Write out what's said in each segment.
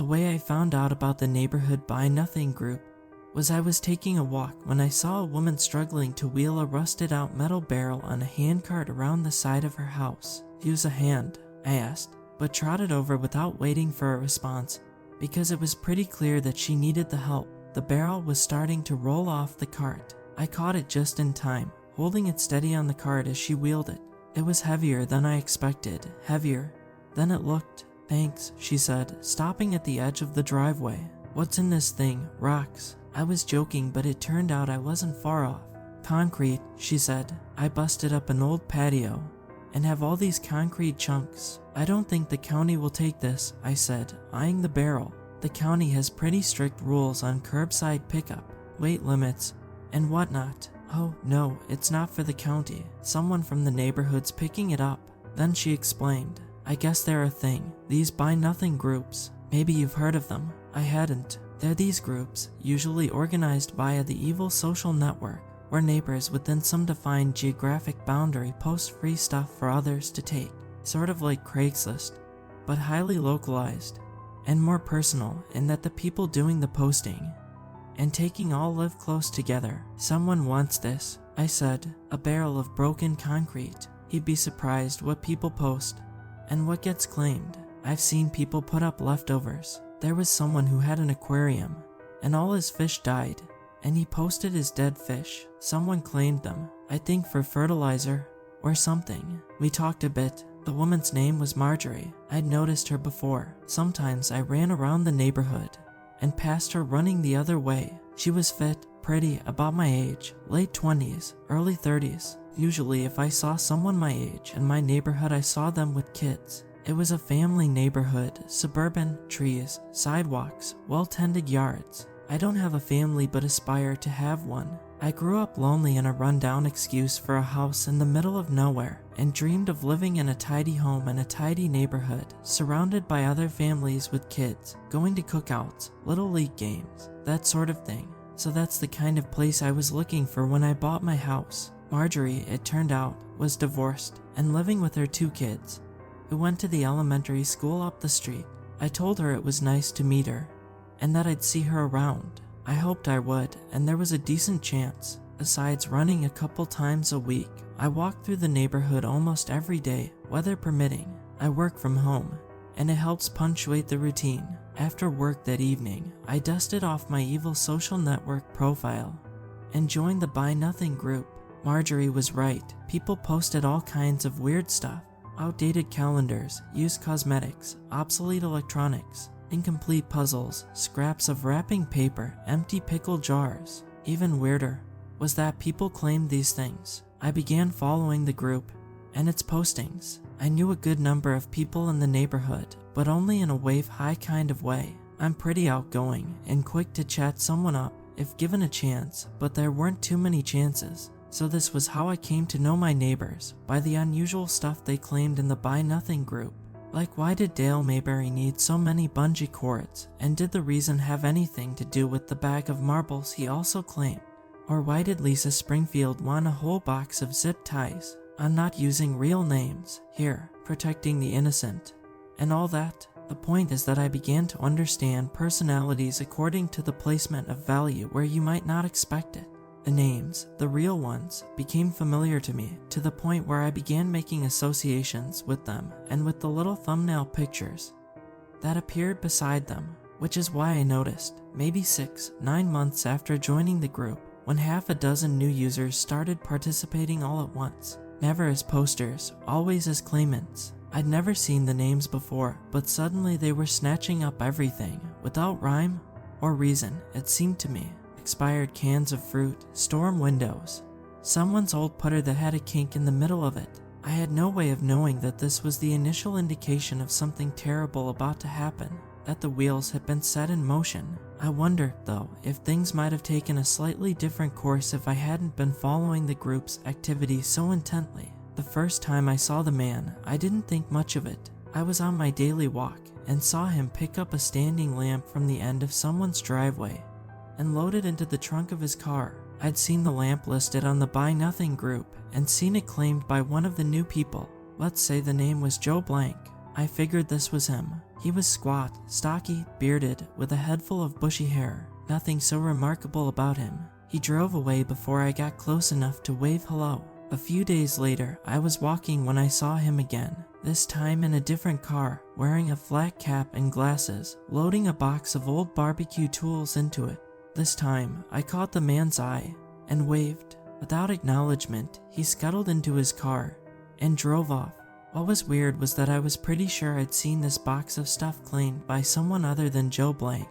The way I found out about the neighborhood Buy Nothing group was I was taking a walk when I saw a woman struggling to wheel a rusted out metal barrel on a handcart around the side of her house. "Use a hand?" I asked, but trotted over without waiting for a response because it was pretty clear that she needed the help. The barrel was starting to roll off the cart. I caught it just in time, holding it steady on the cart as she wheeled it. It was heavier than I expected, heavier than it looked. "Thanks," she said, stopping at the edge of the driveway. "What's in this thing? Rocks?" I was joking, but it turned out I wasn't far off. "Concrete," she said. "I busted up an old patio and have all these concrete chunks. I don't think the county will take this," I said, eyeing the barrel. "The county has pretty strict rules on curbside pickup, weight limits, and whatnot." "Oh, no, it's not for the county. Someone from the neighborhood's picking it up." Then she explained, "I guess they're a thing, these Buy Nothing groups. Maybe you've heard of them." I hadn't. They're these groups, usually organized via the evil social network, where neighbors within some defined geographic boundary post free stuff for others to take. Sort of like Craigslist, but highly localized, and more personal in that the people doing the posting and taking all live close together. "Someone wants this," I said, "a barrel of broken concrete." He'd be surprised what people post and what gets claimed. I've seen people put up leftovers. There was someone who had an aquarium and all his fish died, and he posted his dead fish. Someone claimed them, I think for fertilizer or something. We talked a bit. The woman's name was Marjorie. I'd noticed her before. Sometimes I ran around the neighborhood and passed her running the other way. She was fit, pretty, about my age, late 20s, early 30s. Usually if I saw someone my age in my neighborhood, I saw them with kids. It was a family neighborhood, suburban, trees, sidewalks, well-tended yards. I don't have a family but aspire to have one. I grew up lonely in a rundown excuse for a house in the middle of nowhere and dreamed of living in a tidy home in a tidy neighborhood, surrounded by other families with kids, going to cookouts, little league games, that sort of thing. So that's the kind of place I was looking for when I bought my house. Marjorie, it turned out, was divorced and living with her 2 kids, who went to the elementary school up the street. I told her it was nice to meet her and that I'd see her around. I hoped I would, and there was a decent chance. Besides running a couple times a week, I walked through the neighborhood almost every day, weather permitting. I work from home, and it helps punctuate the routine. After work that evening, I dusted off my evil social network profile and joined the Buy Nothing group. Marjorie was right. People posted all kinds of weird stuff. Outdated calendars, used cosmetics, obsolete electronics, incomplete puzzles, scraps of wrapping paper, empty pickle jars. Even weirder was that people claimed these things. I began following the group and its postings. I knew a good number of people in the neighborhood, but only in a wave-high kind of way. I'm pretty outgoing and quick to chat someone up if given a chance, but there weren't too many chances. So this was how I came to know my neighbors, by the unusual stuff they claimed in the Buy Nothing group. Like, why did Dale Mayberry need so many bungee cords, and did the reason have anything to do with the bag of marbles he also claimed? Or why did Lisa Springfield want a whole box of zip ties? I'm not using real names here, protecting the innocent, and all that. The point is that I began to understand personalities according to the placement of value where you might not expect it. The names, the real ones, became familiar to me, to the point where I began making associations with them and with the little thumbnail pictures that appeared beside them, which is why I noticed, maybe 6-9 months after joining the group, when half a dozen new users started participating all at once. Never as posters, always as claimants. I'd never seen the names before, but suddenly they were snatching up everything, without rhyme or reason, it seemed to me. Expired cans of fruit, storm windows, someone's old putter that had a kink in the middle of it. I had no way of knowing that this was the initial indication of something terrible about to happen, that the wheels had been set in motion. I wonder, though, if things might have taken a slightly different course if I hadn't been following the group's activity so intently. The first time I saw the man, I didn't think much of it. I was on my daily walk and saw him pick up a standing lamp from the end of someone's driveway and load it into the trunk of his car. I'd seen the lamp listed on the Buy Nothing group and seen it claimed by one of the new people. Let's say the name was Joe Blank. I figured this was him. He was squat, stocky, bearded, with a head full of bushy hair. Nothing so remarkable about him. He drove away before I got close enough to wave hello. A few days later, I was walking when I saw him again, this time in a different car, wearing a flat cap and glasses, loading a box of old barbecue tools into it. This time, I caught the man's eye and waved. Without acknowledgement, he scuttled into his car and drove off. What was weird was that I was pretty sure I'd seen this box of stuff claimed by someone other than Joe Blank.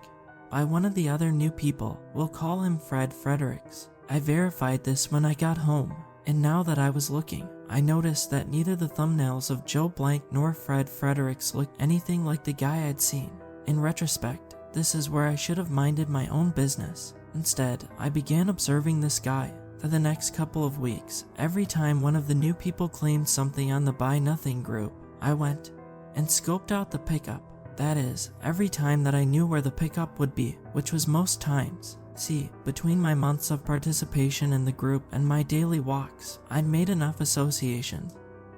By one of the other new people, we'll call him Fred Fredericks. I verified this when I got home, and now that I was looking, I noticed that neither the thumbnails of Joe Blank nor Fred Fredericks looked anything like the guy I'd seen. In retrospect, this is where I should have minded my own business. Instead, I began observing this guy. For the next couple of weeks, every time one of the new people claimed something on the Buy Nothing group, I went and scoped out the pickup. That is, every time that I knew where the pickup would be, which was most times. See, between my months of participation in the group and my daily walks, I'd made enough associations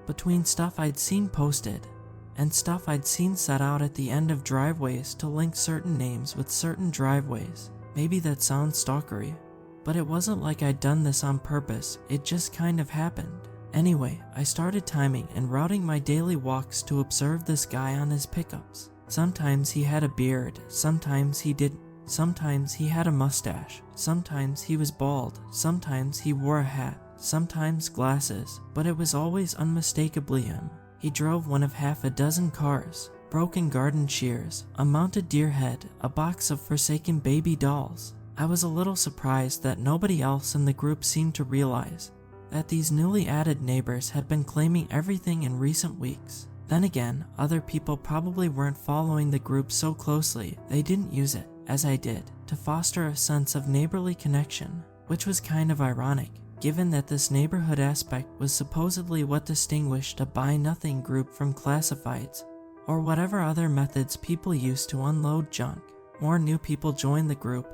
between stuff I'd seen posted and stuff I'd seen set out at the end of driveways to link certain names with certain driveways. Maybe that sounds stalkery, but it wasn't like I'd done this on purpose, it just kind of happened. Anyway, I started timing and routing my daily walks to observe this guy on his pickups. Sometimes he had a beard, sometimes he didn't. Sometimes he had a mustache, sometimes he was bald, sometimes he wore a hat, sometimes glasses, but it was always unmistakably him. He drove one of half a dozen cars, broken garden shears, a mounted deer head, a box of forsaken baby dolls. I was a little surprised that nobody else in the group seemed to realize that these newly added neighbors had been claiming everything in recent weeks. Then again, other people probably weren't following the group so closely they didn't use it, as I did, to foster a sense of neighborly connection, which was kind of ironic, given that this neighborhood aspect was supposedly what distinguished a Buy Nothing group from classifieds, or whatever other methods people use to unload junk. More new people joined the group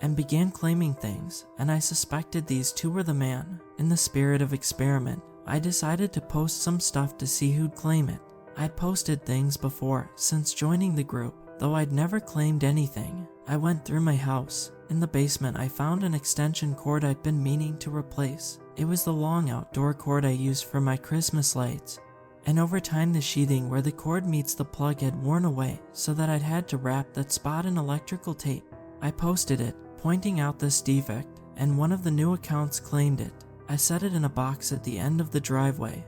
and began claiming things, and I suspected these two were the man. In the spirit of experiment, I decided to post some stuff to see who'd claim it. I'd posted things before since joining the group, though I'd never claimed anything. I went through my house. In the basement, I found an extension cord I'd been meaning to replace. It was the long outdoor cord I used for my Christmas lights, and over time the sheathing where the cord meets the plug had worn away, so that I'd had to wrap that spot in electrical tape. I posted it, pointing out this defect, and one of the new accounts claimed it. I set it in a box at the end of the driveway,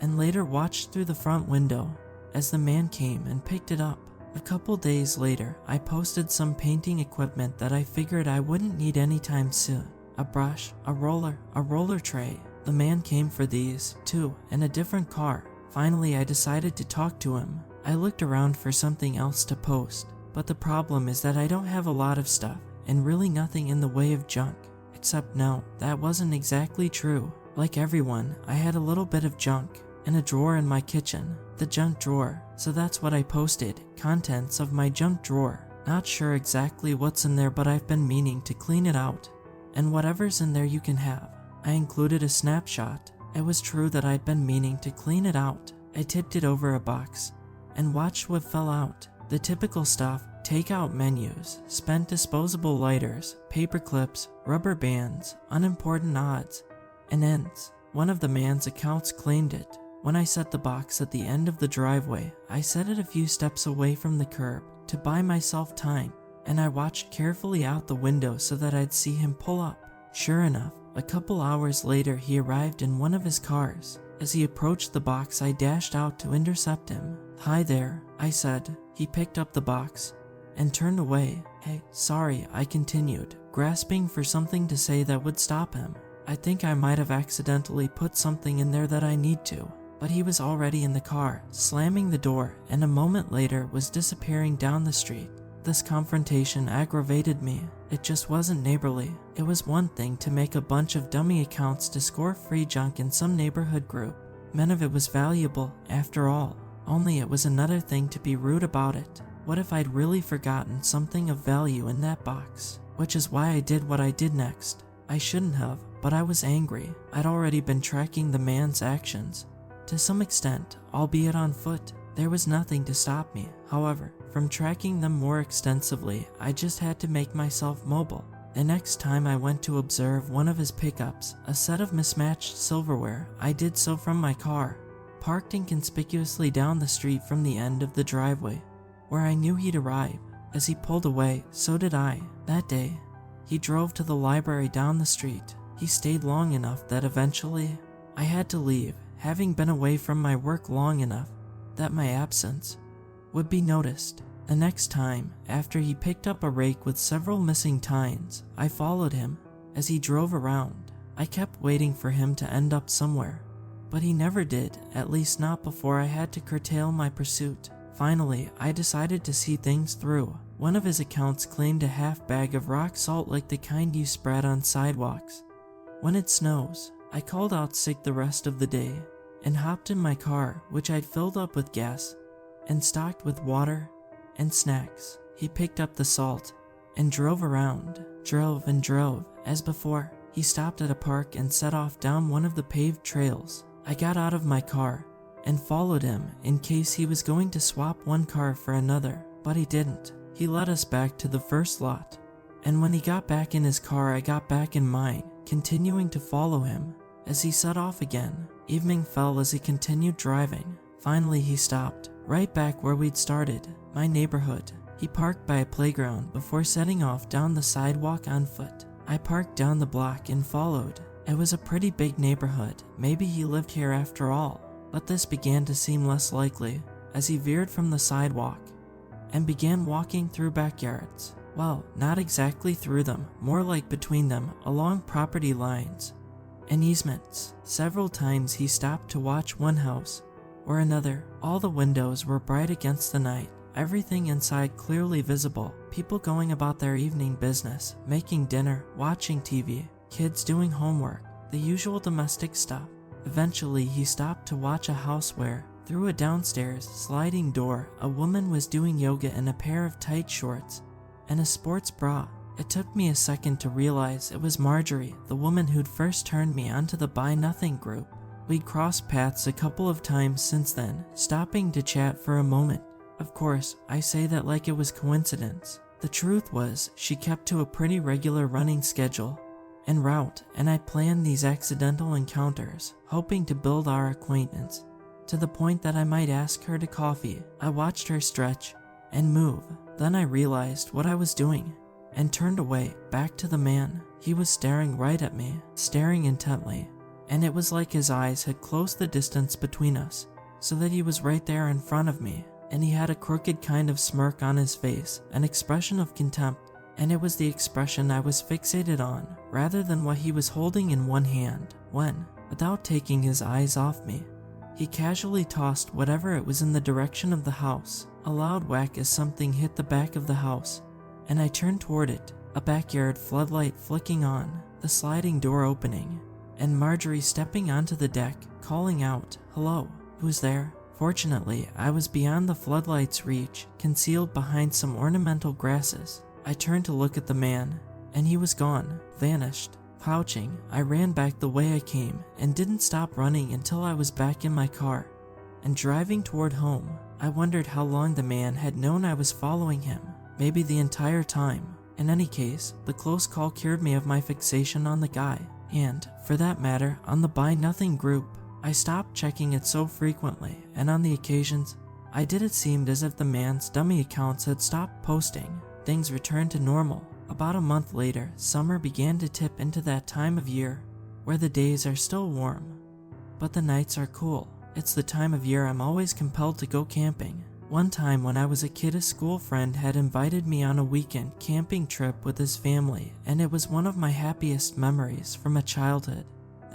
and later watched through the front window as the man came and picked it up. A couple days later, I posted some painting equipment that I figured I wouldn't need anytime soon. A brush, a roller tray. The man came for these, too, in a different car. Finally, I decided to talk to him. I looked around for something else to post, but the problem is that I don't have a lot of stuff, and really nothing in the way of junk. Except no, that wasn't exactly true. Like everyone, I had a little bit of junk in a drawer in my kitchen, the junk drawer. So that's what I posted, contents of my junk drawer. Not sure exactly what's in there, but I've been meaning to clean it out. And whatever's in there you can have. I included a snapshot. It was true that I'd been meaning to clean it out. I tipped it over a box and watched what fell out. The typical stuff: takeout menus, spent disposable lighters, paper clips, rubber bands, unimportant odds and ends. One of the man's accounts claimed it. When I set the box at the end of the driveway, I set it a few steps away from the curb to buy myself time, and I watched carefully out the window so that I'd see him pull up. Sure enough, a couple hours later he arrived in one of his cars. As he approached the box, I dashed out to intercept him. "Hi there," I said. He picked up the box and turned away. "Hey, sorry," I continued, grasping for something to say that would stop him. I think I might have accidentally put something in there that I need to. But he was already in the car, slamming the door, and a moment later was disappearing down the street. This confrontation aggravated me. It just wasn't neighborly. It was one thing to make a bunch of dummy accounts to score free junk in some neighborhood group. None of it was valuable, after all. Only it was another thing to be rude about it. What if I'd really forgotten something of value in that box? Which is why I did what I did next. I shouldn't have, but I was angry. I'd already been tracking the man's actions, to some extent, albeit on foot. There was nothing to stop me, however, from tracking them more extensively. I just had to make myself mobile. The next time I went to observe one of his pickups, a set of mismatched silverware, I did so from my car, parked inconspicuously down the street from the end of the driveway, where I knew he'd arrive. As he pulled away, so did I. That day, he drove to the library down the street. He stayed long enough that eventually, I had to leave, having been away from my work long enough that my absence would be noticed. The next time, after he picked up a rake with several missing tines, I followed him as he drove around. I kept waiting for him to end up somewhere, but he never did, at least not before I had to curtail my pursuit. Finally, I decided to see things through. One of his accounts claimed a half bag of rock salt like the kind you spread on sidewalks when it snows. I called out sick the rest of the day and hopped in my car, which I'd filled up with gas and stocked with water and snacks. He picked up the salt and drove around, drove and drove. As before, he stopped at a park and set off down one of the paved trails. I got out of my car and followed him in case he was going to swap one car for another, but he didn't. He led us back to the first lot, and when he got back in his car, I got back in mine, continuing to follow him as he set off again. Evening fell as he continued driving. Finally, he stopped right back where we'd started, my neighborhood. He parked by a playground before setting off down the sidewalk on foot. I parked down the block and followed. It was a pretty big neighborhood. Maybe he lived here after all, but this began to seem less likely as he veered from the sidewalk and began walking through backyards. Well, not exactly through them, more like between them, along property lines and easements. Several times he stopped to watch one house or another. All the windows were bright against the night, everything inside clearly visible. People going about their evening business, making dinner, watching TV, kids doing homework, the usual domestic stuff. Eventually, he stopped to watch a house where, through a downstairs sliding door, a woman was doing yoga in a pair of tight shorts and a sports bra. It took me a second to realize it was Marjorie, the woman who'd first turned me onto the Buy Nothing group. We'd crossed paths a couple of times since then, stopping to chat for a moment. Of course, I say that like it was coincidence. The truth was, she kept to a pretty regular running schedule and route, and I planned these accidental encounters, hoping to build our acquaintance to the point that I might ask her to coffee. I watched her stretch and move. Then I realized what I was doing and turned away, back to the man. He was staring right at me, staring intently, and it was like his eyes had closed the distance between us so that he was right there in front of me, and he had a crooked kind of smirk on his face, an expression of contempt, and it was the expression I was fixated on rather than what he was holding in one hand when, without taking his eyes off me, he casually tossed whatever it was in the direction of the house. A loud whack as something hit the back of the house, and I turned toward it, a backyard floodlight flicking on, the sliding door opening, and Marjorie stepping onto the deck, calling out, "Hello, who's there?" Fortunately, I was beyond the floodlight's reach, concealed behind some ornamental grasses. I turned to look at the man, and he was gone, vanished. Pouching, I ran back the way I came and didn't stop running until I was back in my car and driving toward home. I wondered how long the man had known I was following him, maybe the entire time. In any case, the close call cured me of my fixation on the guy, and, for that matter, on the Buy Nothing group. I stopped checking it so frequently, and on the occasions I did, it seemed as if the man's dummy accounts had stopped posting. Things returned to normal. About a month later, summer began to tip into that time of year where the days are still warm, but the nights are cool. It's the time of year I'm always compelled to go camping. One time when I was a kid, a school friend had invited me on a weekend camping trip with his family, and it was one of my happiest memories from a childhood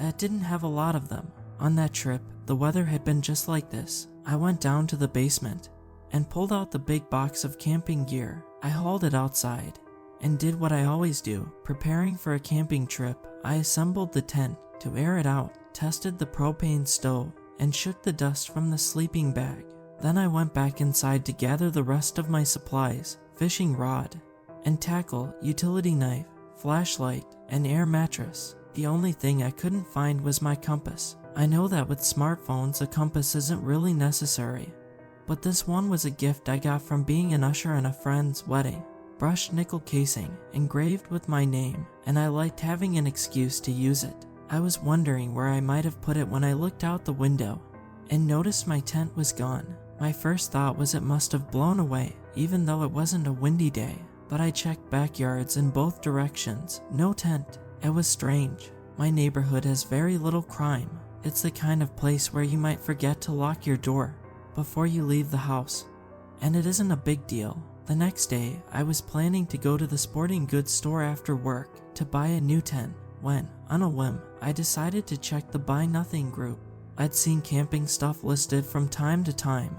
that didn't have a lot of them. On that trip, the weather had been just like this. I went down to the basement and pulled out the big box of camping gear. I hauled it outside and did what I always do, preparing for a camping trip. I assembled the tent to air it out, tested the propane stove, and shook the dust from the sleeping bag. Then I went back inside to gather the rest of my supplies, fishing rod and tackle, utility knife, flashlight, and air mattress. The only thing I couldn't find was my compass. I know that with smartphones a compass isn't really necessary, but this one was a gift I got from being an usher in a friend's wedding. Brushed nickel casing, engraved with my name, and I liked having an excuse to use it. I was wondering where I might have put it when I looked out the window and noticed my tent was gone. My first thought was it must have blown away, even though it wasn't a windy day. But I checked backyards in both directions. No tent. It was strange. My neighborhood has very little crime. It's the kind of place where you might forget to lock your door before you leave the house. And it isn't a big deal. The next day, I was planning to go to the sporting goods store after work to buy a new tent when, on a whim, I decided to check the Buy Nothing group. I'd seen camping stuff listed from time to time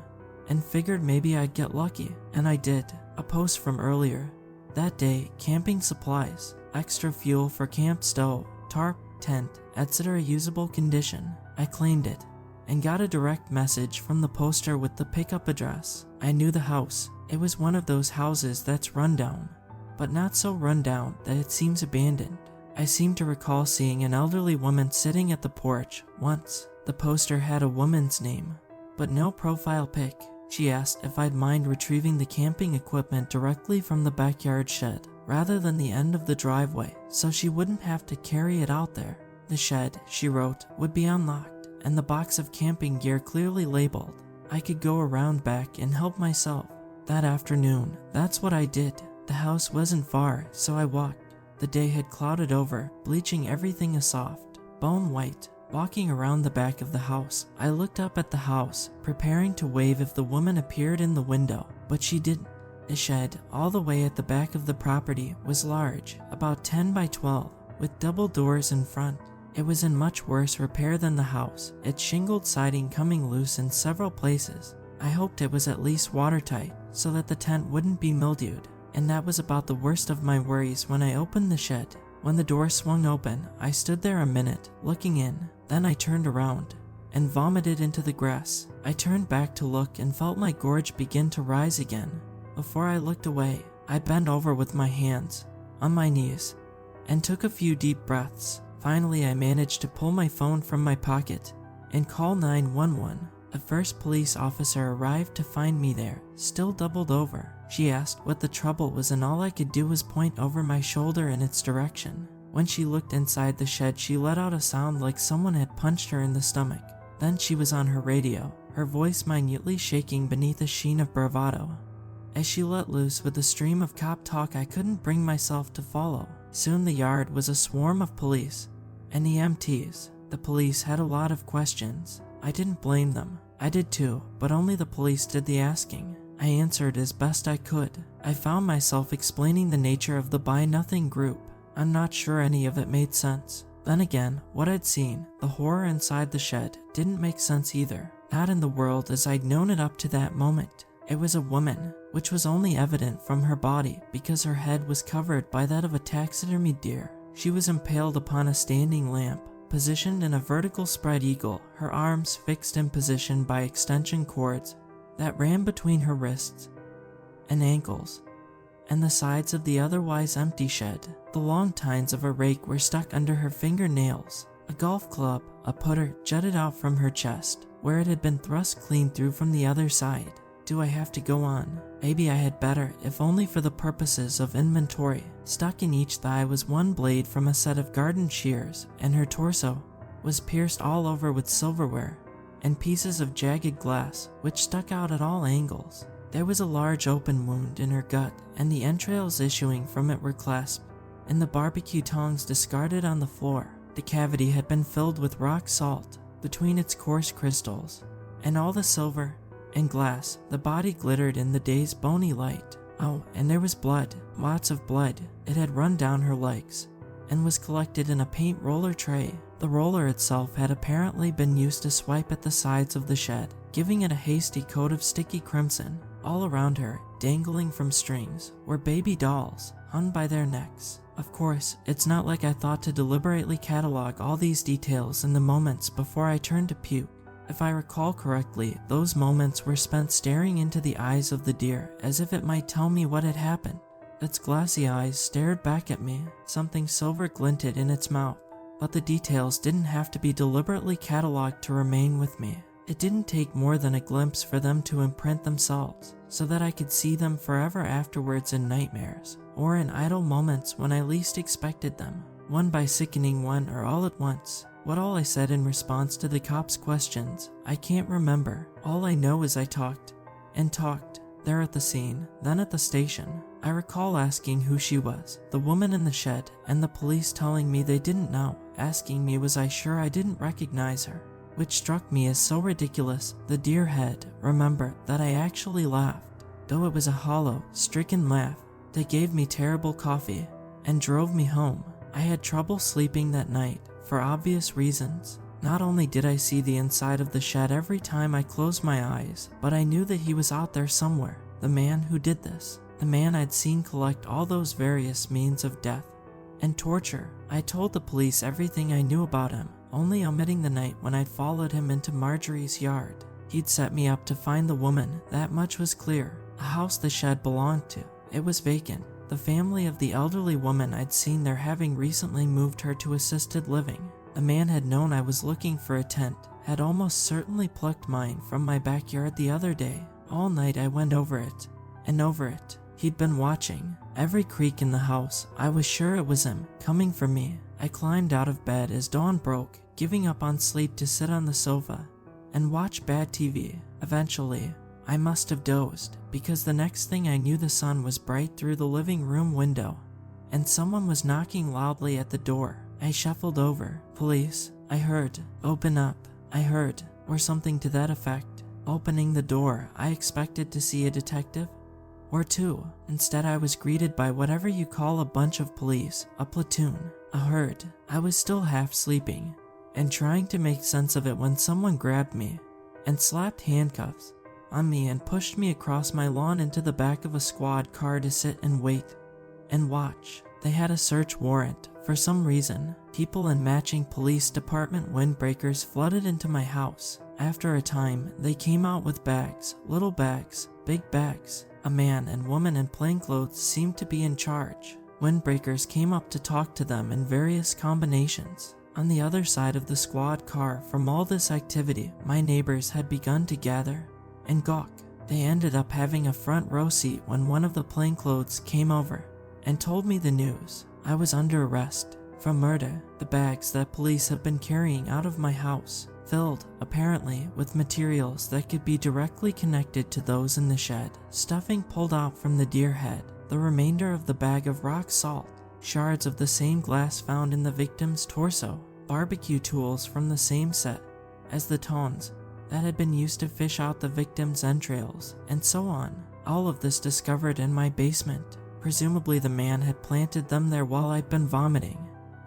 and figured maybe I'd get lucky, and I did. A post from earlier that day: camping supplies, extra fuel for camp stove, tarp, tent, etc. usable condition. I claimed it and got a direct message from the poster with the pickup address. I knew the house. It was one of those houses that's run down, but not so run down that it seems abandoned. I seem to recall seeing an elderly woman sitting at the porch once. The poster had a woman's name, but no profile pic. She asked if I'd mind retrieving the camping equipment directly from the backyard shed, rather than the end of the driveway, so she wouldn't have to carry it out there. The shed, she wrote, would be unlocked, and the box of camping gear clearly labeled. I could go around back and help myself. That afternoon, that's what I did. The house wasn't far, so I walked. The day had clouded over, bleaching everything a soft, bone white. Walking around the back of the house, I looked up at the house, preparing to wave if the woman appeared in the window, but she didn't. The shed, all the way at the back of the property, was large, about 10 by 12, with double doors in front. It was in much worse repair than the house, its shingled siding coming loose in several places. I hoped it was at least watertight, so that the tent wouldn't be mildewed, and that was about the worst of my worries when I opened the shed. When the door swung open, I stood there a minute, looking in. Then I turned around and vomited into the grass. I turned back to look and felt my gorge begin to rise again. Before I looked away, I bent over with my hands on my knees and took a few deep breaths. Finally, I managed to pull my phone from my pocket and call 911. The first police officer arrived to find me there, still doubled over. She asked what the trouble was, and all I could do was point over my shoulder in its direction. When she looked inside the shed, she let out a sound like someone had punched her in the stomach. Then she was on her radio, her voice minutely shaking beneath a sheen of bravado. As she let loose with a stream of cop talk I couldn't bring myself to follow. Soon the yard was a swarm of police and EMTs. The police had a lot of questions. I didn't blame them. I did too, but only the police did the asking. I answered as best I could. I found myself explaining the nature of the Buy Nothing group. I'm not sure any of it made sense. Then again, what I'd seen, the horror inside the shed, didn't make sense either. Not in the world as I'd known it up to that moment. It was a woman, which was only evident from her body because her head was covered by that of a taxidermied deer. She was impaled upon a standing lamp, positioned in a vertical spread eagle, her arms fixed in position by extension cords that ran between her wrists and ankles and the sides of the otherwise empty shed. The long tines of a rake were stuck under her fingernails. A golf club, a putter, jutted out from her chest, where it had been thrust clean through from the other side. Do I have to go on? Maybe I had better, if only for the purposes of inventory. Stuck in each thigh was one blade from a set of garden shears, and her torso was pierced all over with silverware and pieces of jagged glass, which stuck out at all angles. There was a large open wound in her gut, and the entrails issuing from it were clasped in the barbecue tongs discarded on the floor. The cavity had been filled with rock salt between its coarse crystals, and all the silver and glass. The body glittered in the day's bony light. Oh, and there was blood, lots of blood. It had run down her legs and was collected in a paint roller tray. The roller itself had apparently been used to swipe at the sides of the shed, giving it a hasty coat of sticky crimson. All around her, dangling from strings, were baby dolls, hung by their necks. Of course, it's not like I thought to deliberately catalog all these details in the moments before I turned to puke. If I recall correctly, those moments were spent staring into the eyes of the deer as if it might tell me what had happened. Its glassy eyes stared back at me. Something silver glinted in its mouth, but the details didn't have to be deliberately cataloged to remain with me. It didn't take more than a glimpse for them to imprint themselves, so that I could see them forever afterwards in nightmares, or in idle moments when I least expected them, one by sickening one or all at once. What all I said in response to the cops' questions, I can't remember. All I know is I talked, and talked, there at the scene, then at the station. I recall asking who she was, the woman in the shed, and the police telling me they didn't know, asking me was I sure I didn't recognize her, which struck me as so ridiculous. The dear head remembered that I actually laughed, though it was a hollow, stricken laugh. They gave me terrible coffee, and drove me home. I had trouble sleeping that night, for obvious reasons. Not only did I see the inside of the shed every time I closed my eyes, but I knew that he was out there somewhere, the man who did this, the man I'd seen collect all those various means of death and torture. I told the police everything I knew about him, only omitting the night when I'd followed him into Marjorie's yard. He'd set me up to find the woman, that much was clear. A house the shed belonged to, it was vacant. The family of the elderly woman I'd seen there having recently moved her to assisted living. The man had known I was looking for a tent, had almost certainly plucked mine from my backyard the other day. All night I went over it, and over it. He'd been watching every creak in the house. I was sure it was him, coming for me. I climbed out of bed as dawn broke, giving up on sleep to sit on the sofa and watch bad TV. Eventually, I must have dozed, because the next thing I knew the sun was bright through the living room window, and someone was knocking loudly at the door. I shuffled over. Police, I heard. Open up, I heard, or something to that effect. Opening the door, I expected to see a detective or two. Instead, I was greeted by whatever you call a bunch of police, a platoon, a herd. I was still half sleeping and trying to make sense of it when someone grabbed me and slapped handcuffs on me and pushed me across my lawn into the back of a squad car to sit and wait and watch. They had a search warrant. For some reason, people in matching police department windbreakers flooded into my house. After a time, they came out with bags, little bags, big bags. A man and woman in plainclothes seemed to be in charge. Windbreakers came up to talk to them in various combinations. On the other side of the squad car from all this activity, my neighbors had begun to gather and gawk. They ended up having a front row seat when one of the plainclothes came over and told me the news. I was under arrest for murder. The bags that police have been carrying out of my house, filled, apparently, with materials that could be directly connected to those in the shed. Stuffing pulled out from the deer head, the remainder of the bag of rock salt, shards of the same glass found in the victim's torso, barbecue tools from the same set as the tongs that had been used to fish out the victim's entrails, and so on. All of this discovered in my basement. Presumably the man had planted them there while I'd been vomiting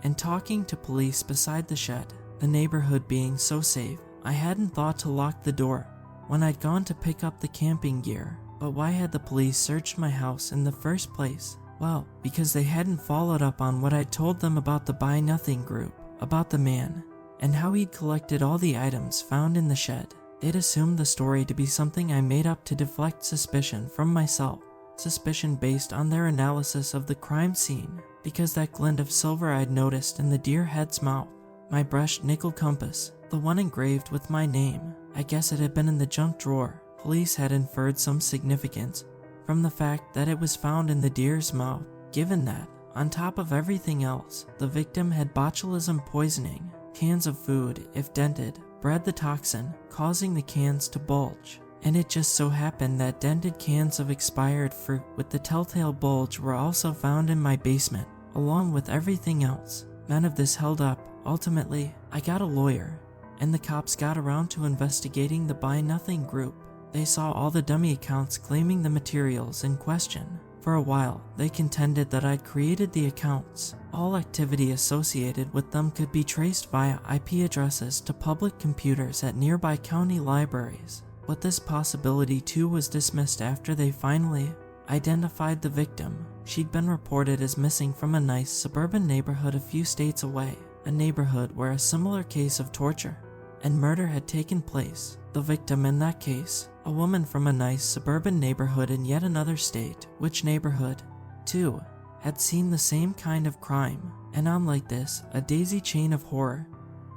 and talking to police beside the shed. The neighborhood being so safe, I hadn't thought to lock the door when I'd gone to pick up the camping gear. But why had the police searched my house in the first place? Well, because they hadn't followed up on what I'd told them about the Buy Nothing group, about the man, and how he'd collected all the items found in the shed. They'd assumed the story to be something I made up to deflect suspicion from myself. Suspicion based on their analysis of the crime scene, because that glint of silver I'd noticed in the deer head's mouth, my brushed nickel compass, the one engraved with my name, I guess it had been in the junk drawer. Police had inferred some significance from the fact that it was found in the deer's mouth, given that, on top of everything else, the victim had botulism poisoning. Cans of food, if dented, bred the toxin, causing the cans to bulge. And it just so happened that dented cans of expired fruit with the telltale bulge were also found in my basement, along with everything else. None of this held up. Ultimately, I got a lawyer, and the cops got around to investigating the Buy Nothing group. They saw all the dummy accounts claiming the materials in question. For a while, they contended that I'd created the accounts. All activity associated with them could be traced via IP addresses to public computers at nearby county libraries. But this possibility too was dismissed after they finally identified the victim. She'd been reported as missing from a nice suburban neighborhood a few states away, a neighborhood where a similar case of torture and murder had taken place. The victim in that case, a woman from a nice suburban neighborhood in yet another state, which neighborhood, too, had seen the same kind of crime. And unlike this, a daisy chain of horror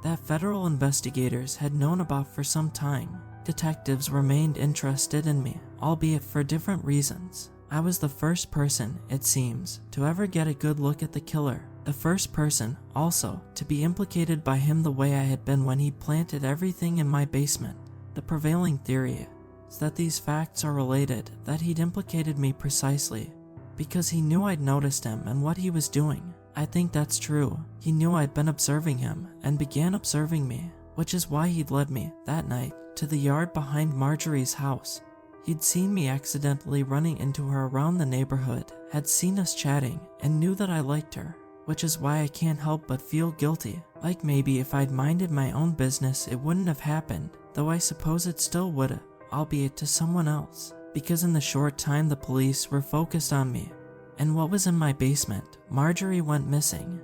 that federal investigators had known about for some time. Detectives remained interested in me, albeit for different reasons. I was the first person, it seems, to ever get a good look at the killer. The first person, also, to be implicated by him the way I had been when he planted everything in my basement. The prevailing theory is that these facts are related, that he'd implicated me precisely because he knew I'd noticed him and what he was doing. I think that's true. He knew I'd been observing him and began observing me, which is why he'd led me, that night, to the yard behind Marjorie's house. He'd seen me accidentally running into her around the neighborhood, had seen us chatting, and knew that I liked her, which is why I can't help but feel guilty. Like maybe if I'd minded my own business it wouldn't have happened, though I suppose it still would've, albeit to someone else. Because in the short time the police were focused on me and what was in my basement, Marjorie went missing.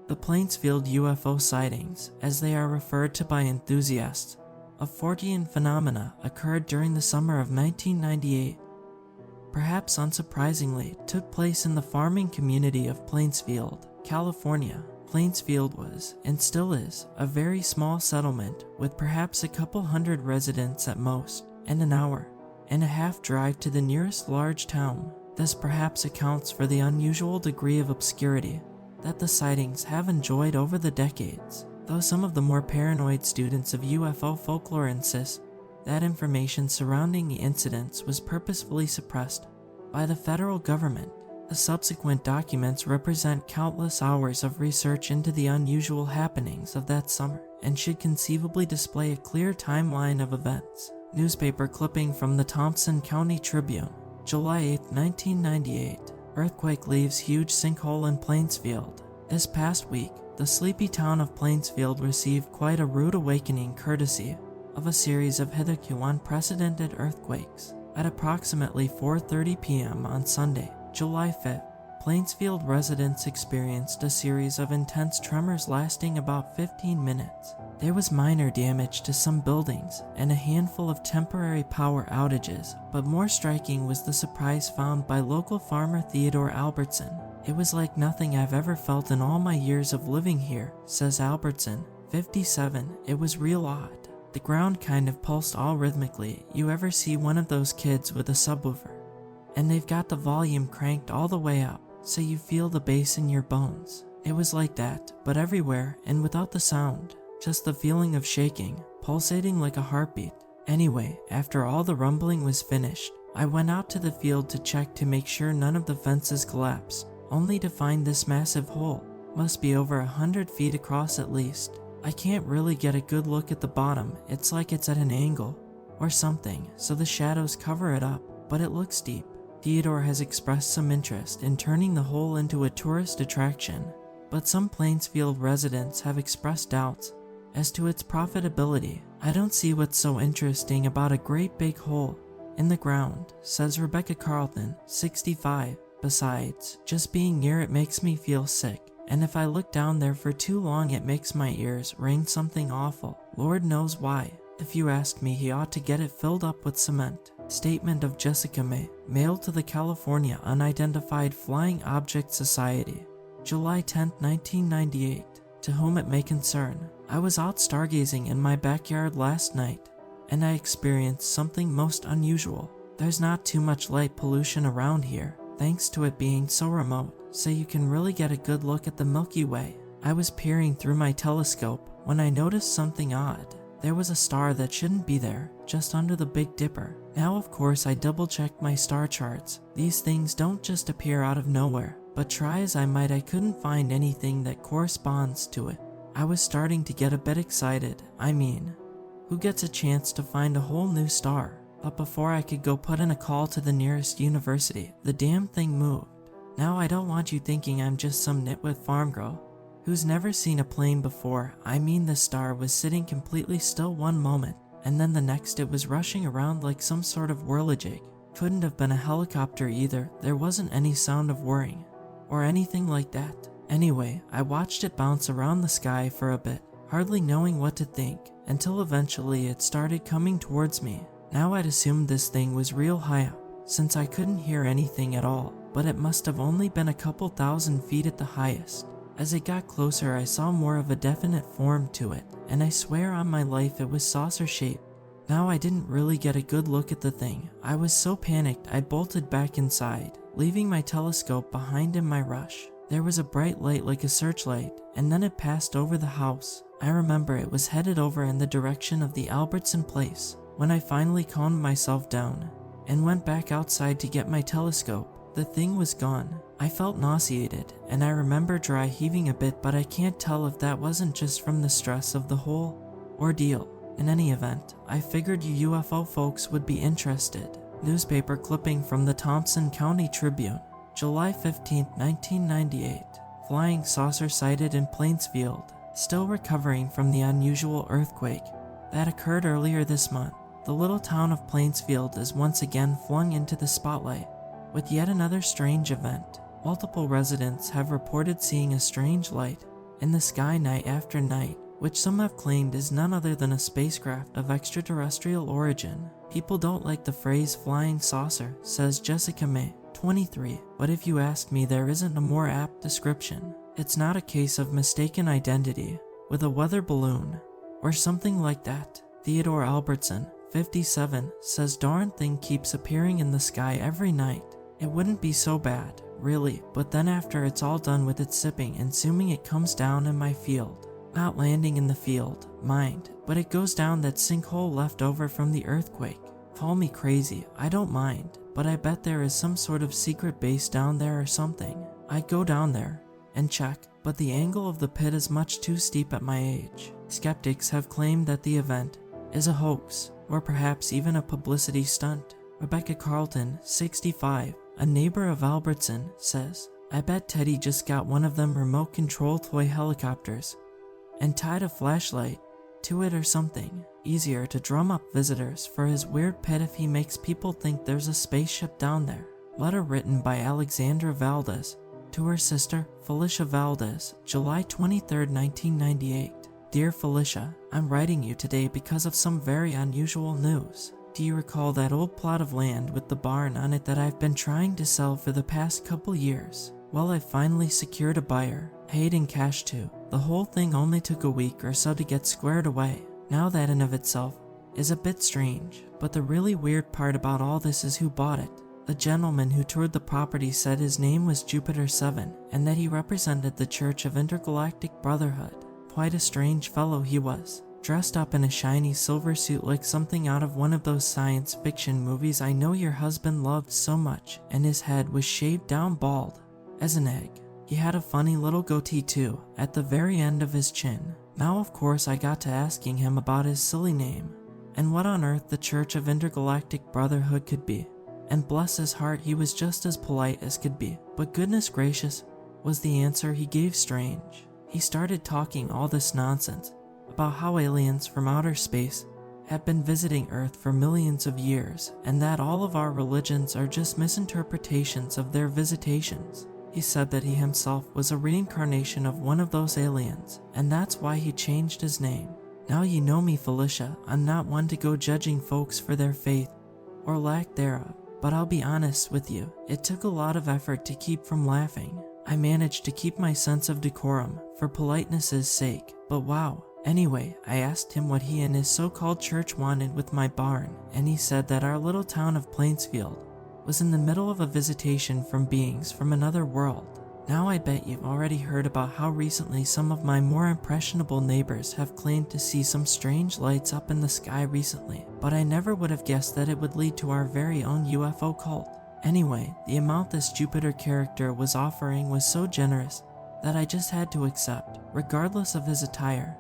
The Plainsfield UFO sightings, as they are referred to by enthusiasts of Fortean phenomena, occurred during the summer of 1998. Perhaps unsurprisingly, took place in the farming community of Plainsfield, California. Plainsfield was, and still is, a very small settlement with perhaps a couple hundred residents at most, and an hour and a half drive to the nearest large town. This perhaps accounts for the unusual degree of obscurity that the sightings have enjoyed over the decades, though some of the more paranoid students of UFO folklore insist that information surrounding the incidents was purposefully suppressed by the federal government. The subsequent documents represent countless hours of research into the unusual happenings of that summer and should conceivably display a clear timeline of events. Newspaper clipping from the Thompson County Tribune, July 8, 1998. Earthquake leaves huge sinkhole in Plainsfield. This past week, the sleepy town of Plainsfield received quite a rude awakening courtesy of a series of hitherto unprecedented earthquakes. At approximately 4:30 p.m. on Sunday, July 5th, Plainsfield residents experienced a series of intense tremors lasting about 15 minutes. There was minor damage to some buildings and a handful of temporary power outages, but more striking was the surprise found by local farmer Theodore Albertson. It was like nothing I've ever felt in all my years of living here, says Albertson, 57. It was real odd. The ground kind of pulsed all rhythmically. You ever see one of those kids with a subwoofer? And they've got the volume cranked all the way up, so you feel the bass in your bones. It was like that, but everywhere and without the sound. Just the feeling of shaking, pulsating like a heartbeat. Anyway, after all the rumbling was finished, I went out to the field to check to make sure none of the fences collapsed, only to find this massive hole. Must be over 100 feet across at least. I can't really get a good look at the bottom. It's like it's at an angle or something, so the shadows cover it up, but it looks deep. Theodore has expressed some interest in turning the hole into a tourist attraction, but some Plainsfield residents have expressed doubts as to its profitability. I don't see what's so interesting about a great big hole in the ground, says Rebecca Carlton, 65. Besides, just being near it makes me feel sick, and if I look down there for too long it makes my ears ring something awful. Lord knows why. If you ask me, he ought to get it filled up with cement. Statement of Jessica May, mailed to the California Unidentified Flying Object Society, July 10, 1998. To whom it may concern, I was out stargazing in my backyard last night, and I experienced something most unusual. There's not too much light pollution around here, thanks to it being so remote, so you can really get a good look at the Milky Way. I was peering through my telescope when I noticed something odd. There was a star that shouldn't be there, just under the Big Dipper. Now of course I double-checked my star charts. These things don't just appear out of nowhere, but try as I might I couldn't find anything that corresponds to it. I was starting to get a bit excited. I mean, who gets a chance to find a whole new star? But before I could go put in a call to the nearest university, the damn thing moved. Now I don't want you thinking I'm just some nitwit farm girl who's never seen a plane before. I mean, the star was sitting completely still one moment, and then the next it was rushing around like some sort of whirligig. Couldn't have been a helicopter either. There wasn't any sound of whirring or anything like that. Anyway, I watched it bounce around the sky for a bit, hardly knowing what to think, until eventually it started coming towards me. Now I'd assumed this thing was real high up, since I couldn't hear anything at all. but it must have only been a couple thousand feet at the highest. As it got closer, I saw more of a definite form to it, and I swear on my life it was saucer-shaped. Now I didn't really get a good look at the thing. I was so panicked I bolted back inside, leaving my telescope behind in my rush. There was a bright light like a searchlight, and then it passed over the house. I remember it was headed over in the direction of the Albertson place. When I finally calmed myself down and went back outside to get my telescope, the thing was gone. I felt nauseated, and I remember dry heaving a bit, but I can't tell if that wasn't just from the stress of the whole ordeal. In any event, I figured you UFO folks would be interested. Newspaper clipping from the Thompson County Tribune, July 15, 1998. Flying saucer sighted in Plainsfield. Still recovering from the unusual earthquake that occurred earlier this month, the little town of Plainsfield is once again flung into the spotlight with yet another strange event. Multiple residents have reported seeing a strange light in the sky night after night, which some have claimed is none other than a spacecraft of extraterrestrial origin. People don't like the phrase flying saucer, says Jessica May, 23, but if you ask me, there isn't a more apt description. It's not a case of mistaken identity with a weather balloon or something like that. Theodore Albertson, 57, says darn thing keeps appearing in the sky every night. It wouldn't be so bad, really, but then after it's all done with its sipping and assuming it comes down in my field. Not landing in the field, mind, but it goes down that sinkhole left over from the earthquake. Call me crazy, I don't mind, but I bet there is some sort of secret base down there or something. I'd go down there and check, but the angle of the pit is much too steep at my age. Skeptics have claimed that the event is a hoax, or perhaps even a publicity stunt. Rebecca Carlton, 65, a neighbor of Albertson, says, I bet Teddy just got one of them remote control toy helicopters and tied a flashlight to it or something. Easier to drum up visitors for his weird pit if he makes people think there's a spaceship down there. Letter written by Alexandra Valdez to her sister, Felicia Valdez, July 23, 1998. Dear Felicia, I'm writing you today because of some very unusual news. Do you recall that old plot of land with the barn on it that I've been trying to sell for the past couple years? Well, I finally secured a buyer, paid in cash too. The whole thing only took a week or so to get squared away. Now that in of itself is a bit strange, but the really weird part about all this is who bought it. The gentleman who toured the property said his name was Jupiter 7 and that he represented the Church of Intergalactic Brotherhood. Quite a strange fellow he was, dressed up in a shiny silver suit like something out of one of those science fiction movies I know your husband loved so much, and his head was shaved down bald as an egg. He had a funny little goatee too, at the very end of his chin. Now of course I got to asking him about his silly name, and what on earth the Church of Intergalactic Brotherhood could be. And bless his heart, he was just as polite as could be. But goodness gracious, was the answer he gave strange. He started talking all this nonsense about how aliens from outer space have been visiting Earth for millions of years, and that all of our religions are just misinterpretations of their visitations. He said that he himself was a reincarnation of one of those aliens, and that's why he changed his name. Now you know me, Felicia, I'm not one to go judging folks for their faith or lack thereof, but I'll be honest with you, it took a lot of effort to keep from laughing. I managed to keep my sense of decorum for politeness' sake, but wow. Anyway, I asked him what he and his so-called church wanted with my barn, and he said that our little town of Plainsfield was in the middle of a visitation from beings from another world. Now I bet you've already heard about how recently some of my more impressionable neighbors have claimed to see some strange lights up in the sky recently, but I never would have guessed that it would lead to our very own UFO cult. Anyway, the amount this Jupiter character was offering was so generous that I just had to accept, regardless of his attire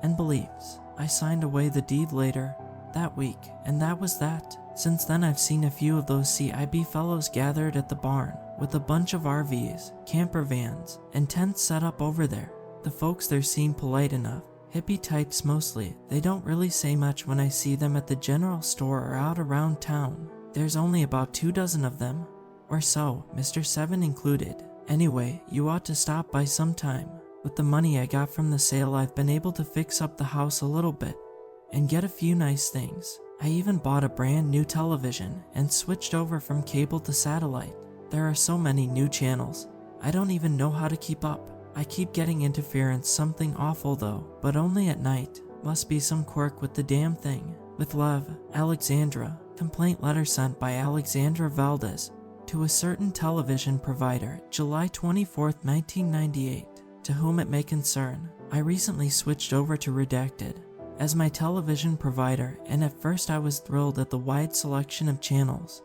and beliefs. I signed away the deed later that week, and that was that. Since then I've seen a few of those CIB fellows gathered at the barn with a bunch of RVs, camper vans, and tents set up over there. The folks there seem polite enough, hippie types mostly. They don't really say much when I see them at the general store or out around town. There's only about 24 of them, or so, Mr. 7 included. Anyway, you ought to stop by sometime. With the money I got from the sale, I've been able to fix up the house a little bit and get a few nice things. I even bought a brand new television and switched over from cable to satellite. There are so many new channels. I don't even know how to keep up. I keep getting interference, something awful though, but only at night. Must be some quirk with the damn thing. With love, Alexandra. Complaint letter sent by Alexandra Valdez to a certain television provider, July 24, 1998. To whom it may concern, I recently switched over to Redacted as my television provider, and at first I was thrilled at the wide selection of channels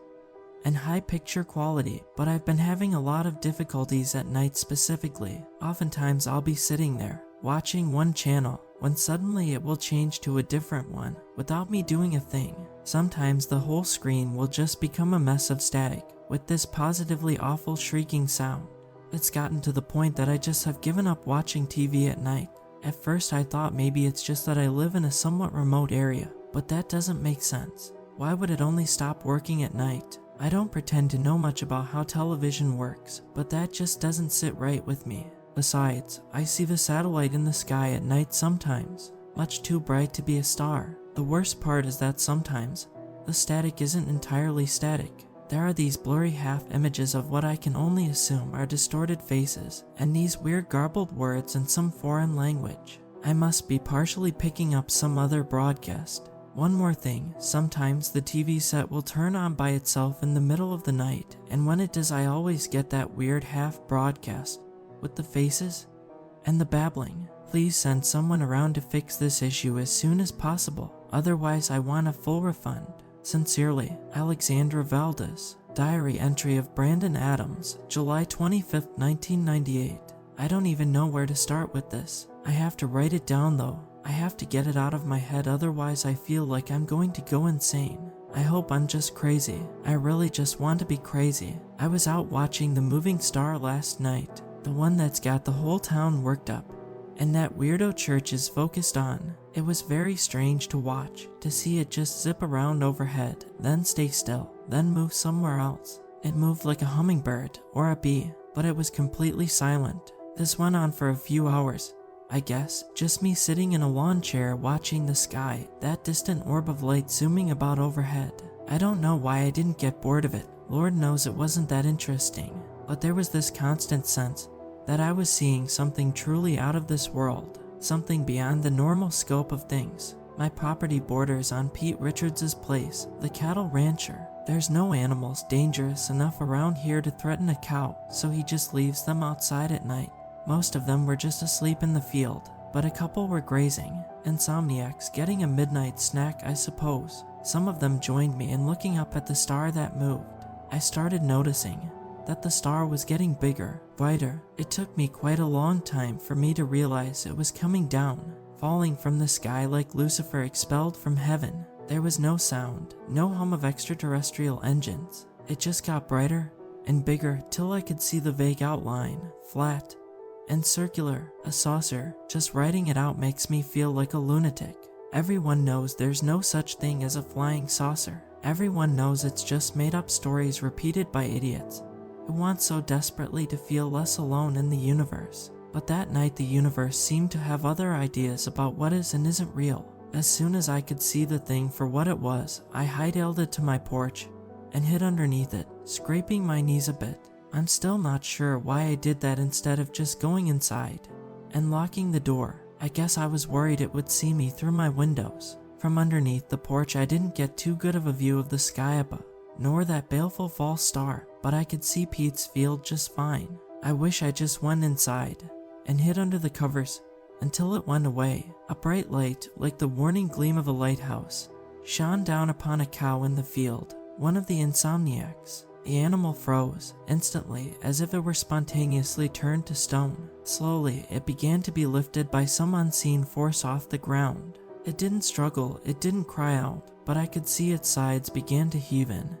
and high picture quality, but I've been having a lot of difficulties at night specifically. Oftentimes I'll be sitting there watching one channel when suddenly it will change to a different one without me doing a thing. Sometimes the whole screen will just become a mess of static with this positively awful shrieking sound. It's gotten to the point that I just have given up watching TV at night. At first I thought maybe it's just that I live in a somewhat remote area, but that doesn't make sense. Why would it only stop working at night? I don't pretend to know much about how television works, but that just doesn't sit right with me. Besides, I see the satellite in the sky at night sometimes, much too bright to be a star. The worst part is that sometimes the static isn't entirely static. There are these blurry half images of what I can only assume are distorted faces, and these weird garbled words in some foreign language. I must be partially picking up some other broadcast. One more thing, sometimes the TV set will turn on by itself in the middle of the night, and when it does I always get that weird half broadcast with the faces and the babbling. Please send someone around to fix this issue as soon as possible, otherwise I want a full refund. Sincerely, Alexandra Valdez. Diary entry of Brandon Adams, July 25, 1998. I don't even know where to start with this. I have to write it down though. I have to get it out of my head, otherwise I feel like I'm going to go insane. I hope I'm just crazy. I really just want to be crazy. I was out watching The Moving Star last night, the one that's got the whole town worked up, and that weirdo church is focused on. It was very strange to watch, to see it just zip around overhead, then stay still, then move somewhere else. It moved like a hummingbird or a bee, but it was completely silent. This went on for a few hours. I guess, just me sitting in a lawn chair watching the sky, that distant orb of light zooming about overhead. I don't know why I didn't get bored of it. Lord knows it wasn't that interesting, but there was this constant sense that I was seeing something truly out of this world, something beyond the normal scope of things. My property borders on Pete Richards's place, the cattle rancher. There's no animals dangerous enough around here to threaten a cow, so he just leaves them outside at night. Most of them were just asleep in the field, but a couple were grazing, insomniacs getting a midnight snack I suppose. Some of them joined me in looking up at the star that moved. I started noticing that the star was getting bigger, brighter. It took me quite a long time for me to realize it was coming down, falling from the sky like Lucifer expelled from heaven. There was no sound, no hum of extraterrestrial engines. It just got brighter and bigger till I could see the vague outline, flat and circular, a saucer. Just writing it out makes me feel like a lunatic. Everyone knows there's no such thing as a flying saucer. Everyone knows it's just made up stories repeated by idiots who want so desperately to feel less alone in the universe. But that night the universe seemed to have other ideas about what is and isn't real. As soon as I could see the thing for what it was, I hightailed it to my porch and hid underneath it, scraping my knees a bit. I'm still not sure why I did that instead of just going inside and locking the door. I guess I was worried it would see me through my windows. From underneath the porch I didn't get too good of a view of the sky above, nor that baleful false star, but I could see Pete's field just fine. I wish I just went inside and hid under the covers until it went away. A bright light, like the warning gleam of a lighthouse, shone down upon a cow in the field, one of the insomniacs. The animal froze, instantly, as if it were spontaneously turned to stone. Slowly, it began to be lifted by some unseen force off the ground. It didn't struggle, it didn't cry out, but I could see its sides began to heave in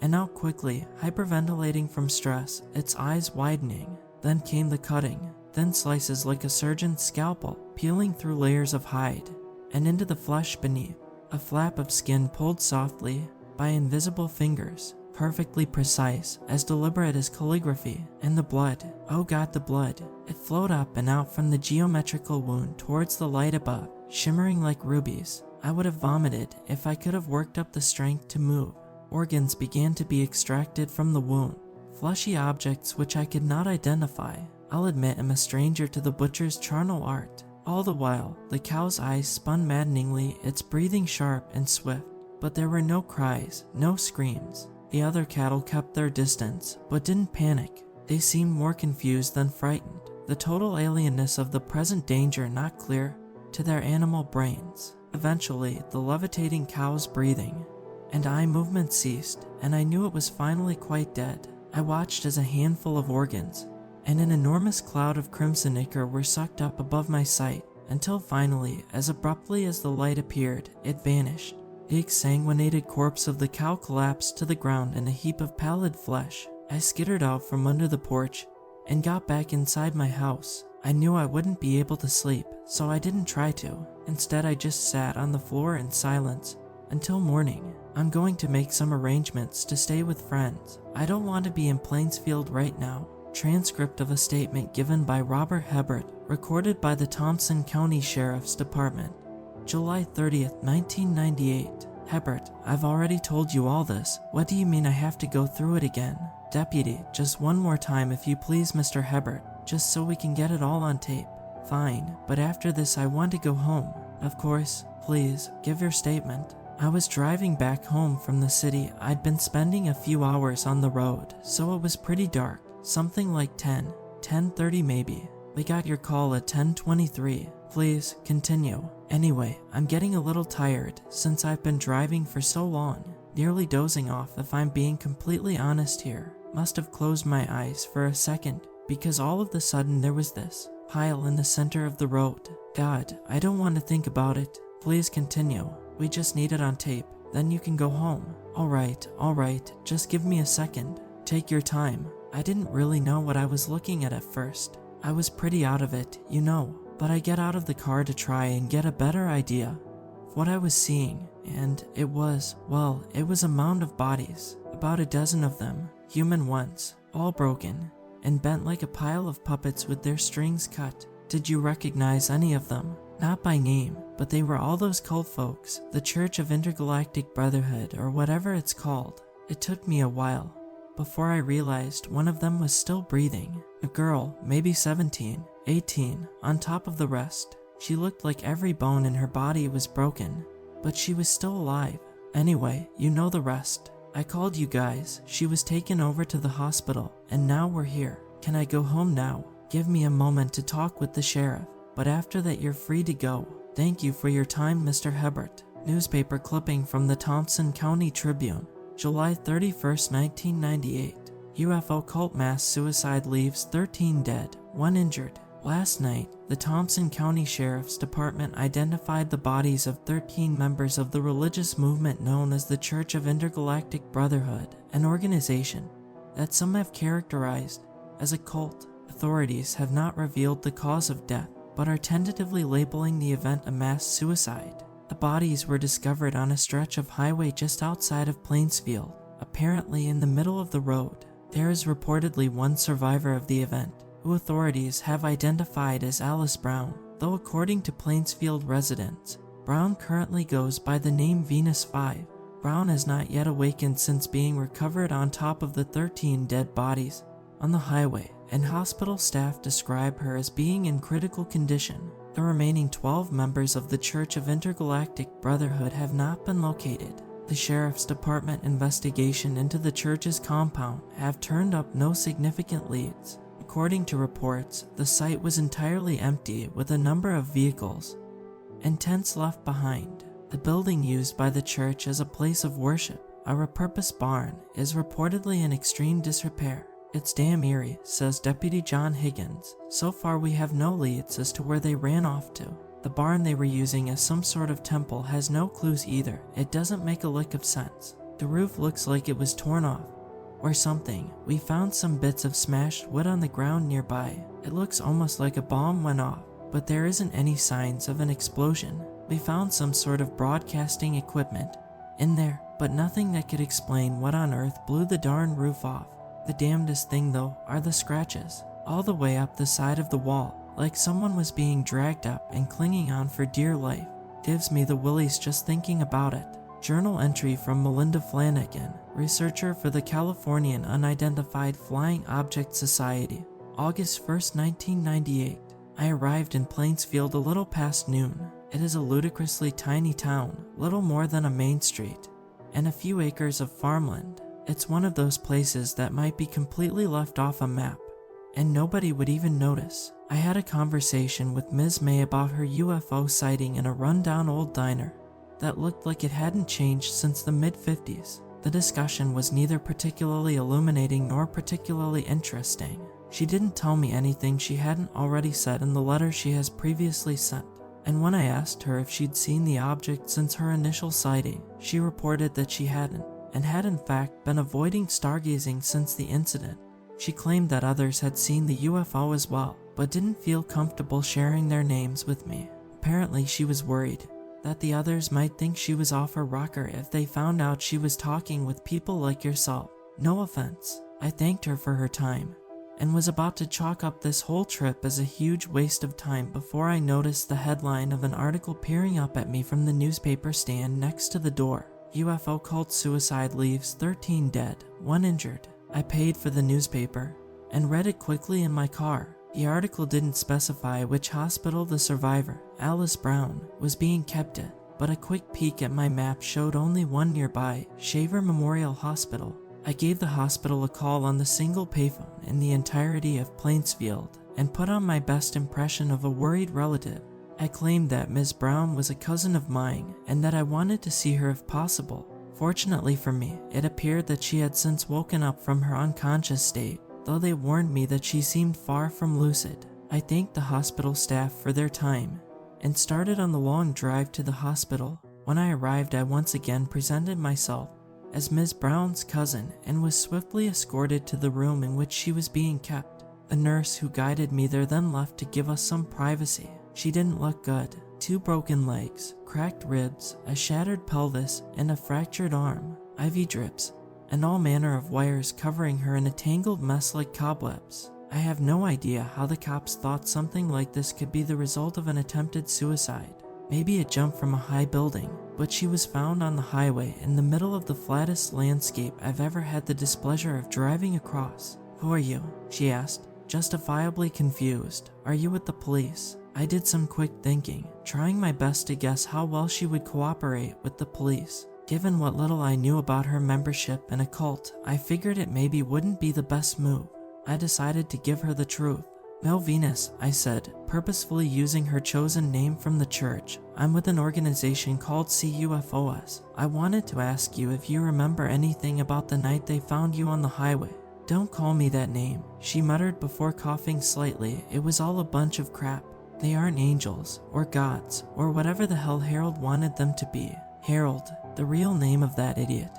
and out quickly, hyperventilating from stress, its eyes widening. Then came the cutting, thin slices like a surgeon's scalpel, peeling through layers of hide and into the flesh beneath. A flap of skin pulled softly by invisible fingers, perfectly precise, as deliberate as calligraphy. And the blood, oh god, the blood. It flowed up and out from the geometrical wound towards the light above, shimmering like rubies. I would have vomited if I could have worked up the strength to move. Organs began to be extracted from the wound, fleshy objects which I could not identify. I'll admit I'm a stranger to the butcher's charnel art. All the while, the cow's eyes spun maddeningly, its breathing sharp and swift. But there were no cries, no screams. The other cattle kept their distance, but didn't panic. They seemed more confused than frightened. The total alienness of the present danger not clear to their animal brains. Eventually, the levitating cow's breathing and eye movement ceased, and I knew it was finally quite dead. I watched as a handful of organs and an enormous cloud of crimson ichor were sucked up above my sight, until finally, as abruptly as the light appeared, it vanished. The exsanguinated corpse of the cow collapsed to the ground in a heap of pallid flesh. I skittered out from under the porch and got back inside my house. I knew I wouldn't be able to sleep, so I didn't try to. Instead, I just sat on the floor in silence until morning. I'm going to make some arrangements to stay with friends. I don't want to be in Plainsfield right now. Transcript of a statement given by Robert Hebert, recorded by the Thompson County Sheriff's Department, July 30th, 1998. Hebert, I've already told you all this. What do you mean I have to go through it again? Deputy, just one more time if you please, Mr. Hebert, just so we can get it all on tape. Fine, but after this I want to go home. Of course, please, give your statement. I was driving back home from the city. I'd been spending a few hours on the road, so it was pretty dark. Something like 10:30 maybe. We got your call at 10:23. Please, continue. Anyway, I'm getting a little tired since I've been driving for so long. Nearly dozing off if I'm being completely honest here. Must have closed my eyes for a second because all of a sudden there was this pile in the center of the road. God, I don't want to think about it. Please continue. We just need it on tape. Then you can go home. Alright, just give me a second. Take your time. I didn't really know what I was looking at first. I was pretty out of it, you know, but I get out of the car to try and get a better idea of what I was seeing, and it was a mound of bodies, about a dozen of them, human ones, all broken, and bent like a pile of puppets with their strings cut. Did you recognize any of them? Not by name, but they were all those cult folks, the Church of Intergalactic Brotherhood, or whatever it's called. It took me a while before I realized one of them was still breathing. A girl, maybe 17, 18, on top of the rest. She looked like every bone in her body was broken, but she was still alive. Anyway, you know the rest. I called you guys, she was taken over to the hospital, and now we're here. Can I go home now? Give me a moment to talk with the sheriff, but after that you're free to go. Thank you for your time, Mr. Hebert. Newspaper clipping from the Thompson County Tribune, July 31st, 1998. UFO cult mass suicide leaves 13 dead, 1 injured. Last night, the Thompson County Sheriff's Department identified the bodies of 13 members of the religious movement known as the Church of Intergalactic Brotherhood, an organization that some have characterized as a cult. Authorities have not revealed the cause of death, but are tentatively labeling the event a mass suicide. The bodies were discovered on a stretch of highway just outside of Plainsfield, apparently in the middle of the road. There is reportedly one survivor of the event, who authorities have identified as Alice Brown, though according to Plainsfield residents, Brown currently goes by the name Venus 5. Brown has not yet awakened since being recovered on top of the 13 dead bodies on the highway, and hospital staff describe her as being in critical condition. The remaining 12 members of the Church of Intergalactic Brotherhood have not been located. The Sheriff's Department investigation into the church's compound have turned up no significant leads. According to reports, the site was entirely empty with a number of vehicles and tents left behind. The building used by the church as a place of worship, a repurposed barn, is reportedly in extreme disrepair. It's damn eerie, says Deputy John Higgins. So far we have no leads as to where they ran off to. The barn they were using as some sort of temple has no clues either. It doesn't make a lick of sense. The roof looks like it was torn off or something. We found some bits of smashed wood on the ground nearby. It looks almost like a bomb went off, but there isn't any signs of an explosion. We found some sort of broadcasting equipment in there, but nothing that could explain what on earth blew the darn roof off. The damnedest thing though are the scratches, all the way up the side of the wall, like someone was being dragged up and clinging on for dear life. Gives me the willies just thinking about it. Journal entry from Melinda Flanagan, researcher for the Californian Unidentified Flying Object Society. August 1st, 1998. I arrived in Plainsfield a little past noon. It is a ludicrously tiny town, little more than a main street, and a few acres of farmland. It's one of those places that might be completely left off a map, and nobody would even notice. I had a conversation with Ms. May about her UFO sighting in a rundown old diner that looked like it hadn't changed since the mid-50s. The discussion was neither particularly illuminating nor particularly interesting. She didn't tell me anything she hadn't already said in the letter she has previously sent, and when I asked her if she'd seen the object since her initial sighting, she reported that she hadn't, and had in fact been avoiding stargazing since the incident. She claimed that others had seen the UFO as well, but didn't feel comfortable sharing their names with me. Apparently she was worried that the others might think she was off her rocker if they found out she was talking with people like yourself. No offense. I thanked her for her time, and was about to chalk up this whole trip as a huge waste of time before I noticed the headline of an article peering up at me from the newspaper stand next to the door. UFO cult suicide leaves 13 dead, 1 injured. I paid for the newspaper and read it quickly in my car. The article didn't specify which hospital the survivor, Alice Brown, was being kept at, but a quick peek at my map showed only one nearby, Shaver Memorial Hospital. I gave the hospital a call on the single payphone in the entirety of Plainsfield and put on my best impression of a worried relative. I claimed that Ms. Brown was a cousin of mine and that I wanted to see her if possible. Fortunately for me, it appeared that she had since woken up from her unconscious state, though they warned me that she seemed far from lucid. I thanked the hospital staff for their time and started on the long drive to the hospital. When I arrived, I once again presented myself as Ms. Brown's cousin and was swiftly escorted to the room in which she was being kept. The nurse who guided me there then left to give us some privacy. She didn't look good. 2 broken legs, cracked ribs, a shattered pelvis, and a fractured arm, IV drips, and all manner of wires covering her in a tangled mess like cobwebs. I have no idea how the cops thought something like this could be the result of an attempted suicide. Maybe a jump from a high building, but she was found on the highway in the middle of the flattest landscape I've ever had the displeasure of driving across. "Who are you?" she asked, justifiably confused. "Are you with the police?" I did some quick thinking, trying my best to guess how well she would cooperate with the police. Given what little I knew about her membership in a cult, I figured it maybe wouldn't be the best move. I decided to give her the truth. "Mel Venus," I said, purposefully using her chosen name from the church. "I'm with an organization called CUFOS. I wanted to ask you if you remember anything about the night they found you on the highway." "Don't call me that name," she muttered before coughing slightly. "It was all a bunch of crap. They aren't angels, or gods, or whatever the hell Harold wanted them to be." Harold, the real name of that idiot,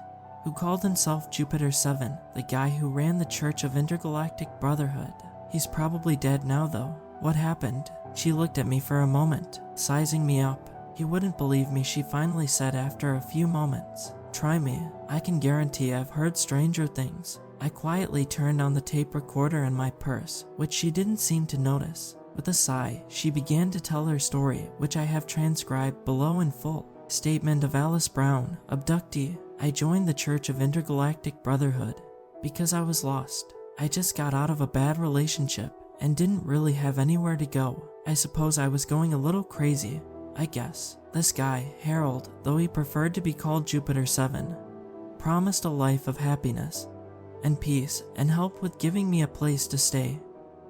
who called himself Jupiter 7, the guy who ran the Church of Intergalactic Brotherhood. He's probably dead now though. "What happened?" She looked at me for a moment, sizing me up. "You wouldn't believe me," she finally said after a few moments. "Try me. I can guarantee I've heard stranger things." I quietly turned on the tape recorder in my purse, which she didn't seem to notice. With a sigh, she began to tell her story, which I have transcribed below in full. Statement of Alice Brown, abductee. "I joined the Church of Intergalactic Brotherhood because I was lost. I just got out of a bad relationship and didn't really have anywhere to go. I suppose I was going a little crazy, I guess. This guy, Harold, though he preferred to be called Jupiter 7, promised a life of happiness and peace and help with giving me a place to stay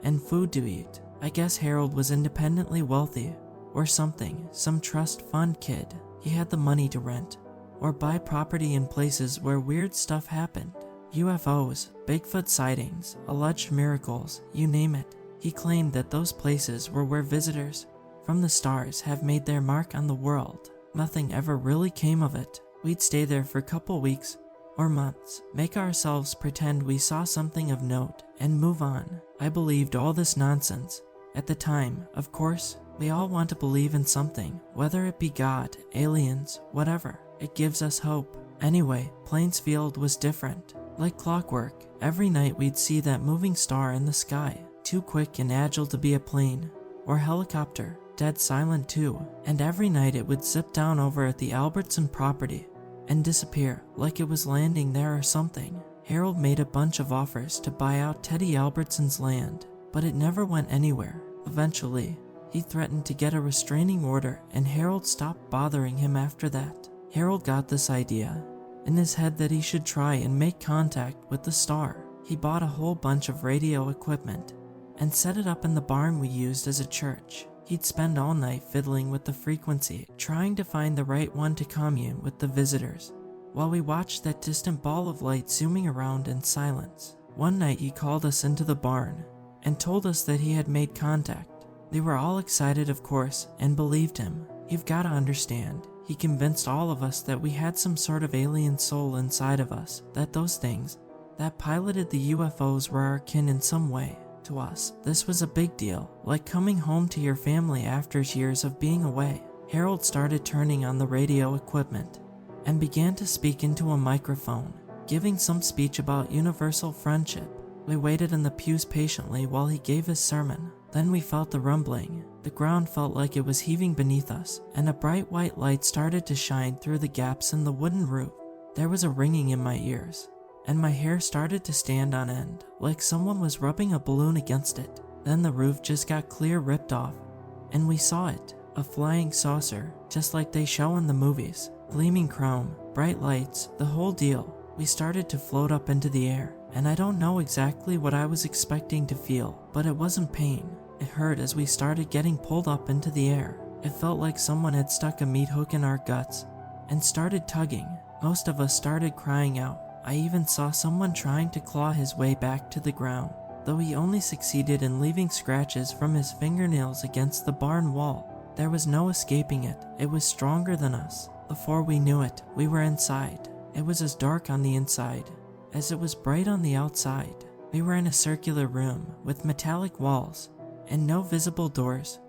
and food to eat. I guess Harold was independently wealthy or something, some trust fund kid. He had the money to rent or buy property in places where weird stuff happened. UFOs, Bigfoot sightings, alleged miracles, you name it. He claimed that those places were where visitors from the stars have made their mark on the world. Nothing ever really came of it. We'd stay there for a couple weeks or months, make ourselves pretend we saw something of note, and move on. I believed all this nonsense. At the time, of course, we all want to believe in something, whether it be God, aliens, whatever. It gives us hope. Anyway, Plainsfield was different. Like clockwork, every night we'd see that moving star in the sky, too quick and agile to be a plane or helicopter, dead silent too, and every night it would zip down over at the Albertson property and disappear like it was landing there or something. Harold made a bunch of offers to buy out Teddy Albertson's land, but it never went anywhere. Eventually, he threatened to get a restraining order, and Harold stopped bothering him after that. Harold got this idea in his head that he should try and make contact with the star. He bought a whole bunch of radio equipment and set it up in the barn we used as a church. He'd spend all night fiddling with the frequency, trying to find the right one to commune with the visitors, while we watched that distant ball of light zooming around in silence. One night he called us into the barn and told us that he had made contact. They were all excited, of course, and believed him. You've got to understand, he convinced all of us that we had some sort of alien soul inside of us, that those things that piloted the UFOs were our kin in some way. To us, this was a big deal, like coming home to your family after years of being away. Harold started turning on the radio equipment and began to speak into a microphone, giving some speech about universal friendship. We waited in the pews patiently while he gave his sermon. Then we felt the rumbling. The ground felt like it was heaving beneath us, and a bright white light started to shine through the gaps in the wooden roof. There was a ringing in my ears, and my hair started to stand on end, like someone was rubbing a balloon against it. Then the roof just got clear ripped off, and we saw it, a flying saucer, just like they show in the movies. Gleaming chrome, bright lights, the whole deal. We started to float up into the air, and I don't know exactly what I was expecting to feel, but it wasn't pain. It hurt as we started getting pulled up into the air. It felt like someone had stuck a meat hook in our guts and started tugging. Most of us started crying out. I even saw someone trying to claw his way back to the ground, though he only succeeded in leaving scratches from his fingernails against the barn wall. There was no escaping it. It was stronger than us. Before we knew it, we were inside. It was as dark on the inside as it was bright on the outside. We were in a circular room with metallic walls and no visible doors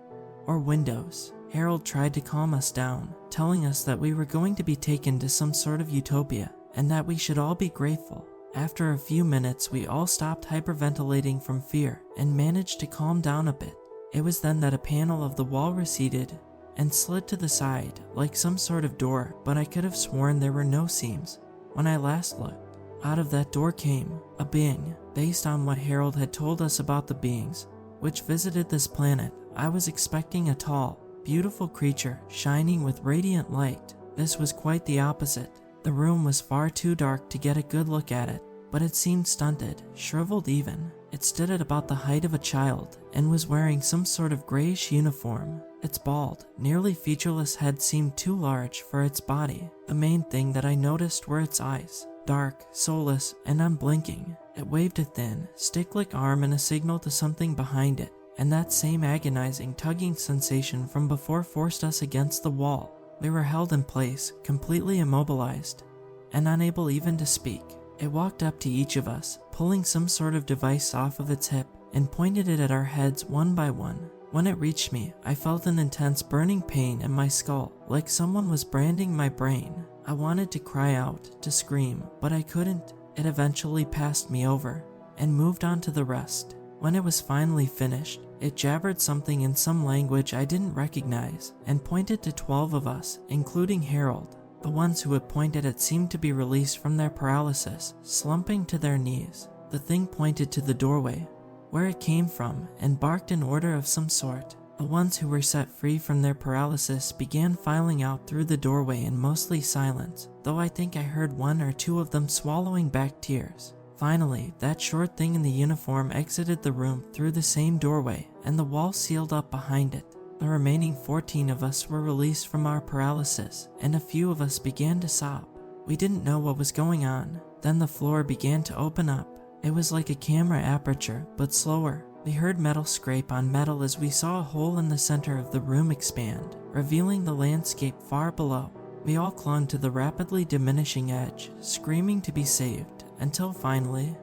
or windows. Harold tried to calm us down, telling us that we were going to be taken to some sort of utopia and that we should all be grateful. After a few minutes, we all stopped hyperventilating from fear and managed to calm down a bit. It was then that a panel of the wall receded and slid to the side like some sort of door, but I could have sworn there were no seams. When I last looked, out of that door came a being. Based on what Harold had told us about the beings which visited this planet, I was expecting a tall, beautiful creature shining with radiant light. This was quite the opposite. The room was far too dark to get a good look at it, but it seemed stunted, shriveled even. It stood at about the height of a child and was wearing some sort of grayish uniform. Its bald, nearly featureless head seemed too large for its body. The main thing that I noticed were its eyes, dark, soulless, and unblinking. It waved a thin, stick-like arm in a signal to something behind it, and that same agonizing tugging sensation from before forced us against the wall. We were held in place, completely immobilized, and unable even to speak. It walked up to each of us, pulling some sort of device off of its hip, and pointed it at our heads one by one. When it reached me, I felt an intense burning pain in my skull, like someone was branding my brain. I wanted to cry out, to scream, but I couldn't. It eventually passed me over, and moved on to the rest. When it was finally finished, it jabbered something in some language I didn't recognize, and pointed to 12 of us, including Harold. The ones who it pointed at seemed to be released from their paralysis, slumping to their knees. The thing pointed to the doorway, where it came from, and barked an order of some sort. The ones who were set free from their paralysis began filing out through the doorway in mostly silence, though I think I heard one or two of them swallowing back tears. Finally, that short thing in the uniform exited the room through the same doorway, and the wall sealed up behind it. The remaining 14 of us were released from our paralysis, and a few of us began to sob. We didn't know what was going on. Then the floor began to open up. It was like a camera aperture, but slower. We heard metal scrape on metal as we saw a hole in the center of the room expand, revealing the landscape far below. We all clung to the rapidly diminishing edge, screaming to be saved, until finally,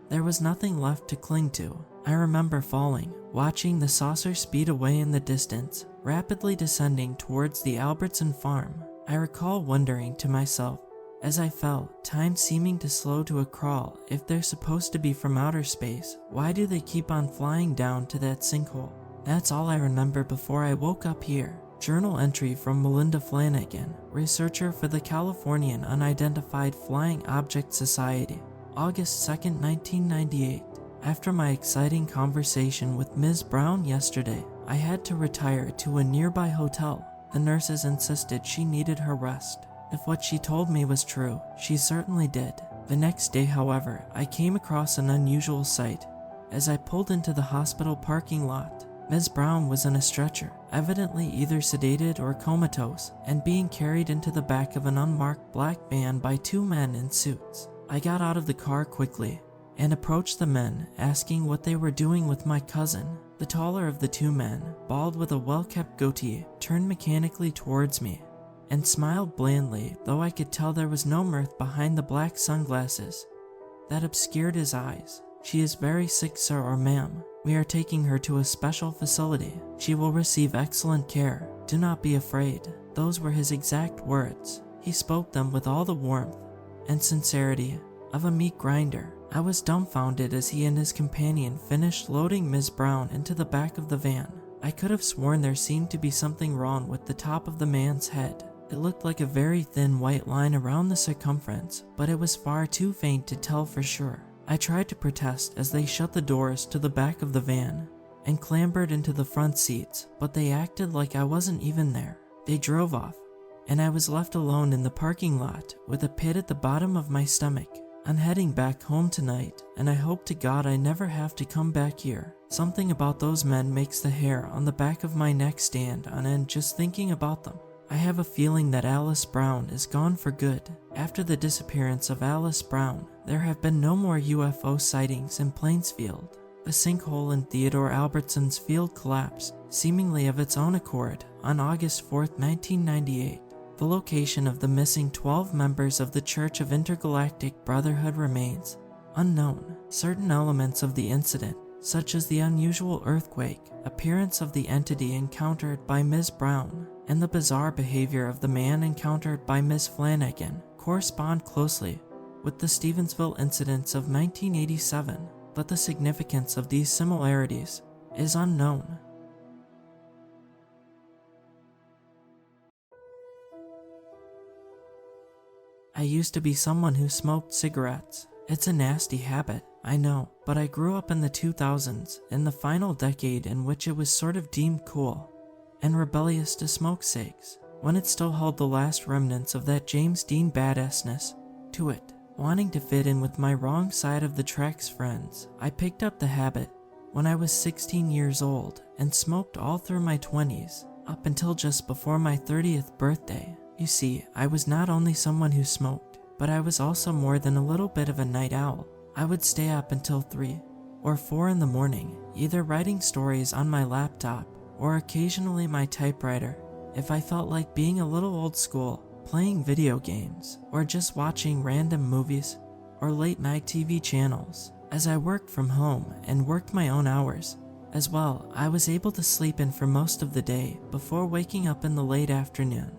there was nothing left to cling to. I remember falling, watching the saucer speed away in the distance, rapidly descending towards the Albertson farm. I recall wondering to myself, as I fell, time seeming to slow to a crawl, if they're supposed to be from outer space, why do they keep on flying down to that sinkhole? That's all I remember before I woke up here. Journal entry from Melinda Flanagan, researcher for the Californian Unidentified Flying Object Society. August 2, 1998. After my exciting conversation with Ms. Brown yesterday, I had to retire to a nearby hotel. The nurses insisted she needed her rest. If what she told me was true, she certainly did. The next day, however, I came across an unusual sight. As I pulled into the hospital parking lot, Ms. Brown was in a stretcher, evidently either sedated or comatose, and being carried into the back of an unmarked black van by two men in suits. I got out of the car quickly and approached the men, asking what they were doing with my cousin. The taller of the two men, bald with a well-kept goatee, turned mechanically towards me and smiled blandly, though I could tell there was no mirth behind the black sunglasses that obscured his eyes. "She is very sick, sir or ma'am. We are taking her to a special facility. She will receive excellent care. Do not be afraid." Those were his exact words. He spoke them with all the warmth and sincerity of a meat grinder. I was dumbfounded as he and his companion finished loading Ms. Brown into the back of the van. I could have sworn there seemed to be something wrong with the top of the man's head. It looked like a very thin white line around the circumference, but it was far too faint to tell for sure. I tried to protest as they shut the doors to the back of the van and clambered into the front seats, but they acted like I wasn't even there. They drove off, and I was left alone in the parking lot with a pit at the bottom of my stomach. I'm heading back home tonight, and I hope to God I never have to come back here. Something about those men makes the hair on the back of my neck stand on end just thinking about them. I have a feeling that Alice Brown is gone for good. After the disappearance of Alice Brown, there have been no more UFO sightings in Plainsfield. The sinkhole in Theodore Albertson's field collapsed, seemingly of its own accord, on August 4, 1998. The location of the missing 12 members of the Church of Intergalactic Brotherhood remains unknown. Certain elements of the incident, such as the unusual earthquake, appearance of the entity encountered by Ms. Brown, and the bizarre behavior of the man encountered by Ms. Flanagan, correspond closely with the Stevensville incidents of 1987, but the significance of these similarities is unknown. I used to be someone who smoked cigarettes. It's a nasty habit, I know, but I grew up in the 2000s, in the final decade in which it was sort of deemed cool and rebellious to smoke cigs, when it still held the last remnants of that James Dean badassness to it. Wanting to fit in with my wrong side of the tracks friends, I picked up the habit when I was 16 years old and smoked all through my 20s, up until just before my 30th birthday. You see, I was not only someone who smoked, but I was also more than a little bit of a night owl. I would stay up until 3 or 4 in the morning, either writing stories on my laptop or occasionally my typewriter, if I felt like being a little old school, playing video games, or just watching random movies or late night TV channels. As I worked from home and worked my own hours as well, I was able to sleep in for most of the day before waking up in the late afternoon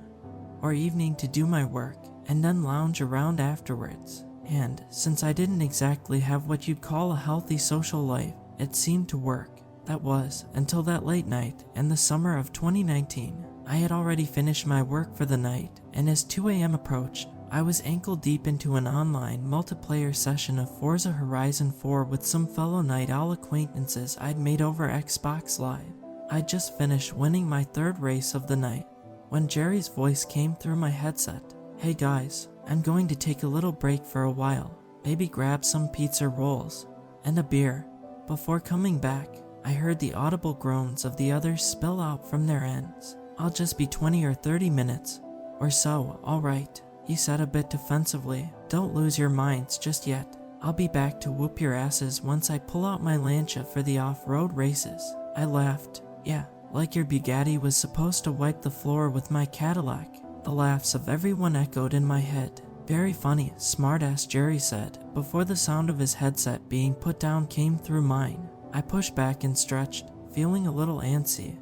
or evening to do my work and then lounge around afterwards. And since I didn't exactly have what you'd call a healthy social life, it seemed to work. That was until that late night in the summer of 2019. I had already finished my work for the night, and as 2 a.m. approached, I was ankle deep into an online multiplayer session of Forza Horizon 4 with some fellow night owl acquaintances I'd made over Xbox Live. I'd just finished winning my 3rd race of the night when Jerry's voice came through my headset. "Hey guys, I'm going to take a little break for a while, maybe grab some pizza rolls and a beer." Before coming back, I heard the audible groans of the others spill out from their ends. "I'll just be 20 or 30 minutes or so, alright," he said a bit defensively. "Don't lose your minds just yet. I'll be back to whoop your asses once I pull out my Lancia for the off-road races." I laughed. "Yeah, like your Bugatti was supposed to wipe the floor with my Cadillac." The laughs of everyone echoed in my head. "Very funny, smartass," Jerry said, before the sound of his headset being put down came through mine. I pushed back and stretched, feeling a little antsy.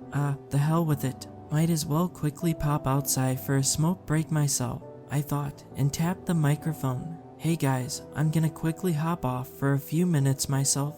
The hell with it. Might as well quickly pop outside for a smoke break myself, I thought, and tapped the microphone. "Hey guys, I'm gonna quickly hop off for a few minutes myself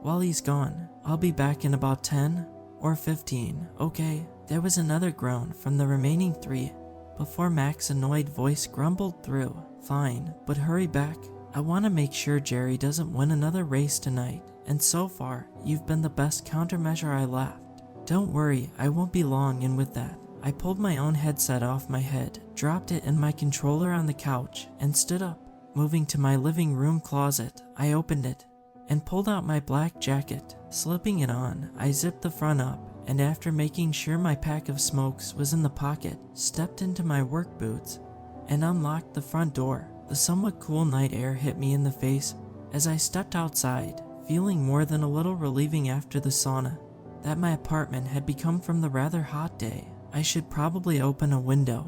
while he's gone. I'll be back in about 10 or 15, okay?" There was another groan from the remaining 3 before Mac's annoyed voice grumbled through, "Fine, but hurry back. I want to make sure Jerry doesn't win another race tonight, and so far, you've been the best countermeasure I left. Don't worry, I won't be long." And with that, I pulled my own headset off my head, dropped it and my controller on the couch, and stood up. Moving to my living room closet, I opened it and pulled out my black jacket. Slipping it on, I zipped the front up, and after making sure my pack of smokes was in the pocket, stepped into my work boots and unlocked the front door. The somewhat cool night air hit me in the face as I stepped outside, feeling more than a little relieving after the sauna that my apartment had become from the rather hot day. I should probably open a window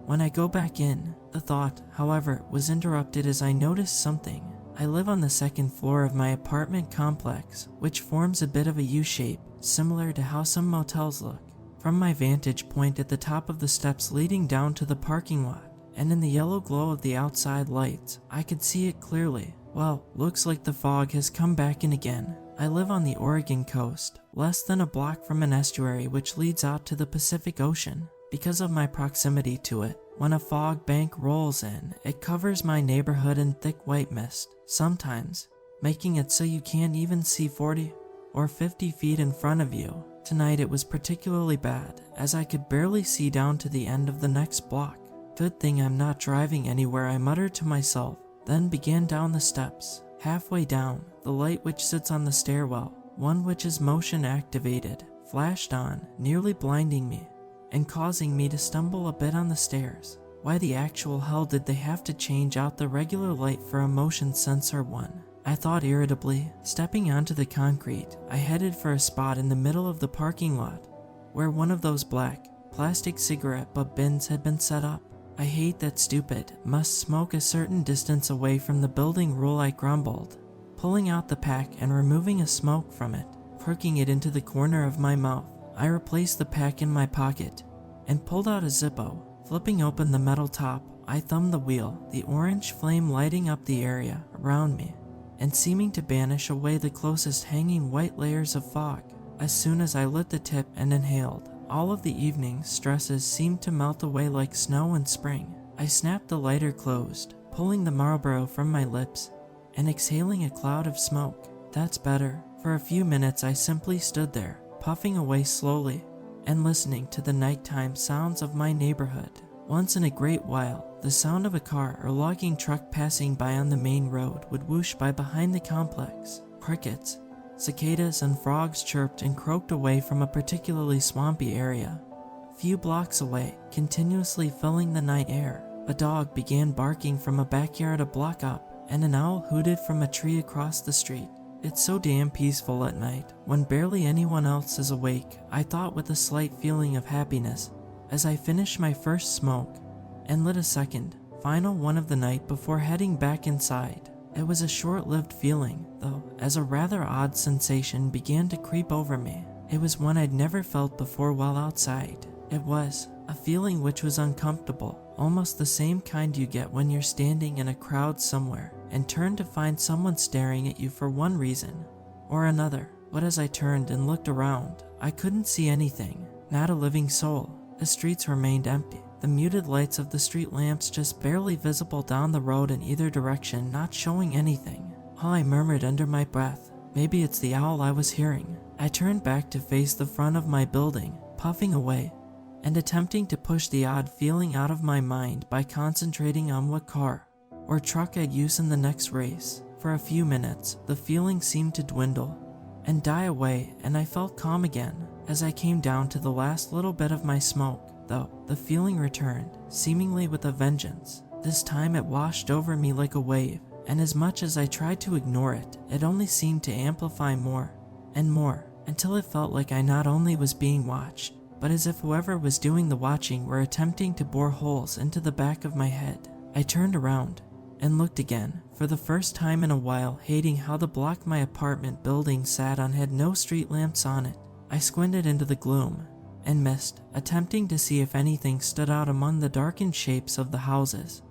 when I go back in. The thought, however, was interrupted as I noticed something. I live on the second floor of my apartment complex, which forms a bit of a U-shape, similar to how some motels look. From my vantage point at the top of the steps leading down to the parking lot, and in the yellow glow of the outside lights, I could see it clearly. Well, looks like the fog has come back in again. I live on the Oregon coast, less than a block from an estuary which leads out to the Pacific Ocean. Because of my proximity to it, when a fog bank rolls in, it covers my neighborhood in thick white mist, sometimes making it so you can't even see 40 or 50 feet in front of you. Tonight it was particularly bad, as I could barely see down to the end of the next block. "Good thing I'm not driving anywhere," I muttered to myself, then began down the steps. Halfway down, the light which sits on the stairwell, one which is motion activated, flashed on, nearly blinding me and causing me to stumble a bit on the stairs. Why the actual hell did they have to change out the regular light for a motion sensor one? I thought irritably. Stepping onto the concrete, I headed for a spot in the middle of the parking lot where one of those black plastic cigarette butt bins had been set up. "I hate that stupid must smoke a certain distance away from the building rule," I grumbled, pulling out the pack and removing a smoke from it. Perking it into the corner of my mouth, I replaced the pack in my pocket and pulled out a Zippo. Flipping open the metal top, I thumbed the wheel, the orange flame lighting up the area around me and seeming to banish away the closest hanging white layers of fog. As soon as I lit the tip and inhaled, all of the evening's stresses seemed to melt away like snow in spring. I snapped the lighter closed, pulling the Marlboro from my lips and exhaling a cloud of smoke. That's better. For a few minutes I simply stood there, puffing away slowly and listening to the nighttime sounds of my neighborhood. Once in a great while, the sound of a car or logging truck passing by on the main road would whoosh by behind the complex. Crickets, cicadas, and frogs chirped and croaked away from a particularly swampy area. A few blocks away, continuously filling the night air, a dog began barking from a backyard a block up, and an owl hooted from a tree across the street. It's so damn peaceful at night, when barely anyone else is awake, I thought with a slight feeling of happiness as I finished my first smoke and lit a second, final one of the night before heading back inside. It was a short-lived feeling, though, as a rather odd sensation began to creep over me. It was one I'd never felt before while outside. It was a feeling which was uncomfortable, almost the same kind you get when you're standing in a crowd somewhere and turn to find someone staring at you for one reason or another. But as I turned and looked around, I couldn't see anything, not a living soul. The streets remained empty, the muted lights of the street lamps just barely visible down the road in either direction, not showing anything. All I murmured under my breath, "Maybe it's the owl I was hearing." I turned back to face the front of my building, puffing away and attempting to push the odd feeling out of my mind by concentrating on what car or truck I'd use in the next race. For a few minutes, the feeling seemed to dwindle and die away, and I felt calm again. As I came down to the last little bit of my smoke, though, the feeling returned, seemingly with a vengeance. This time it washed over me like a wave, and as much as I tried to ignore it, it only seemed to amplify more and more, until it felt like I not only was being watched, but as if whoever was doing the watching were attempting to bore holes into the back of my head. I turned around and looked again, for the first time in a while, hating how the block my apartment building sat on had no street lamps on it. I squinted into the gloom and missed, attempting to see if anything stood out among the darkened shapes of the houses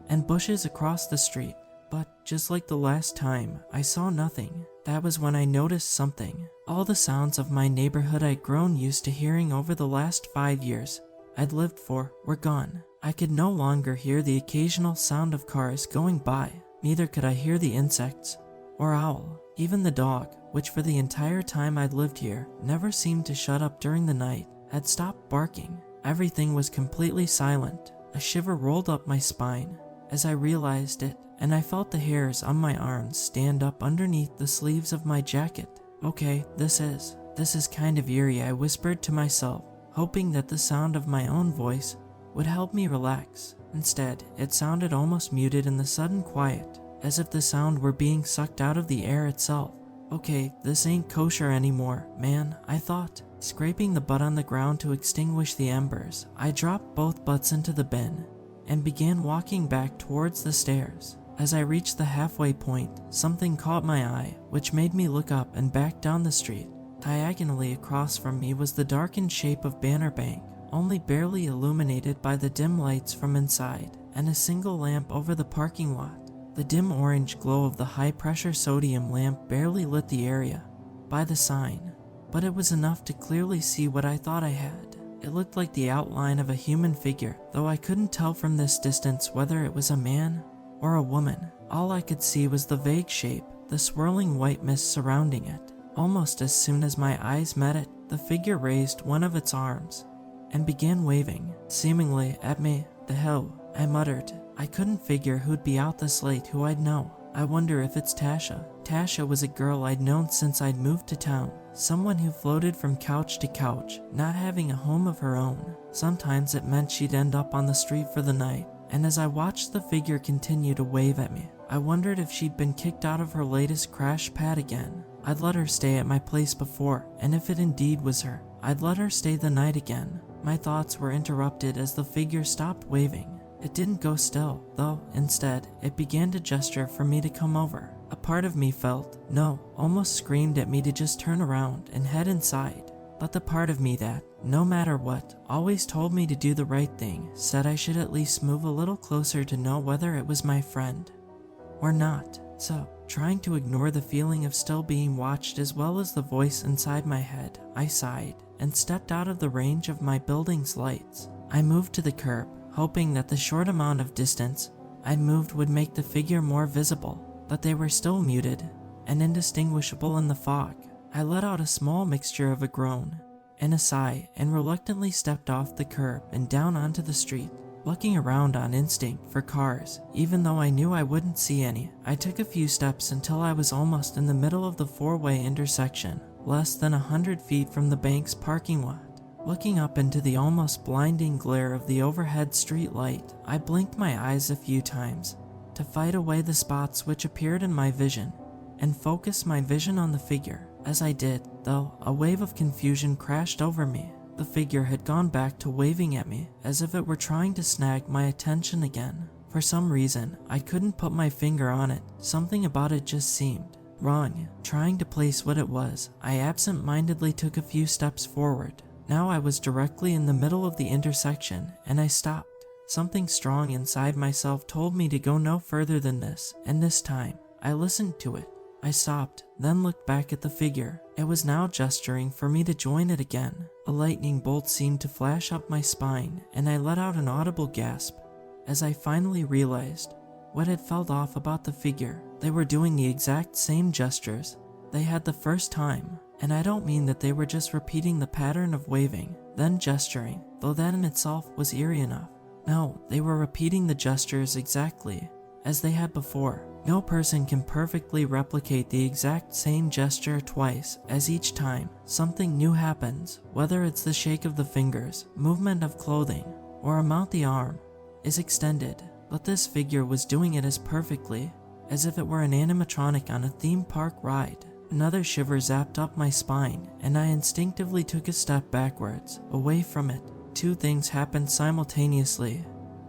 and bushes across the street. But just like the last time, I saw nothing. That was when I noticed something. All the sounds of my neighborhood I'd grown used to hearing over the last 5 years I'd lived for were gone. I could no longer hear the occasional sound of cars going by. Neither could I hear the insects or owl. Even the dog, which for the entire time I'd lived here never seemed to shut up during the night, had stopped barking. Everything was completely silent. A shiver rolled up my spine as I realized it, and I felt the hairs on my arms stand up underneath the sleeves of my jacket. Okay, this is kind of eerie, I whispered to myself, hoping that the sound of my own voice would help me relax. Instead, it sounded almost muted in the sudden quiet, as if the sound were being sucked out of the air itself. Okay, this ain't kosher anymore, man, I thought. Scraping the butt on the ground to extinguish the embers, I dropped both butts into the bin and began walking back towards the stairs. As I reached the halfway point, something caught my eye, which made me look up and back down the street. Diagonally across from me was the darkened shape of Banner Bank, only barely illuminated by the dim lights from inside, and a single lamp over the parking lot. The dim orange glow of the high-pressure sodium lamp barely lit the area by the sign, but it was enough to clearly see what I thought I had. It looked like the outline of a human figure, though I couldn't tell from this distance whether it was a man or a woman. All I could see was the vague shape, the swirling white mist surrounding it. Almost as soon as my eyes met it, the figure raised one of its arms and began waving, seemingly at me. The hell, I muttered. I couldn't figure who'd be out this late who I'd know. I wonder if it's Tasha. Tasha was a girl I'd known since I'd moved to town. Someone who floated from couch to couch, not having a home of her own. Sometimes it meant she'd end up on the street for the night, and as I watched the figure continue to wave at me, I wondered if she'd been kicked out of her latest crash pad again. I'd let her stay at my place before, and if it indeed was her, I'd let her stay the night again. My thoughts were interrupted as the figure stopped waving. It didn't go still, though. Instead, it began to gesture for me to come over. A part of me felt, no, almost screamed at me to just turn around and head inside. But the part of me that, no matter what, always told me to do the right thing, said I should at least move a little closer to know whether it was my friend or not. So, trying to ignore the feeling of still being watched as well as the voice inside my head, I sighed and stepped out of the range of my building's lights. I moved to the curb, hoping that the short amount of distance I'd moved would make the figure more visible, but they were still muted and indistinguishable in the fog. I let out a small mixture of a groan and a sigh and reluctantly stepped off the curb and down onto the street, looking around on instinct for cars. Even though I knew I wouldn't see any, I took a few steps until I was almost in the middle of the four-way intersection, less than 100 feet from the bank's parking lot. Looking up into the almost blinding glare of the overhead street light, I blinked my eyes a few times to fight away the spots which appeared in my vision and focus my vision on the figure. As I did, though, a wave of confusion crashed over me. The figure had gone back to waving at me as if it were trying to snag my attention again. For some reason, I couldn't put my finger on it. Something about it just seemed wrong. Trying to place what it was, I absent-mindedly took a few steps forward. Now I was directly in the middle of the intersection, and I stopped. Something strong inside myself told me to go no further than this, and this time, I listened to it. I stopped, then looked back at the figure. It was now gesturing for me to join it again. A lightning bolt seemed to flash up my spine, and I let out an audible gasp as I finally realized what had felt off about the figure. They were doing the exact same gestures they had the first time. And I don't mean that they were just repeating the pattern of waving, then gesturing, though that in itself was eerie enough. No, they were repeating the gestures exactly as they had before. No person can perfectly replicate the exact same gesture twice, as each time something new happens, whether it's the shake of the fingers, movement of clothing, or amount the arm is extended. But this figure was doing it as perfectly as if it were an animatronic on a theme park ride. Another shiver zapped up my spine, and I instinctively took a step backwards, away from it. Two things happened simultaneously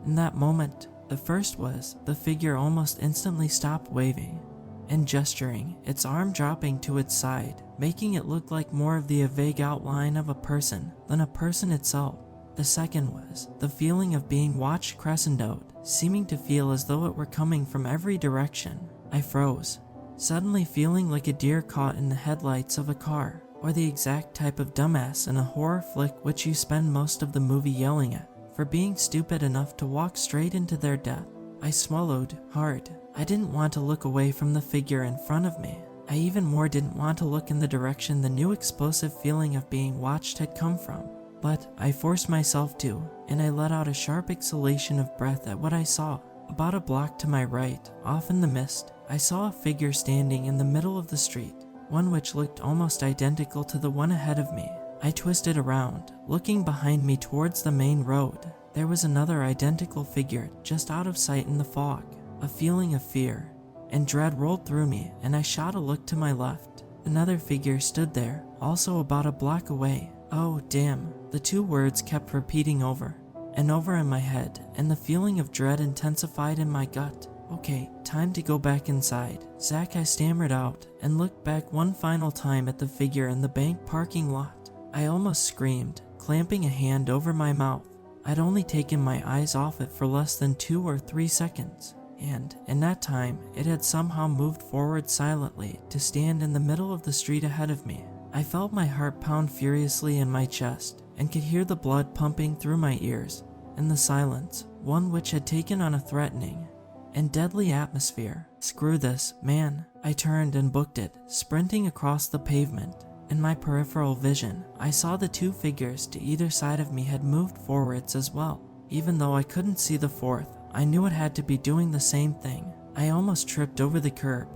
in that moment. The first was, the figure almost instantly stopped waving and gesturing, its arm dropping to its side, making it look like more of the vague outline of a person than a person itself. The second was the feeling of being watched crescendoed, seeming to feel as though it were coming from every direction. I froze, suddenly feeling like a deer caught in the headlights of a car, or the exact type of dumbass in a horror flick which you spend most of the movie yelling at for being stupid enough to walk straight into their death. I swallowed hard. I didn't want to look away from the figure in front of me. I even more didn't want to look in the direction the new explosive feeling of being watched had come from. But I forced myself to, and I let out a sharp exhalation of breath at what I saw. About a block to my right, off in the mist, I saw a figure standing in the middle of the street, one which looked almost identical to the one ahead of me. I twisted around, looking behind me towards the main road. There was another identical figure just out of sight in the fog. A feeling of fear and dread rolled through me, and I shot a look to my left. Another figure stood there, also about a block away. Oh, damn. The two words kept repeating over and over in my head, and the feeling of dread intensified in my gut. Okay, time to go back inside. Zach, I stammered out, and looked back one final time at the figure in the bank parking lot. I almost screamed, clamping a hand over my mouth. I'd only taken my eyes off it for less than 2 or 3 seconds, and in that time, it had somehow moved forward silently to stand in the middle of the street ahead of me. I felt my heart pound furiously in my chest, and could hear the blood pumping through my ears. In the silence, one which had taken on a threatening and deadly atmosphere. Screw this, man. I turned and booked it, sprinting across the pavement. In my peripheral vision, I saw the two figures to either side of me had moved forwards as well. Even though I couldn't see the fourth, I knew it had to be doing the same thing. I almost tripped over the curb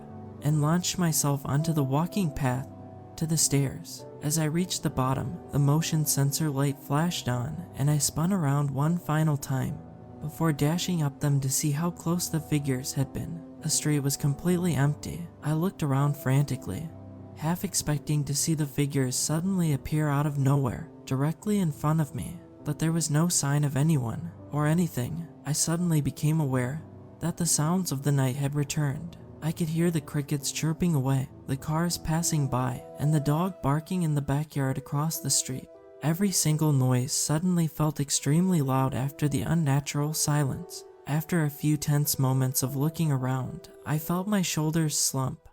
and launched myself onto the walking path to the stairs. As I reached the bottom, the motion sensor light flashed on, and I spun around one final time before dashing up them to see how close the figures had been. The street was completely empty. I looked around frantically, half expecting to see the figures suddenly appear out of nowhere, directly in front of me, but there was no sign of anyone or anything. I suddenly became aware that the sounds of the night had returned. I could hear the crickets chirping away, the cars passing by, and the dog barking in the backyard across the street. Every single noise suddenly felt extremely loud after the unnatural silence. After a few tense moments of looking around, I felt my shoulders slump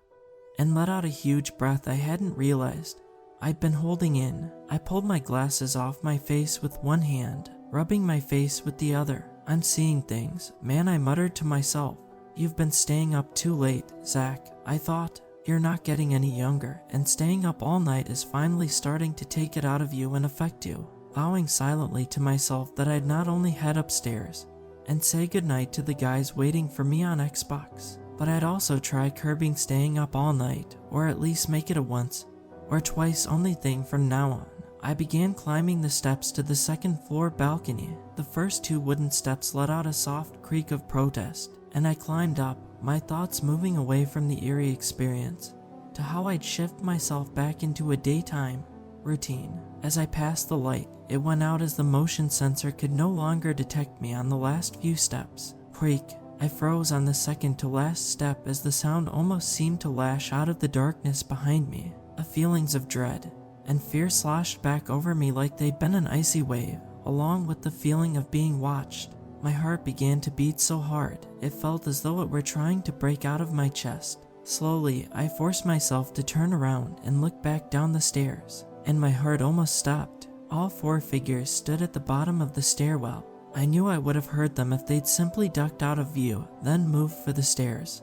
and let out a huge breath I hadn't realized I'd been holding in. I pulled my glasses off my face with one hand, rubbing my face with the other. I'm seeing things, man, I muttered to myself. You've been staying up too late, Zach. I thought. You're not getting any younger, and staying up all night is finally starting to take it out of you and affect you. Vowing silently to myself that I'd not only head upstairs and say goodnight to the guys waiting for me on Xbox, but I'd also try curbing staying up all night, or at least make it a once or twice only thing from now on. I began climbing the steps to the second floor balcony. The first 2 wooden steps let out a soft creak of protest, and I climbed up, my thoughts moving away from the eerie experience to how I'd shift myself back into a daytime routine. As I passed the light, it went out as the motion sensor could no longer detect me on the last few steps. Creak. I froze on the second to last step as the sound almost seemed to lash out of the darkness behind me. The feelings of dread and fear sloshed back over me like they'd been an icy wave, along with the feeling of being watched. My heart began to beat so hard, it felt as though it were trying to break out of my chest. Slowly, I forced myself to turn around and look back down the stairs, and my heart almost stopped. All 4 figures stood at the bottom of the stairwell. I knew I would have heard them if they'd simply ducked out of view, then moved for the stairs.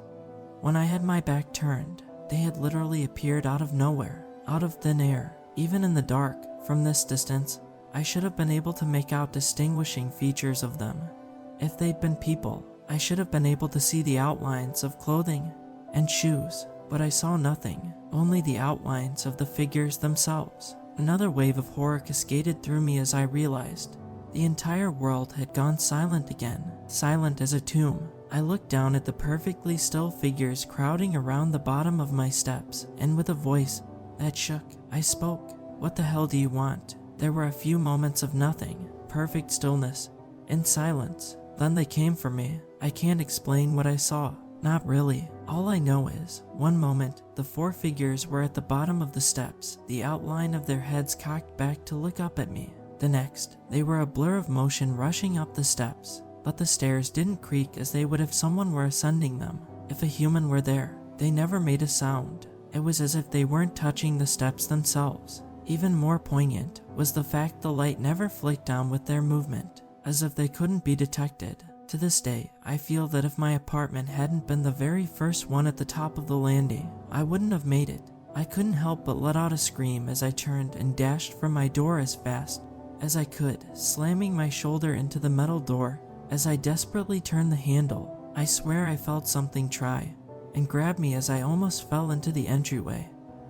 When I had my back turned, they had literally appeared out of nowhere, out of thin air. Even in the dark, from this distance, I should have been able to make out distinguishing features of them. If they'd been people, I should have been able to see the outlines of clothing and shoes, but I saw nothing, only the outlines of the figures themselves. Another wave of horror cascaded through me as I realized the entire world had gone silent again, silent as a tomb. I looked down at the perfectly still figures crowding around the bottom of my steps, and with a voice that shook, I spoke. What the hell do you want? There were a few moments of nothing, perfect stillness, and silence. Then they came for me. I can't explain what I saw. Not really. All I know is, one moment, the 4 figures were at the bottom of the steps, the outline of their heads cocked back to look up at me. The next, they were a blur of motion rushing up the steps, but the stairs didn't creak as they would if someone were ascending them. If a human were there, they never made a sound. It was as if they weren't touching the steps themselves. Even more poignant was the fact the light never flicked down with their movement, as if they couldn't be detected. To this day, I feel that if my apartment hadn't been the very first one at the top of the landing, I wouldn't have made it. I couldn't help but let out a scream as I turned and dashed for my door as fast as I could, slamming my shoulder into the metal door. As I desperately turned the handle, I swear I felt something try and grab me as I almost fell into the entryway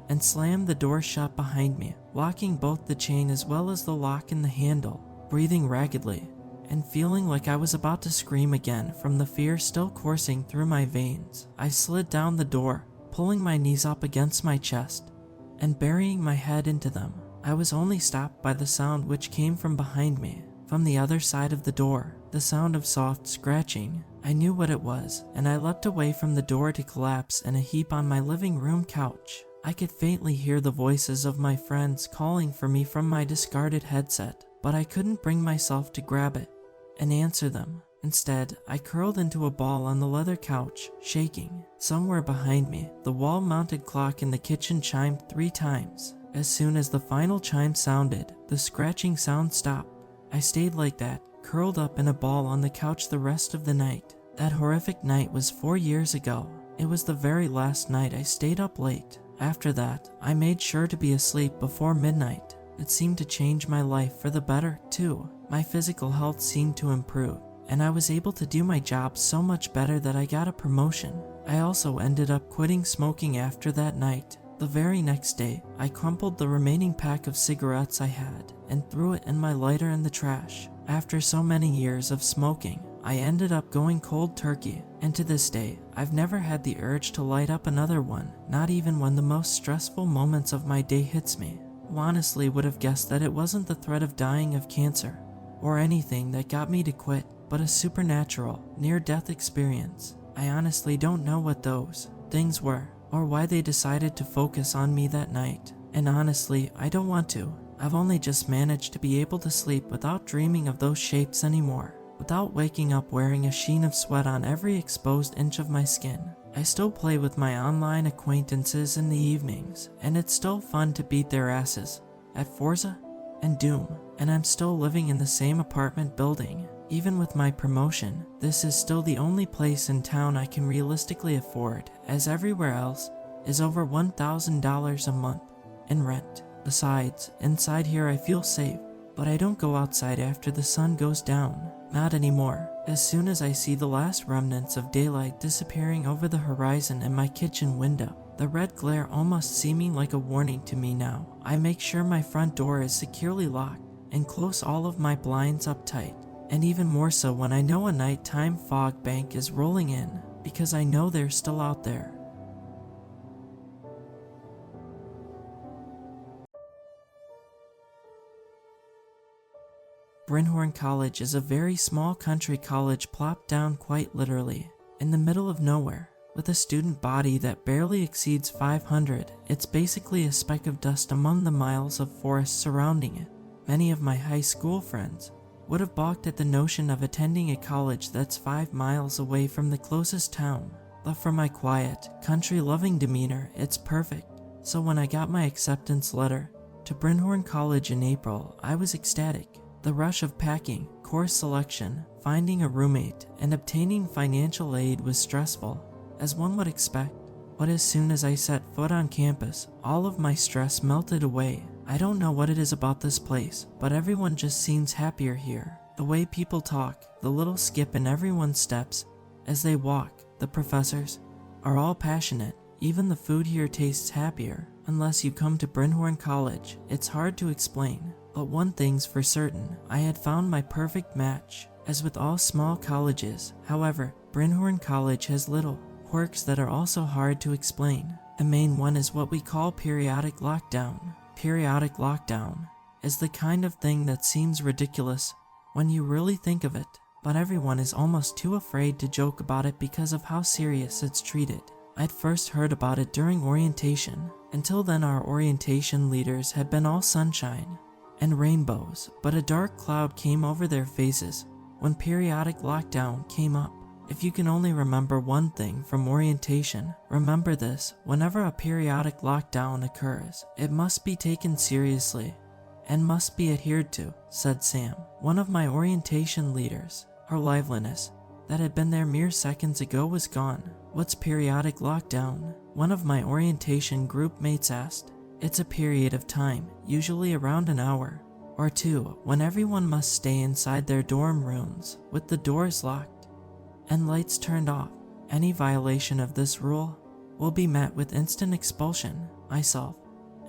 and slammed the door shut behind me, locking both the chain as well as the lock and the handle. Breathing raggedly and feeling like I was about to scream again from the fear still coursing through my veins, I slid down the door, pulling my knees up against my chest and burying my head into them. I was only stopped by the sound which came from behind me, from the other side of the door, the sound of soft scratching. I knew what it was, and I leapt away from the door to collapse in a heap on my living room couch. I could faintly hear the voices of my friends calling for me from my discarded headset, but I couldn't bring myself to grab it and answer them. Instead, I curled into a ball on the leather couch, shaking. Somewhere behind me, the wall-mounted clock in the kitchen chimed 3 times. As soon as the final chime sounded, the scratching sound stopped. I stayed like that, curled up in a ball on the couch the rest of the night. That horrific night was 4 years ago. It was the very last night I stayed up late. After that, I made sure to be asleep before midnight. It seemed to change my life for the better, too. My physical health seemed to improve, and I was able to do my job so much better that I got a promotion. I also ended up quitting smoking after that night. The very next day, I crumpled the remaining pack of cigarettes I had and threw it and my lighter in the trash. After so many years of smoking, I ended up going cold turkey, and to this day, I've never had the urge to light up another one, not even when the most stressful moments of my day hits me. I honestly would have guessed that it wasn't the threat of dying of cancer or anything that got me to quit, but a supernatural, near-death experience. I honestly don't know what those things were, or why they decided to focus on me that night. And honestly, I don't want to. I've only just managed to be able to sleep without dreaming of those shapes anymore, without waking up wearing a sheen of sweat on every exposed inch of my skin. I still play with my online acquaintances in the evenings, and it's still fun to beat their asses at Forza and Doom, and I'm still living in the same apartment building. Even with my promotion, this is still the only place in town I can realistically afford, as everywhere else is over $1,000 a month in rent. Besides, inside here I feel safe, but I don't go outside after the sun goes down. Not anymore. As soon as I see the last remnants of daylight disappearing over the horizon in my kitchen window, the red glare almost seeming like a warning to me now, I make sure my front door is securely locked and close all of my blinds up tight. And even more so when I know a nighttime fog bank is rolling in, because I know they're still out there. Brynhorn College is a very small country college plopped down quite literally in the middle of nowhere. With a student body that barely exceeds 500, it's basically a speck of dust among the miles of forest surrounding it. Many of my high school friends would have balked at the notion of attending a college that's 5 miles away from the closest town, but for my quiet, country-loving demeanor, it's perfect. So when I got my acceptance letter to Brynhorn College in April, I was ecstatic. The rush of packing, course selection, finding a roommate, and obtaining financial aid was stressful, as one would expect. But as soon as I set foot on campus, all of my stress melted away. I don't know what it is about this place, but everyone just seems happier here. The way people talk, the little skip in everyone's steps as they walk, the professors are all passionate. Even the food here tastes happier. Unless you come to Brynhorn College, it's hard to explain. But one thing's for certain, I had found my perfect match. As with all small colleges, however, Brynhorn College has little quirks that are also hard to explain. The main one is what we call periodic lockdown. Periodic lockdown is the kind of thing that seems ridiculous when you really think of it, but everyone is almost too afraid to joke about it because of how serious it's treated. I'd first heard about it during orientation. Until then, our orientation leaders had been all sunshine and rainbows, but a dark cloud came over their faces when periodic lockdown came up. If you can only remember one thing from orientation, remember this: whenever a periodic lockdown occurs, it must be taken seriously and must be adhered to, said Sam, one of my orientation leaders. Her liveliness, that had been there mere seconds ago, was gone. What's periodic lockdown? One of my orientation group mates asked. It's a period of time, usually around an hour or two, when everyone must stay inside their dorm rooms with the doors locked and lights turned off. Any violation of this rule will be met with instant expulsion. Myself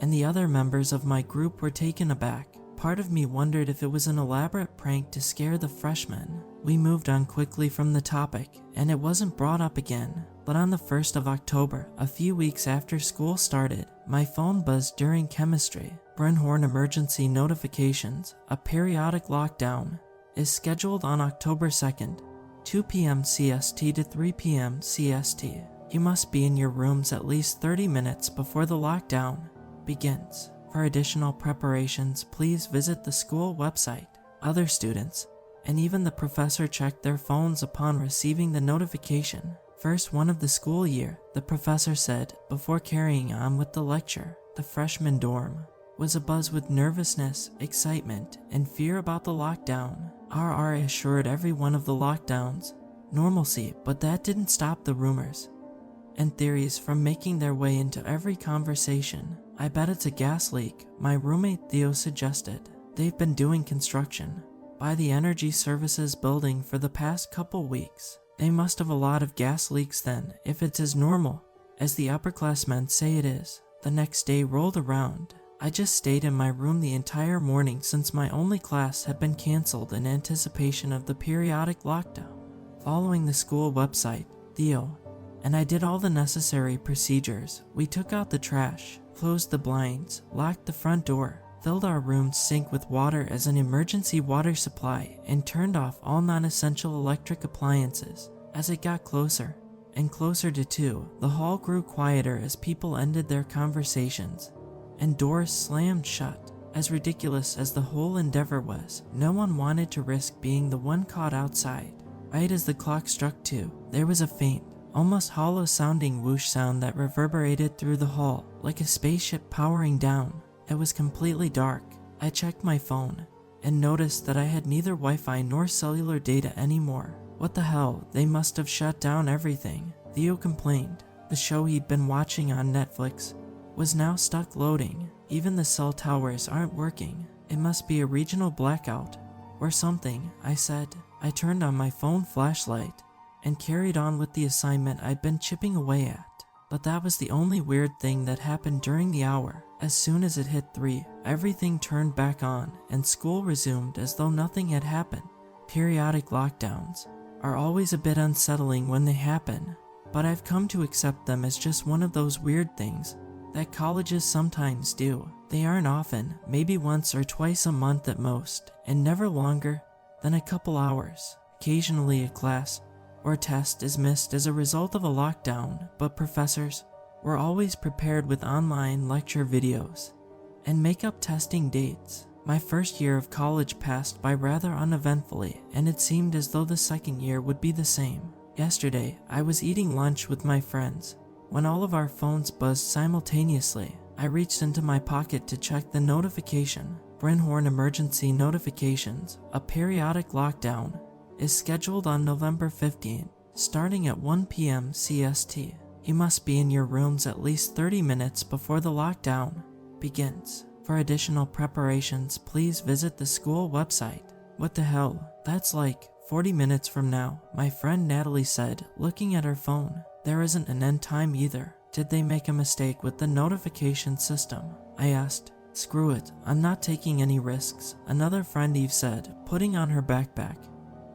and the other members of my group were taken aback. Part of me wondered if it was an elaborate prank to scare the freshmen. We moved on quickly from the topic, and it wasn't brought up again. But on the 1st of October, a few weeks after school started, my phone buzzed during chemistry. Brinhorn emergency notifications. A periodic lockdown is scheduled on October 2nd, 2 p.m. CST to 3 p.m. CST. You must be in your rooms at least 30 minutes before the lockdown begins. For additional preparations, please visit the school website. Other students, and even the professor, checked their phones upon receiving the notification. First one of the school year, the professor said, before carrying on with the lecture. The freshman dorm was abuzz with nervousness, excitement, and fear about the lockdown. RR assured everyone of the lockdown's normalcy, but that didn't stop the rumors and theories from making their way into every conversation. I bet it's a gas leak, my roommate Theo suggested. They've been doing construction by the energy services building for the past couple weeks. They must have a lot of gas leaks then, if it's as normal as the upperclassmen say it is. The next day rolled around. I just stayed in my room the entire morning since my only class had been canceled in anticipation of the periodic lockdown. Following the school website, Theo and I did all the necessary procedures. We took out the trash, closed the blinds, locked the front door, filled our room's sink with water as an emergency water supply, and turned off all non-essential electric appliances. As it got closer and closer to 2, the hall grew quieter as people ended their conversations and doors slammed shut. As ridiculous as the whole endeavor was, no one wanted to risk being the one caught outside. Right as the clock struck 2, there was a faint, almost hollow-sounding whoosh sound that reverberated through the hall like a spaceship powering down. It was completely dark. I checked my phone and noticed that I had neither Wi-Fi nor cellular data anymore. What the hell, they must have shut down everything, Theo complained. The show he'd been watching on Netflix was now stuck loading. Even the cell towers aren't working. It must be a regional blackout or something, I said. I turned on my phone flashlight and carried on with the assignment I'd been chipping away at. But that was the only weird thing that happened during the hour. As soon as it hit 3, everything turned back on and school resumed as though nothing had happened. Periodic lockdowns are always a bit unsettling when they happen, but I've come to accept them as just one of those weird things that colleges sometimes do. They aren't often, maybe once or twice a month at most, and never longer than a couple hours. Occasionally a class or test is missed as a result of a lockdown, but professors were always prepared with online lecture videos and make-up testing dates. My first year of college passed by rather uneventfully, and it seemed as though the second year would be the same. Yesterday, I was eating lunch with my friends when all of our phones buzzed simultaneously. I reached into my pocket to check the notification. Brinhorn emergency notifications. A periodic lockdown is scheduled on November 15th, starting at 1 p.m. CST. You must be in your rooms at least 30 minutes before the lockdown begins. For additional preparations, please visit the school website. What the hell? That's like 40 minutes from now, my friend Natalie said, looking at her phone. There isn't an end time either. Did they make a mistake with the notification system? I asked. Screw it, I'm not taking any risks, another friend Eve said, putting on her backpack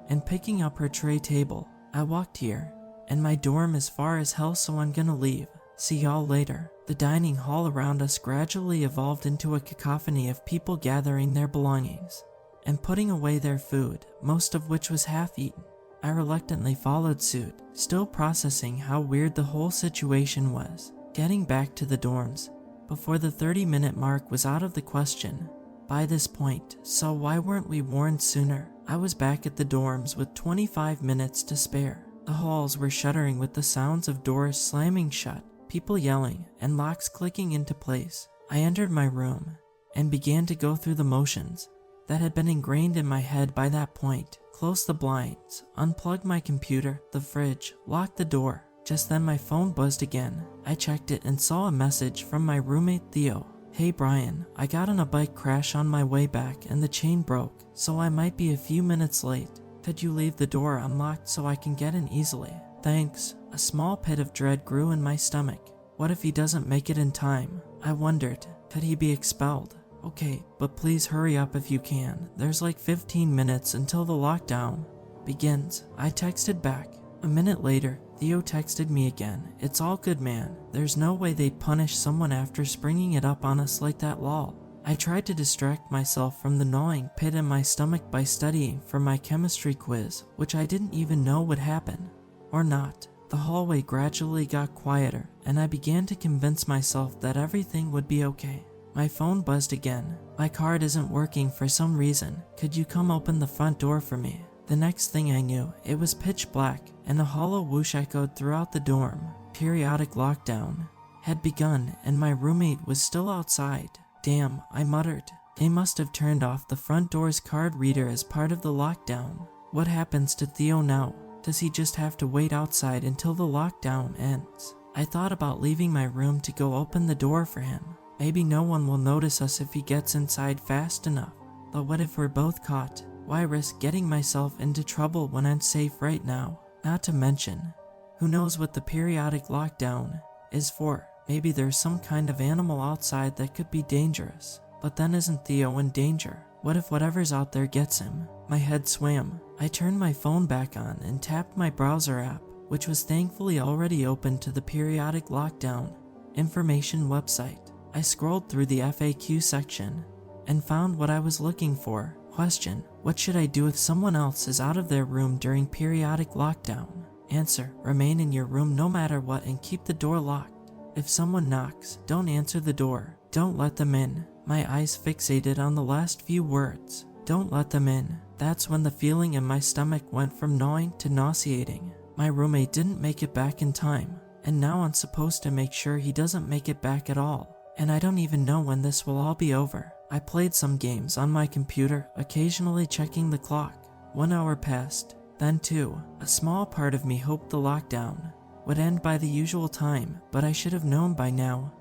and picking up her tray table. I walked here, and my dorm is far as hell, so I'm gonna leave. See y'all later. The dining hall around us gradually evolved into a cacophony of people gathering their belongings and putting away their food, most of which was half-eaten. I reluctantly followed suit, still processing how weird the whole situation was. Getting back to the dorms before the 30-minute mark was out of the question. by this point, so why weren't we warned sooner? I was back at the dorms with 25 minutes to spare. The halls were shuddering with the sounds of doors slamming shut, people yelling, and locks clicking into place. I entered my room and began to go through the motions that had been ingrained in my head by that point. Closed the blinds, unplugged my computer, the fridge, locked the door. Just then my phone buzzed again. I checked it and saw a message from my roommate Theo. "Hey Brian, I got in a bike crash on my way back and the chain broke, so I might be a few minutes late. Could you leave the door unlocked so I can get in easily? Thanks." A small pit of dread grew in my stomach. What if he doesn't make it in time? I wondered, could he be expelled? Okay, but please hurry up if you can. There's like 15 minutes until the lockdown begins. I texted back. A minute later, Theo texted me again. "It's all good, man. There's no way they'd punish someone after springing it up on us like that, lol." I tried to distract myself from the gnawing pit in my stomach by studying for my chemistry quiz, which I didn't even know would happen. Or not. The hallway gradually got quieter, and I began to convince myself that everything would be okay. My phone buzzed again. "My card isn't working for some reason. Could you come open the front door for me?" The next thing I knew, it was pitch black, and a hollow whoosh echoed throughout the dorm. Periodic lockdown had begun, and my roommate was still outside. "Damn," I muttered. "They must have turned off the front door's card reader as part of the lockdown. What happens to Theo now? Does he just have to wait outside until the lockdown ends?" I thought about leaving my room to go open the door for him. Maybe no one will notice us if he gets inside fast enough. But what if we're both caught? Why risk getting myself into trouble when I'm safe right now? Not to mention, who knows what the periodic lockdown is for? Maybe there's some kind of animal outside that could be dangerous. But then isn't Theo in danger? What if whatever's out there gets him? My head swam. I turned my phone back on and tapped my browser app, which was thankfully already open to the periodic lockdown information website. I scrolled through the FAQ section and found what I was looking for. Question: what should I do if someone else is out of their room during periodic lockdown? Answer: remain in your room no matter what and keep the door locked. If someone knocks, don't answer the door. Don't let them in. My eyes fixated on the last few words. Don't let them in. That's when the feeling in my stomach went from gnawing to nauseating. My roommate didn't make it back in time, and now I'm supposed to make sure he doesn't make it back at all. And I don't even know when this will all be over. I played some games on my computer, occasionally checking the clock. 1 hour passed, then 2. A small part of me hoped the lockdown would end by the usual time, but I should have known by now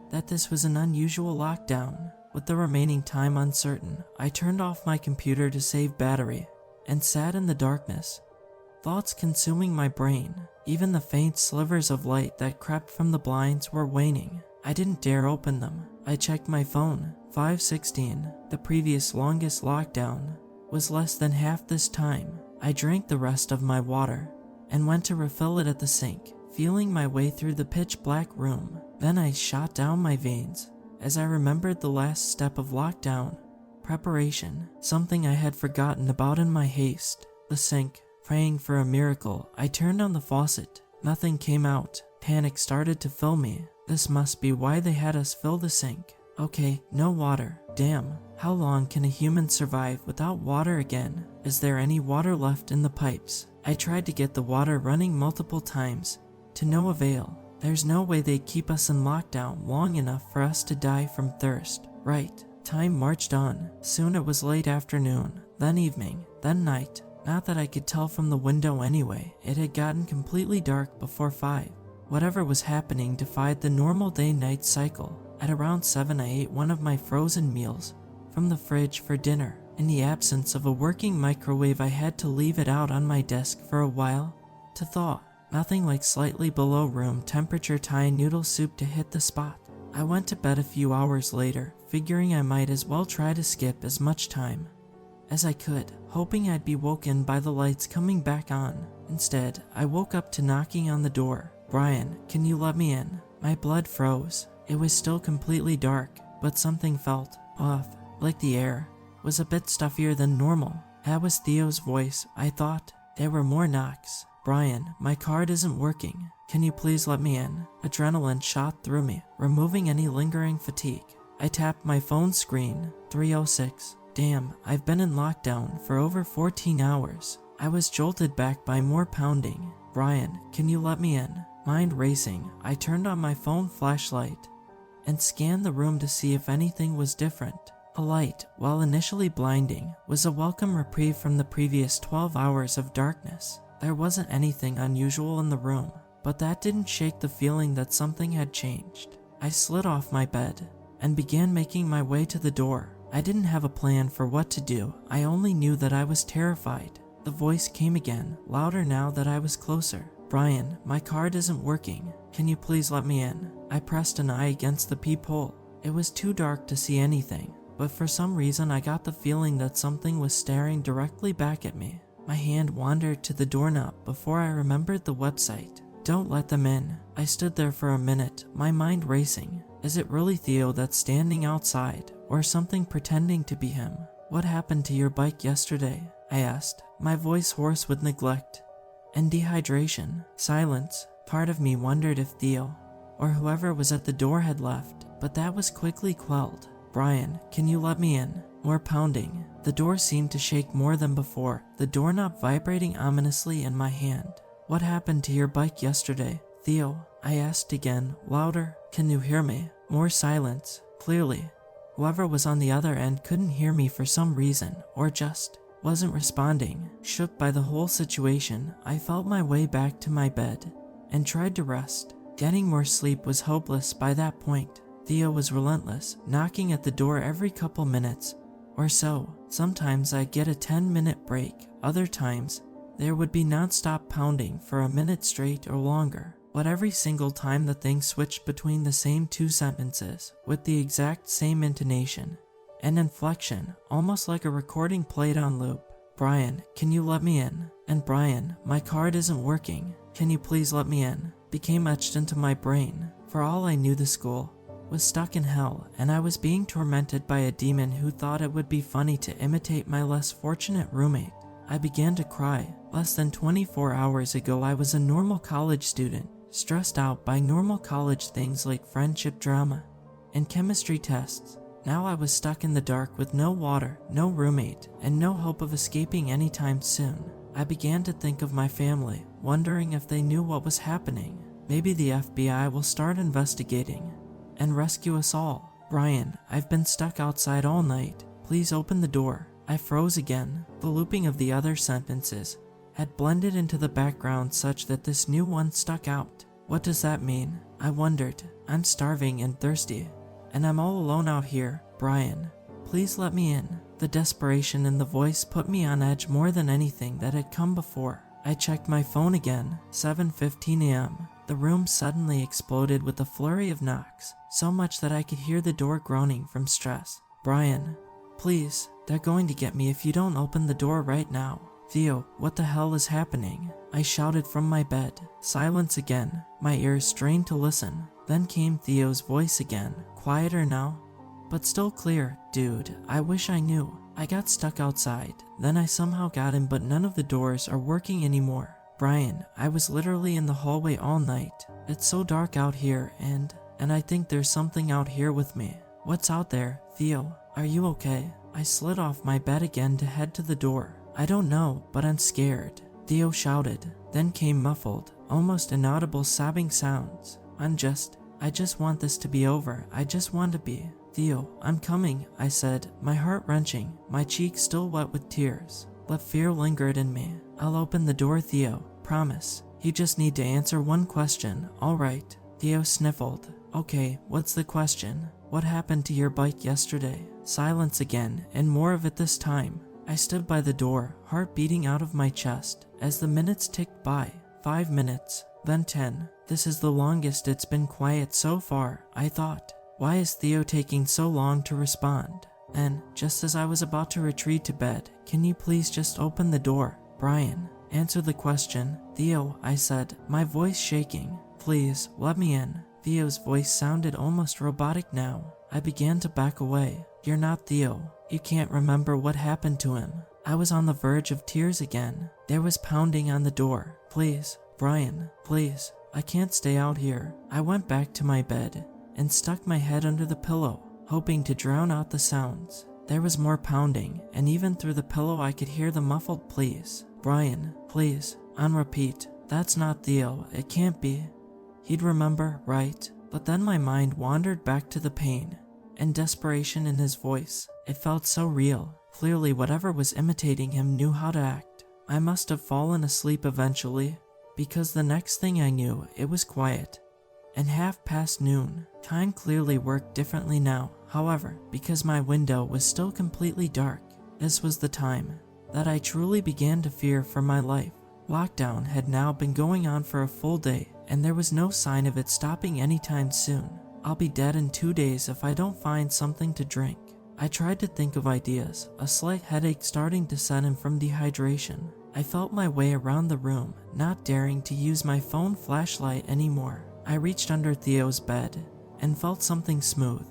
that this was an unusual lockdown. With the remaining time uncertain, I turned off my computer to save battery and sat in the darkness, thoughts consuming my brain. Even the faint slivers of light that crept from the blinds were waning. I didn't dare open them. I checked my phone. 5:16. The previous longest lockdown was less than half this time. I drank the rest of my water and went to refill it at the sink, feeling my way through the pitch black room. Then I shot down my veins as I remembered the last step of lockdown preparation, something I had forgotten about in my haste. The sink. Praying for a miracle, I turned on the faucet. Nothing came out. Panic started to fill me. This must be why they had us fill the sink. Okay, no water. Damn, how long can a human survive without water again? Is there any water left in the pipes? I tried to get the water running multiple times, to no avail. There's no way they'd keep us in lockdown long enough for us to die from thirst. Right. Time marched on. Soon it was late afternoon, then evening, then night. Not that I could tell from the window anyway. It had gotten completely dark before 5. Whatever was happening defied the normal day-night cycle. At around 7 I ate one of my frozen meals from the fridge for dinner. In the absence of a working microwave, I had to leave it out on my desk for a while to thaw. Nothing like slightly below room temperature Thai noodle soup to hit the spot. I went to bed a few hours later, figuring I might as well try to skip as much time as I could, hoping I'd be woken by the lights coming back on. Instead, I woke up to knocking on the door. "Brian, can you let me in?" My blood froze. It was still completely dark, but something felt off, like the air was a bit stuffier than normal. That was Theo's voice, I thought. There were more knocks. "Brian, my card isn't working. Can you please let me in?" Adrenaline shot through me, removing any lingering fatigue. I tapped my phone screen. 3:06. Damn, I've been in lockdown for over 14 hours. I was jolted back by more pounding. Brian, can you let me in? Mind racing, I turned on my phone flashlight and scanned the room to see if anything was different. A light, while initially blinding, was a welcome reprieve from the previous 12 hours of darkness. There wasn't anything unusual in the room, but that didn't shake the feeling that something had changed. I slid off my bed and began making my way to the door. I didn't have a plan for what to do, I only knew that I was terrified. The voice came again, louder now that I was closer. Brian, my card isn't working. Can you please let me in? I pressed an eye against the peephole. It was too dark to see anything, but for some reason I got the feeling that something was staring directly back at me. My hand wandered to the doorknob before I remembered the website. Don't let them in. I stood there for a minute, my mind racing. Is it really Theo that's standing outside, or something pretending to be him? What happened to your bike yesterday? I asked, my voice hoarse with neglect and dehydration. Silence. Part of me wondered if Theo, or whoever was at the door, had left, but that was quickly quelled. Brian, can you let me in? More pounding. The door seemed to shake more than before, the doorknob vibrating ominously in my hand. What happened to your bike yesterday, Theo? I asked again, louder. Can you hear me? More silence. Clearly, whoever was on the other end couldn't hear me for some reason, or just wasn't responding. Shook by the whole situation, I felt my way back to my bed and tried to rest. Getting more sleep was hopeless by that point. Theo was relentless, knocking at the door every couple minutes or so. Sometimes I'd get a 10-minute break, other times there would be non-stop pounding for a minute straight or longer. But every single time the thing switched between the same two sentences, with the exact same intonation and inflection, almost like a recording played on loop. Brian, can you let me in? And Brian, my card isn't working. Can you please let me in? Became etched into my brain. For all I knew, the school was stuck in hell, and I was being tormented by a demon who thought it would be funny to imitate my less fortunate roommate. I began to cry. Less than 24 hours ago, I was a normal college student, stressed out by normal college things like friendship drama and chemistry tests. Now I was stuck in the dark with no water, no roommate, and no hope of escaping anytime soon. I began to think of my family, wondering if they knew what was happening. Maybe the FBI will start investigating and rescue us all. Brian, I've been stuck outside all night. Please open the door. I froze again. The looping of the other sentences had blended into the background such that this new one stuck out. What does that mean? I wondered. I'm starving and thirsty, and I'm all alone out here. Brian, please let me in. The desperation in the voice put me on edge more than anything that had come before. I checked my phone again. 7:15 a.m. The room suddenly exploded with a flurry of knocks, so much that I could hear the door groaning from stress. Brian, please, they're going to get me if you don't open the door right now. Theo, what the hell is happening? I shouted from my bed. Silence again. My ears strained to listen. Then came Theo's voice again, quieter now, but still clear. Dude, I wish I knew. I got stuck outside, then I somehow got in, but none of the doors are working anymore. Brian, I was literally in the hallway all night. It's so dark out here, and I think there's something out here with me. What's out there? Theo, are you okay? I slid off my bed again to head to the door. I don't know, but I'm scared. Theo shouted. Then came muffled, almost inaudible sobbing sounds. I just want this to be over. I just want to be. Theo, I'm coming, I said, my heart wrenching, my cheeks still wet with tears. But fear lingered in me. I'll open the door, Theo. Promise. You just need to answer one question. All right. Theo sniffled. Okay, what's the question? What happened to your bike yesterday? Silence again, and more of it this time. I stood by the door, heart beating out of my chest, as the minutes ticked by. 5 minutes, then 10. This is the longest it's been quiet so far, I thought. Why is Theo taking so long to respond? And, just as I was about to retreat to bed, can you please just open the door? Brian, answer the question. Theo, I said, my voice shaking. Please, let me in. Theo's voice sounded almost robotic now. I began to back away. You're not Theo. You can't remember what happened to him. I was on the verge of tears again. There was pounding on the door. Please, Brian, please. I can't stay out here. I went back to my bed and stuck my head under the pillow, hoping to drown out the sounds. There was more pounding, and even through the pillow I could hear the muffled pleas. "Brian, please," on repeat. "That's not Theo, it can't be. He'd remember, right?" But then my mind wandered back to the pain and desperation in his voice. It felt so real. Clearly whatever was imitating him knew how to act. I must have fallen asleep eventually, because the next thing I knew, it was quiet and noon. Time clearly worked differently now, however, because my window was still completely dark. This was the time that I truly began to fear for my life. Lockdown had now been going on for a full day, and there was no sign of it stopping anytime soon. I'll be dead in 2 days if I don't find something to drink. I tried to think of ideas, a slight headache starting to set in from dehydration. I felt my way around the room, not daring to use my phone flashlight anymore. I reached under Theo's bed and felt something smooth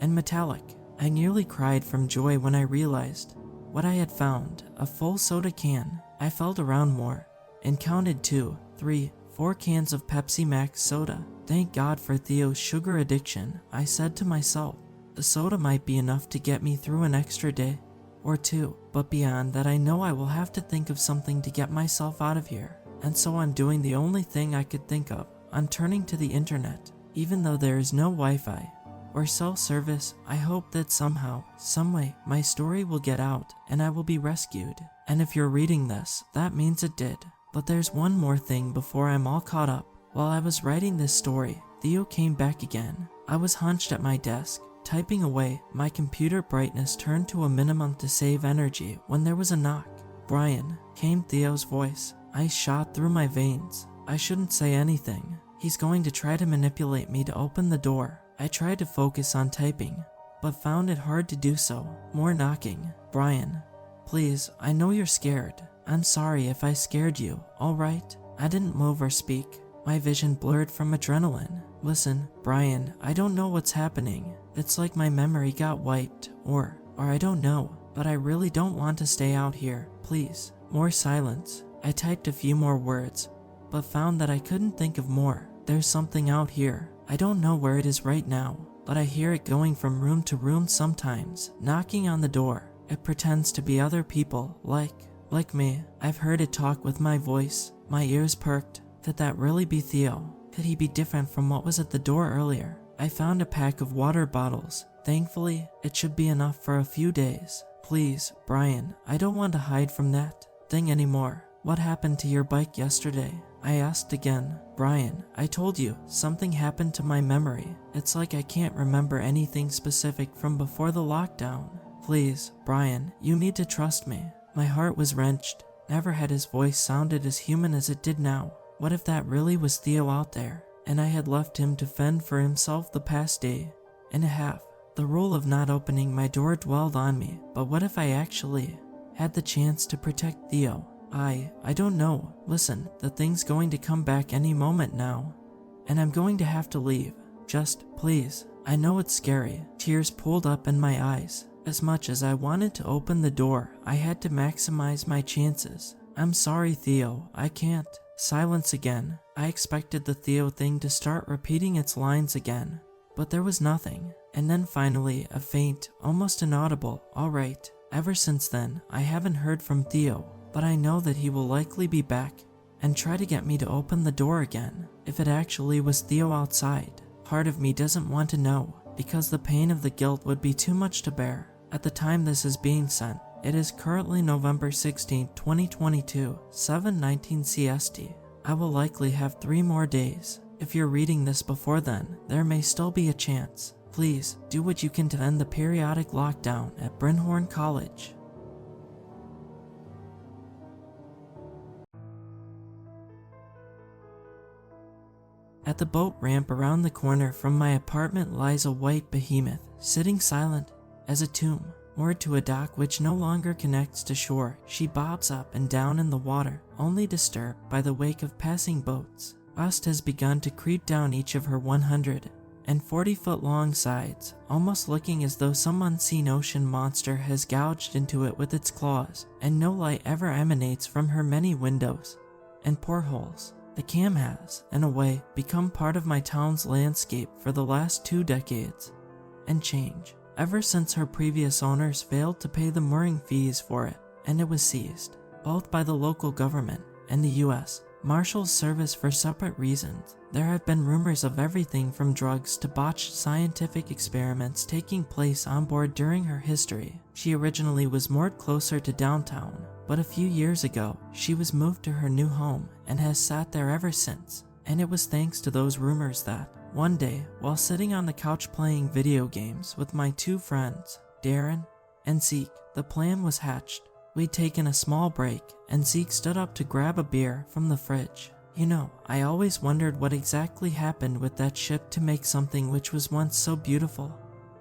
and metallic. I nearly cried from joy when I realized what I had found, a full soda can. I felt around more and counted 2, 3, 4 cans of Pepsi Max soda. Thank God for Theo's sugar addiction, I said to myself. The soda might be enough to get me through an extra day or 2, but beyond that I know I will have to think of something to get myself out of here. And so I'm doing the only thing I could think of. I'm turning to the internet. Even though there is no Wi-Fi or cell service, I hope that somehow, someway, my story will get out and I will be rescued. And if you're reading this, that means it did. But there's one more thing before I'm all caught up. While I was writing this story, Theo came back again. I was hunched at my desk, typing away. My computer brightness turned to a minimum to save energy when there was a knock. "Brian," came Theo's voice. Ice shot through my veins. I shouldn't say anything. He's going to try to manipulate me to open the door. I tried to focus on typing, but found it hard to do so. More knocking. "Brian, please, I know you're scared. I'm sorry if I scared you, alright?" I didn't move or speak. My vision blurred from adrenaline. "Listen, Brian, I don't know what's happening. It's like my memory got wiped, or I don't know, but I really don't want to stay out here, please." More silence. I typed a few more words, but found that I couldn't think of more. "There's something out here. I don't know where it is right now, but I hear it going from room to room sometimes, knocking on the door. It pretends to be other people, like me. I've heard it talk with my voice." My ears perked. Could that really be Theo? Could he be different from what was at the door earlier? I found a pack of water bottles. Thankfully, it should be enough for a few days. "Please, Brian, I don't want to hide from that thing anymore. What happened to your bike yesterday?" I asked again. "Brian, I told you, something happened to my memory. It's like I can't remember anything specific from before the lockdown. Please, Brian, you need to trust me." My heart was wrenched. Never had his voice sounded as human as it did now. What if that really was Theo out there, and I had left him to fend for himself the past day and a half? The rule of not opening my door dwelled on me, but what if I actually had the chance to protect Theo? I don't know. Listen, the thing's going to come back any moment now, and I'm going to have to leave. Just, please. I know it's scary. Tears pulled up in my eyes. As much as I wanted to open the door, I had to maximize my chances. "I'm sorry, Theo, I can't." Silence again. I expected the Theo thing to start repeating its lines again, but there was nothing. And then finally, a faint, almost inaudible, "Alright." Ever since then, I haven't heard from Theo, but I know that he will likely be back and try to get me to open the door again. If it actually was Theo outside, part of me doesn't want to know, because the pain of the guilt would be too much to bear. At the time this is being sent, it is currently November 16, 2022, 7:19 CST. I will likely have 3 more days. If you're reading this before then, there may still be a chance. Please, do what you can to end the periodic lockdown at Brynhorn College. At the boat ramp around the corner from my apartment lies a white behemoth, sitting silent as a tomb, moored to a dock which no longer connects to shore. She bobs up and down in the water, only disturbed by the wake of passing boats. Rust has begun to creep down each of her 140-foot-long sides, almost looking as though some unseen ocean monster has gouged into it with its claws, and no light ever emanates from her many windows and portholes. The cam has, in a way, become part of my town's landscape for the last 2 decades and change. ever since her previous owners failed to pay the mooring fees for it, and it was seized, both by the local government and the US Marshals Service for separate reasons. There have been rumors of everything from drugs to botched scientific experiments taking place on board during her history. She originally was moored closer to downtown, but a few years ago, she was moved to her new home and has sat there ever since. And it was thanks to those rumors that, one day, while sitting on the couch playing video games with my two friends, Darren and Zeke, the plan was hatched. We'd taken a small break, and Zeke stood up to grab a beer from the fridge. You know, I always wondered what exactly happened with that ship to make something which was once so beautiful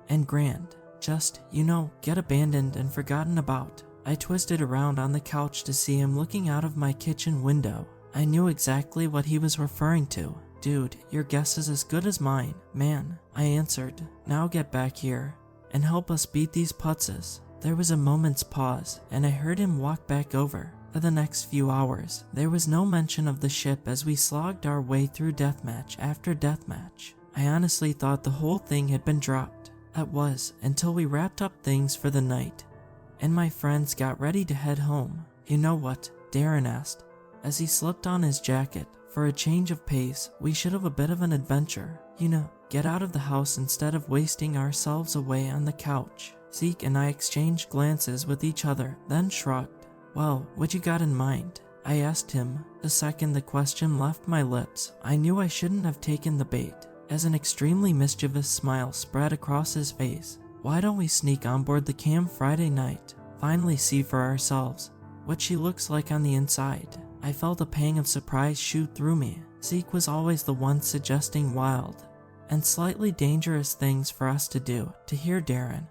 and grand just, get abandoned and forgotten about. I twisted around on the couch to see him looking out of my kitchen window. I knew exactly what he was referring to. Dude, your guess is as good as mine, man, I answered. Now get back here and help us beat these putzes. There was a moment's pause, and I heard him walk back over. For the next few hours, there was no mention of the ship as we slogged our way through deathmatch after deathmatch. I honestly thought the whole thing had been dropped. That was, until we wrapped up things for the night, and my friends got ready to head home. You know what? Darren asked, as he slipped on his jacket. For a change of pace, we should have a bit of an adventure. Get out of the house instead of wasting ourselves away on the couch. Zeke and I exchanged glances with each other, then shrugged. Well, what you got in mind? I asked him. The second the question left my lips, I knew I shouldn't have taken the bait, as an extremely mischievous smile spread across his face. Why don't we sneak on board the Cam Friday night? Finally see for ourselves what she looks like on the inside. I felt a pang of surprise shoot through me. Zeke was always the one suggesting wild and slightly dangerous things for us to do. To hear Darren,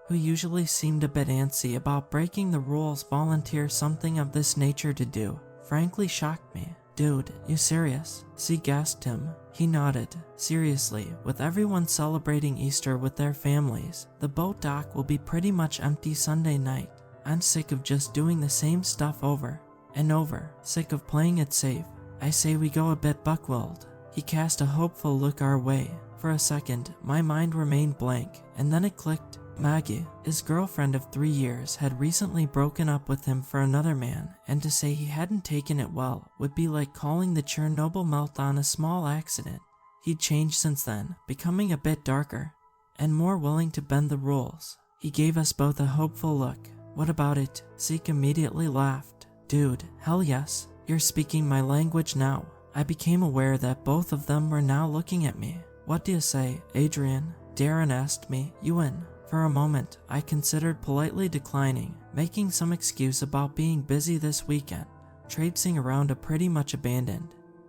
who usually seemed a bit antsy about breaking the rules, volunteer something of this nature to do, frankly shocked me. Dude, you serious? Zeke asked him. He nodded. Seriously, with everyone celebrating Easter with their families, the boat dock will be pretty much empty Sunday night. I'm sick of just doing the same stuff over and over, sick of playing it safe. I say we go a bit buck-wild. He cast a hopeful look our way. For a second, my mind remained blank, and then it clicked. Maggie, his girlfriend of 3 years, had recently broken up with him for another man, and to say he hadn't taken it well would be like calling the Chernobyl meltdown a small accident. He'd changed since then, becoming a bit darker and more willing to bend the rules. He gave us both a hopeful look. What about it? Zeke immediately laughed. Dude, hell yes. You're speaking my language now. I became aware that both of them were now looking at me. What do you say, Adrian? Darren asked me. You in? For a moment, I considered politely declining, making some excuse about being busy this weekend, traipsing around a pretty much abandoned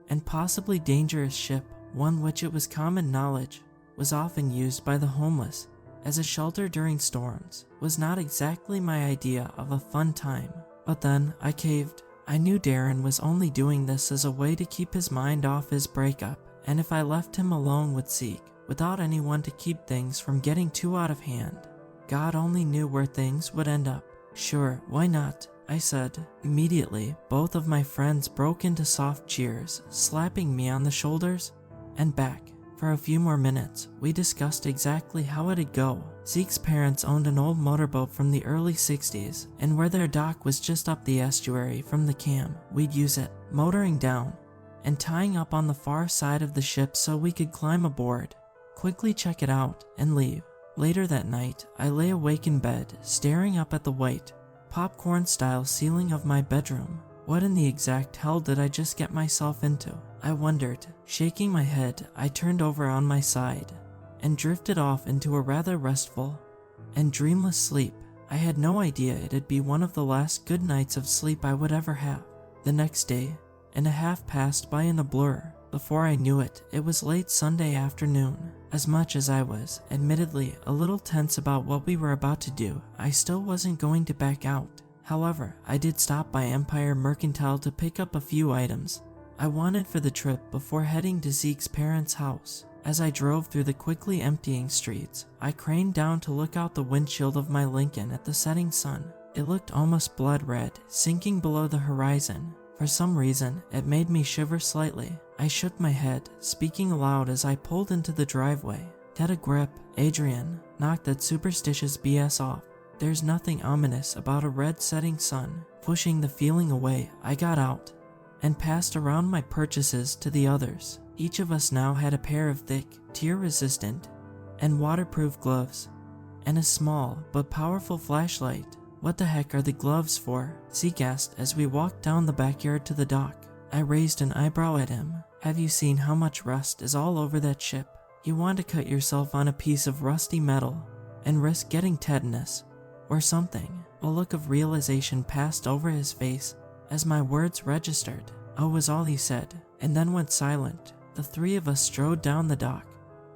and possibly dangerous ship, one which it was common knowledge was often used by the homeless as a shelter during storms, was not exactly my idea of a fun time. But then I caved. I knew Darren was only doing this as a way to keep his mind off his breakup, and if I left him alone with Zeke, without anyone to keep things from getting too out of hand, God only knew where things would end up. Sure, why not? I said. Immediately, both of my friends broke into soft cheers, slapping me on the shoulders and back. For a few more minutes, we discussed exactly how it'd go. Zeke's parents owned an old motorboat from the early 60s, and where their dock was just up the estuary from the Cam, we'd use it, motoring down and tying up on the far side of the ship so we could climb aboard, quickly check it out, and leave. Later that night, I lay awake in bed, staring up at the white, popcorn-style ceiling of my bedroom. What in the exact hell did I just get myself into? I wondered. Shaking my head, I turned over on my side and drifted off into a rather restful and dreamless sleep. I had no idea it'd be one of the last good nights of sleep I would ever have. The next day and a half passed by in a blur. Before I knew it, it was late Sunday afternoon. As much as I was, admittedly, a little tense about what we were about to do, I still wasn't going to back out. However, I did stop by Empire Mercantile to pick up a few items I wanted for the trip before heading to Zeke's parents' house. As I drove through the quickly emptying streets, I craned down to look out the windshield of my Lincoln at the setting sun. It looked almost blood red, sinking below the horizon. For some reason, it made me shiver slightly. I shook my head, speaking aloud as I pulled into the driveway. Get a grip, Adrian. Knock that superstitious BS off. There's nothing ominous about a red setting sun. Pushing the feeling away, I got out and passed around my purchases to the others. Each of us now had a pair of thick, tear-resistant, and waterproof gloves, and a small but powerful flashlight. "What the heck are the gloves for?" Zeke asked as we walked down the backyard to the dock. I raised an eyebrow at him. "Have you seen how much rust is all over that ship? You want to cut yourself on a piece of rusty metal and risk getting tetanus or something." A look of realization passed over his face as my words registered. "Oh," was all he said, and then went silent. The three of us strode down the dock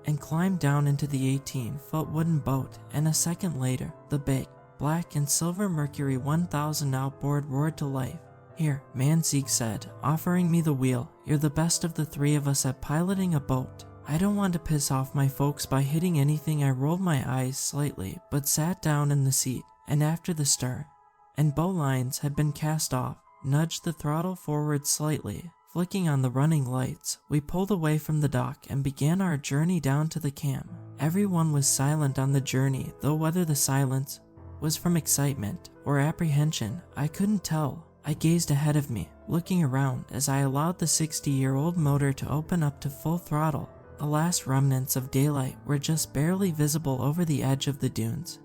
and climbed down into the 18-foot wooden boat, and a second later, the big, black and silver Mercury 1000 outboard roared to life. "Here, man," Zeke said, offering me the wheel. "You're the best of the three of us at piloting a boat." I don't want to piss off my folks by hitting anything. I rolled my eyes slightly, but sat down in the seat, and after the stern and bow lines had been cast off, nudged the throttle forward slightly. Flicking on the running lights, we pulled away from the dock and began our journey down to the camp. Everyone was silent on the journey, though whether the silence was from excitement or apprehension, I couldn't tell. I gazed ahead of me, looking around as I allowed the 60-year-old motor to open up to full throttle. The last remnants of daylight were just barely visible over the edge of the dunes,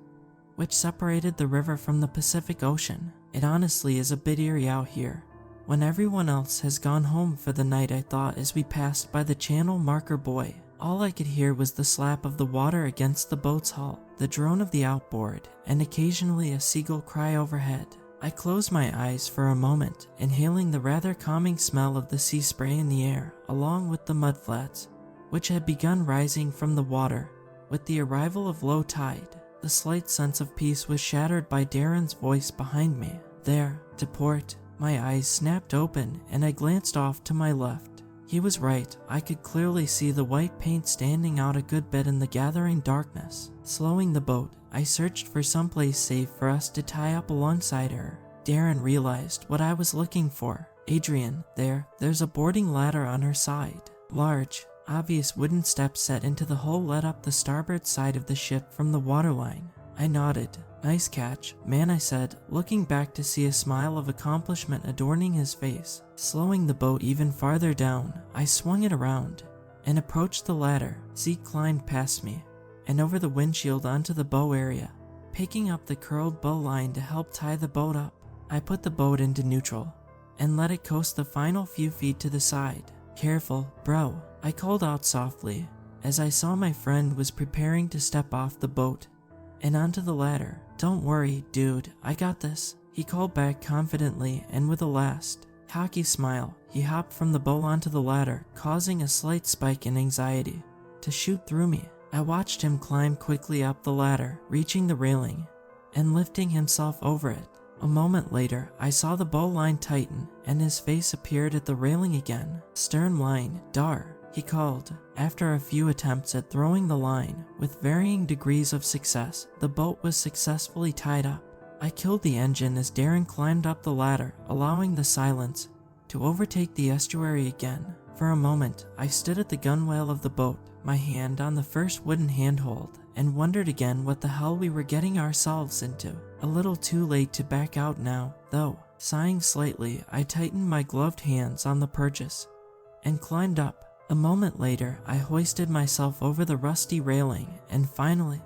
which separated the river from the Pacific Ocean. It honestly is a bit eerie out here when everyone else has gone home for the night, I thought as we passed by the channel marker buoy. All I could hear was the slap of the water against the boat's hull, the drone of the outboard, and occasionally a seagull cry overhead. I closed my eyes for a moment, inhaling the rather calming smell of the sea spray in the air, along with the mudflats, which had begun rising from the water with the arrival of low tide. The slight sense of peace was shattered by Darren's voice behind me. "There, to port." My eyes snapped open and I glanced off to my left. He was right. I could clearly see the white paint standing out a good bit in the gathering darkness. Slowing the boat, I searched for someplace safe for us to tie up alongside her. Darren realized what I was looking for. "Adrian, there's a boarding ladder on her side." Large, obvious wooden steps set into the hull led up the starboard side of the ship from the waterline. I nodded. "Nice catch, man," I said, looking back to see a smile of accomplishment adorning his face. Slowing the boat even farther down, I swung it around and approached the ladder. Zeke climbed past me and over the windshield onto the bow area, picking up the curled bow line to help tie the boat up. I put the boat into neutral and let it coast the final few feet to the side. "Careful, bro," I called out softly as I saw my friend was preparing to step off the boat and onto the ladder. "Don't worry, dude, I got this," he called back confidently, and with a last, cocky smile, he hopped from the bow onto the ladder, causing a slight spike in anxiety to shoot through me. I watched him climb quickly up the ladder, reaching the railing and lifting himself over it. A moment later, I saw the bow line tighten and his face appeared at the railing again. "Stern line, dar," he called. After a few attempts at throwing the line, with varying degrees of success, the boat was successfully tied up. I killed the engine as Darren climbed up the ladder, allowing the silence to overtake the estuary again. For a moment, I stood at the gunwale of the boat, my hand on the first wooden handhold, and wondered again what the hell we were getting ourselves into. A little too late to back out now, though. Sighing slightly, I tightened my gloved hands on the purchase and climbed up. A moment later, I hoisted myself over the rusty railing and finally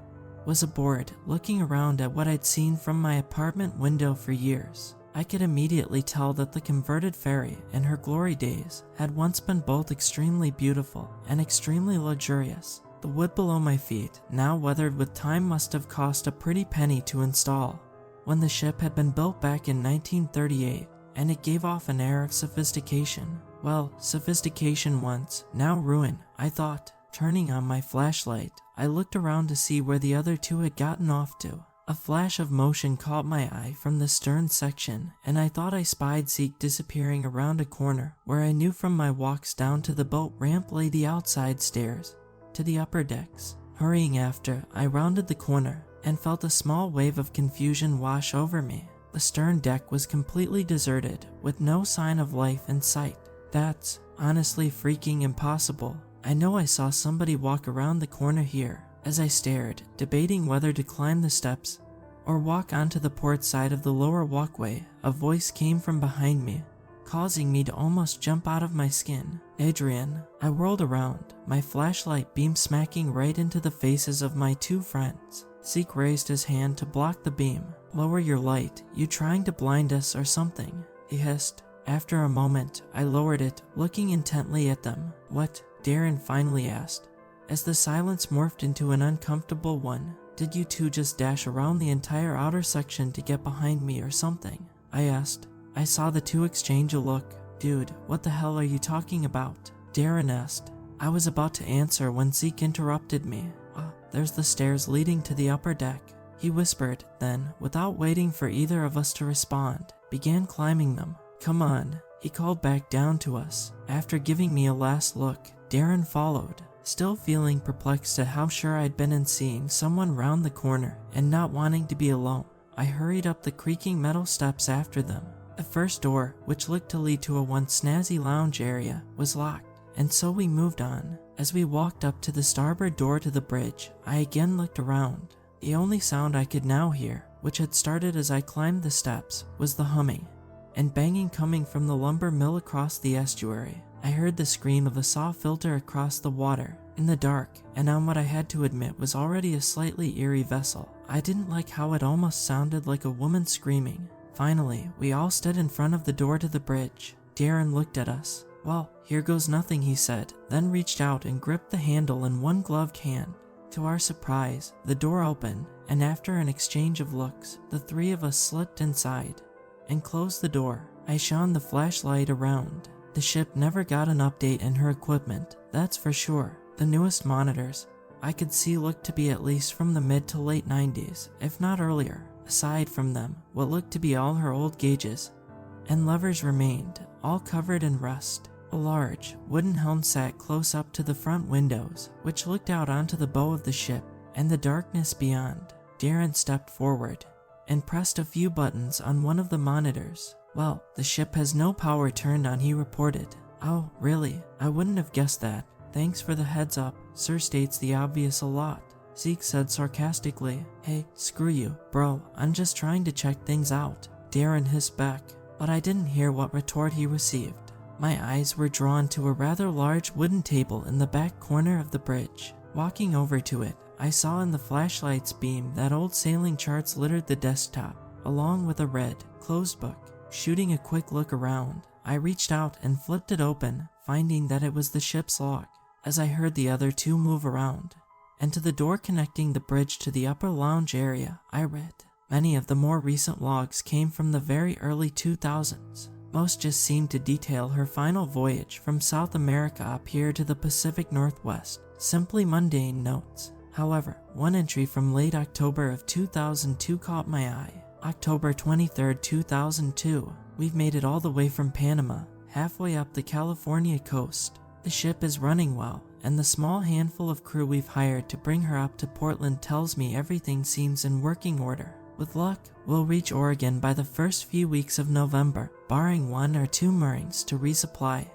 was aboard, looking around at what I'd seen from my apartment window for years. I could immediately tell that the converted ferry in her glory days had once been both extremely beautiful and extremely luxurious. The wood below my feet, now weathered with time, must have cost a pretty penny to install when the ship had been built back in 1938, and it gave off an air of sophistication. Well, sophistication once, now ruin, I thought. Turning on my flashlight, I looked around to see where the other two had gotten off to. A flash of motion caught my eye from the stern section, and I thought I spied Zeke disappearing around a corner where I knew from my walks down to the boat ramp lay the outside stairs to the upper decks. Hurrying after, I rounded the corner and felt a small wave of confusion wash over me. The stern deck was completely deserted, with no sign of life in sight. That's honestly freaking impossible. I know I saw somebody walk around the corner here, As I stared, debating whether to climb the steps or walk onto the port side of the lower walkway, a voice came from behind me, causing me to almost jump out of my skin. "Adrian." I whirled around, my flashlight beam smacking right into the faces of my two friends. Zeke raised his hand to block the beam. "Lower your light, you trying to blind us or something?" he hissed. After a moment, I lowered it, looking intently at them. "What?" Darren finally asked, as the silence morphed into an uncomfortable one. "Did you two just dash around the entire outer section to get behind me or something?" I asked. I saw the two exchange a look. "Dude, what the hell are you talking about?" Darren asked. I was about to answer when Zeke interrupted me. There's the stairs leading to the upper deck," he whispered, then, without waiting for either of us to respond, began climbing them. "Come on," he called back down to us. After giving me a last look, Darren followed. Still feeling perplexed at how sure I'd been in seeing someone round the corner and not wanting to be alone, I hurried up the creaking metal steps after them. The first door, which looked to lead to a once snazzy lounge area, was locked, and so we moved on. As we walked up to the starboard door to the bridge, I again looked around. The only sound I could now hear, which had started as I climbed the steps, was the humming and banging coming from the lumber mill across the estuary. I heard the scream of a saw filter across the water, in the dark, and on what I had to admit was already a slightly eerie vessel. I didn't like how it almost sounded like a woman screaming. Finally, we all stood in front of the door to the bridge. Darren looked at us. "Well, here goes nothing," he said, then reached out and gripped the handle in one gloved hand. To our surprise, the door opened, and after an exchange of looks, the three of us slipped inside and closed the door. I shone the flashlight around. The ship never got an update in her equipment, that's for sure. The newest monitors I could see looked to be at least from the mid to late 90s, if not earlier. Aside from them, what looked to be all her old gauges and levers remained, all covered in rust. A large, wooden helm sat close up to the front windows, which looked out onto the bow of the ship and the darkness beyond. Darren stepped forward and pressed a few buttons on one of the monitors. "Well, the ship has no power turned on," he reported. "Oh, really? I wouldn't have guessed that. Thanks for the heads up. Sir states the obvious a lot," Zeke said sarcastically. "Hey, screw you, bro. I'm just trying to check things out," Darren hissed back, but I didn't hear what retort he received. My eyes were drawn to a rather large wooden table in the back corner of the bridge. Walking over to it, I saw in the flashlight's beam that old sailing charts littered the desktop, along with a red, closed book. Shooting a quick look around, I reached out and flipped it open, finding that it was the ship's log. As I heard the other two move around and to the door connecting the bridge to the upper lounge area, I read. Many of the more recent logs came from the very early 2000s. Most just seemed to detail her final voyage from South America up here to the Pacific Northwest. Simply mundane notes. However, one entry from late October of 2002 caught my eye. October 23rd, 2002. "We've made it all the way from Panama, halfway up the California coast. The ship is running well, and the small handful of crew we've hired to bring her up to Portland tells me everything seems in working order. With luck, we'll reach Oregon by the first few weeks of November, barring 1 or 2 moorings to resupply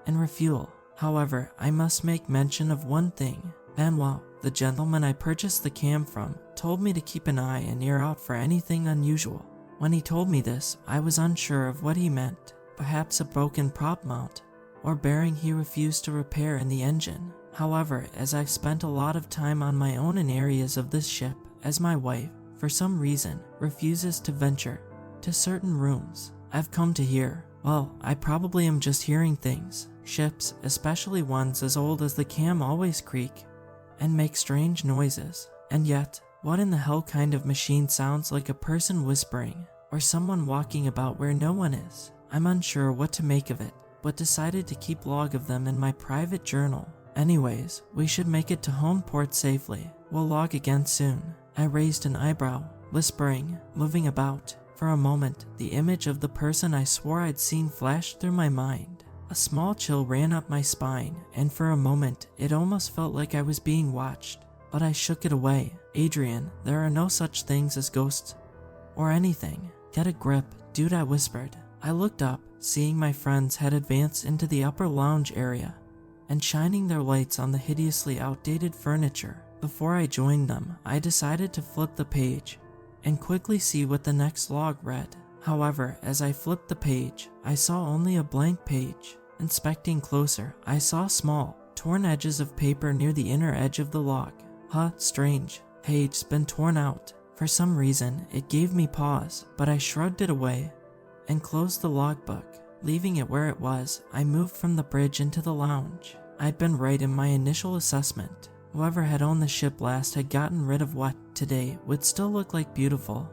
and refuel. However, I must make mention of one thing. Manuel, the gentleman I purchased the cam from, told me to keep an eye and ear out for anything unusual. When he told me this, I was unsure of what he meant. Perhaps a broken prop mount or bearing he refused to repair in the engine. However, as I've spent a lot of time on my own in areas of this ship, as my wife, for some reason, refuses to venture to certain rooms, I've come to hear, well, I probably am just hearing things. Ships, especially ones as old as the cam, always creak and make strange noises. And yet, what in the hell kind of machine sounds like a person whispering or someone walking about where no one is? I'm unsure what to make of it, but decided to keep log of them in my private journal. Anyways, we should make it to home port safely. We'll log again soon. I raised an eyebrow, whispering, moving about. For a moment, the image of the person I swore I'd seen flashed through my mind. A small chill ran up my spine, and for a moment, it almost felt like I was being watched. But I shook it away. "Adrian, there are no such things as ghosts or anything. Get a grip, dude," I whispered. I looked up, seeing my friends had advanced into the upper lounge area and shining their lights on the hideously outdated furniture. Before I joined them, I decided to flip the page and quickly see what the next log read. However, as I flipped the page, I saw only a blank page. Inspecting closer, I saw small, torn edges of paper near the inner edge of the log. Strange. Page's been torn out. For some reason, it gave me pause, but I shrugged it away and closed the logbook. Leaving it where it was, I moved from the bridge into the lounge. I'd been right in my initial assessment. Whoever had owned the ship last had gotten rid of what, today, would still look like beautiful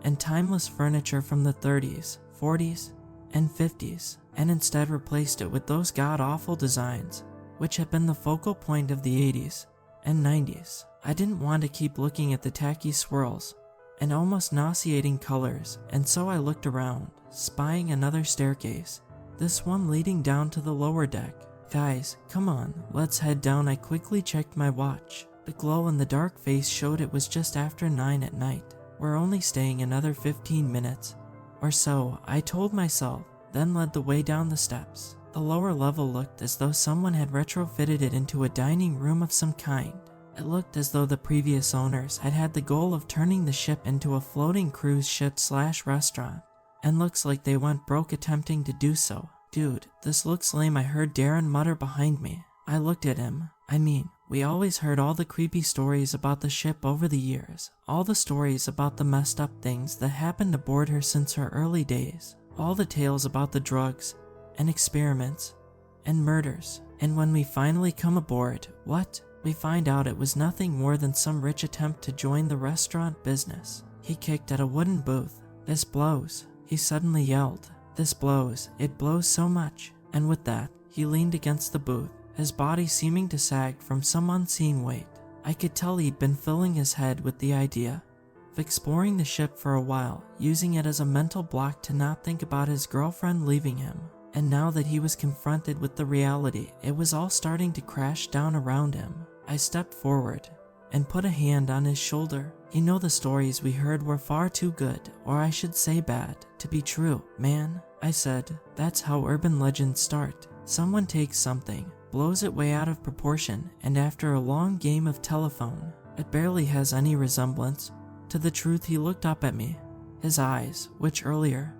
and timeless furniture from the 30s, 40s, and 50s, and instead replaced it with those god-awful designs, which had been the focal point of the 80s and 90s. I didn't want to keep looking at the tacky swirls and almost nauseating colors, and so I looked around, spying another staircase, this one leading down to the lower deck. Guys, come on, let's head down. I quickly checked my watch. The glow in the dark face showed it was just after 9 at night. We're only staying another 15 minutes or so, I told myself, then led the way down the steps. The lower level looked as though someone had retrofitted it into a dining room of some kind. It looked as though the previous owners had had the goal of turning the ship into a floating cruise ship / restaurant, and looks like they went broke attempting to do so. Dude, this looks lame, I heard Darren mutter behind me. I looked at him. We always heard all the creepy stories about the ship over the years, all the stories about the messed up things that happened aboard her since her early days, all the tales about the drugs and experiments and murders. And when we finally come aboard, what? We find out it was nothing more than some rich attempt to join the restaurant business. He kicked at a wooden booth. This blows, he suddenly yelled. This blows, it blows so much. And with that, he leaned against the booth, his body seeming to sag from some unseen weight. I could tell he'd been filling his head with the idea of exploring the ship for a while, using it as a mental block to not think about his girlfriend leaving him. And now that he was confronted with the reality, it was all starting to crash down around him. I stepped forward and put a hand on his shoulder. You know, the stories we heard were far too good, or I should say bad, to be true, man. I said, that's how urban legends start. Someone takes something, blows it way out of proportion, and after a long game of telephone, it barely has any resemblance to the truth. He looked up at me. His eyes, which earlier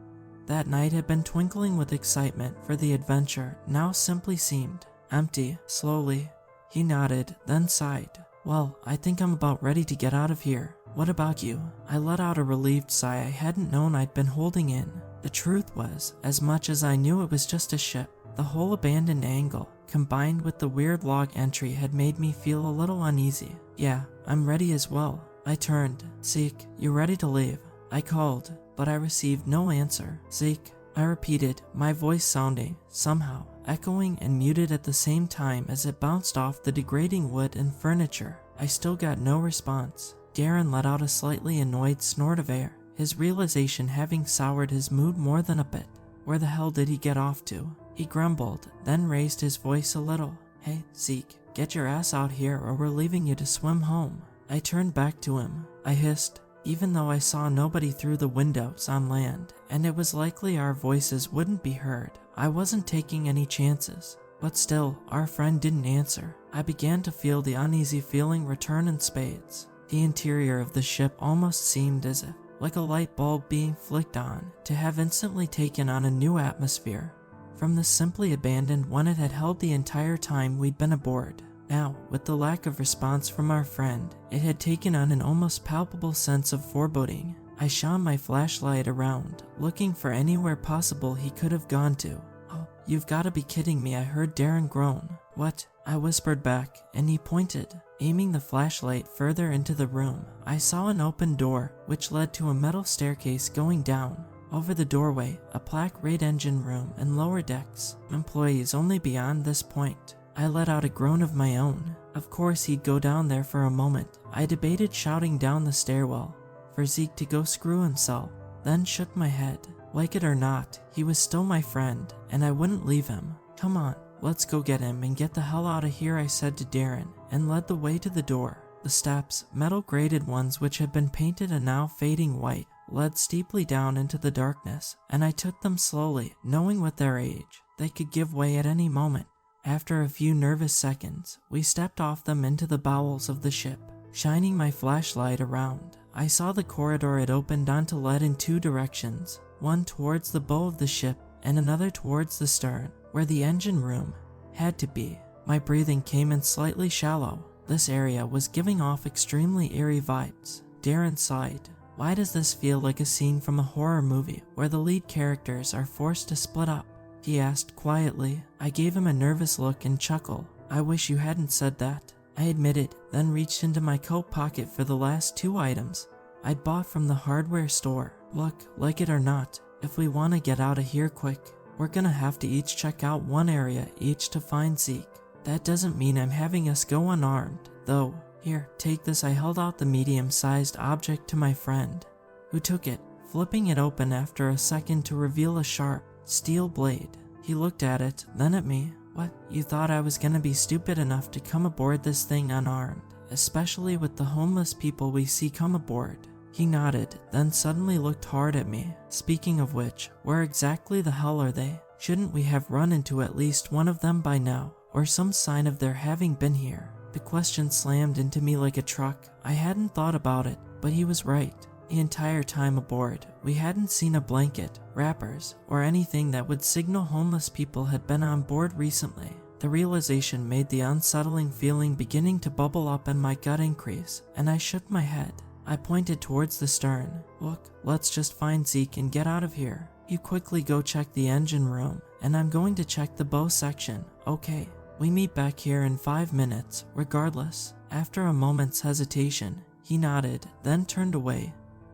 that night had been twinkling with excitement for the adventure, now simply seemed empty. Slowly, he nodded, then sighed. Well, I think I'm about ready to get out of here. What about you? I let out a relieved sigh I hadn't known I'd been holding in. The truth was, as much as I knew it was just a ship, the whole abandoned angle, combined with the weird log entry, had made me feel a little uneasy. Yeah, I'm ready as well. I turned. Zeke, you ready to leave? I called, but I received no answer. Zeke, I repeated, my voice sounding, somehow, echoing and muted at the same time as it bounced off the degrading wood and furniture. I still got no response. Darren let out a slightly annoyed snort of air, his realization having soured his mood more than a bit. Where the hell did he get off to? He grumbled, then raised his voice a little. Hey, Zeke, get your ass out here or we're leaving you to swim home. I turned back to him. I hissed, even though I saw nobody through the windows on land, and it was likely our voices wouldn't be heard. I wasn't taking any chances. But still, our friend didn't answer. I began to feel the uneasy feeling return in spades. The interior of the ship almost seemed as if, like a light bulb being flicked on, to have instantly taken on a new atmosphere from the simply abandoned one it had held the entire time we'd been aboard. Now, with the lack of response from our friend, it had taken on an almost palpable sense of foreboding. I shone my flashlight around, looking for anywhere possible he could have gone to. Oh, you've got to be kidding me, I heard Darren groan. What? I whispered back, and he pointed. Aiming the flashlight further into the room, I saw an open door, which led to a metal staircase going down. Over the doorway, a plaque read engine room and lower decks. Employees only beyond this point. I let out a groan of my own. Of course he'd go down there for a moment. I debated shouting down the stairwell for Zeke to go screw himself, then shook my head. Like it or not, he was still my friend, and I wouldn't leave him. Come on, let's go get him and get the hell out of here, I said to Darren, and led the way to the door. The steps, metal grated ones which had been painted a now fading white, led steeply down into the darkness, and I took them slowly, knowing with their age, they could give way at any moment. After a few nervous seconds, we stepped off them into the bowels of the ship. Shining my flashlight around, I saw the corridor it opened onto led in two directions, one towards the bow of the ship and another towards the stern, where the engine room had to be. My breathing came in slightly shallow. This area was giving off extremely eerie vibes. Darren sighed. Why does this feel like a scene from a horror movie where the lead characters are forced to split up? He asked quietly. I gave him a nervous look and chuckle. I wish you hadn't said that, I admitted, then reached into my coat pocket for the last 2 items I'd bought from the hardware store. Look, like it or not, if we want to get out of here quick, we're gonna have to each check out one area each to find Zeke. That doesn't mean I'm having us go unarmed, though. Here, take this. I held out the medium-sized object to my friend, who took it, flipping it open after a second to reveal a sharp, steel blade. He looked at it, then at me. What, you thought I was gonna be stupid enough to come aboard this thing unarmed, especially with the homeless people we see come aboard? He nodded, then suddenly looked hard at me. Speaking of which, where exactly the hell are they? Shouldn't we have run into at least one of them by now, or some sign of their having been here? The question slammed into me like a truck. I hadn't thought about it, but he was right. The entire time aboard, we hadn't seen a blanket, wrappers, or anything that would signal homeless people had been on board recently. The realization made the unsettling feeling beginning to bubble up and my gut increase, and I shook my head. I pointed towards the stern. Look, let's just find Zeke and get out of here. You quickly go check the engine room, and I'm going to check the bow section, okay? We meet back here in 5 minutes, regardless. After a moment's hesitation, he nodded, then turned away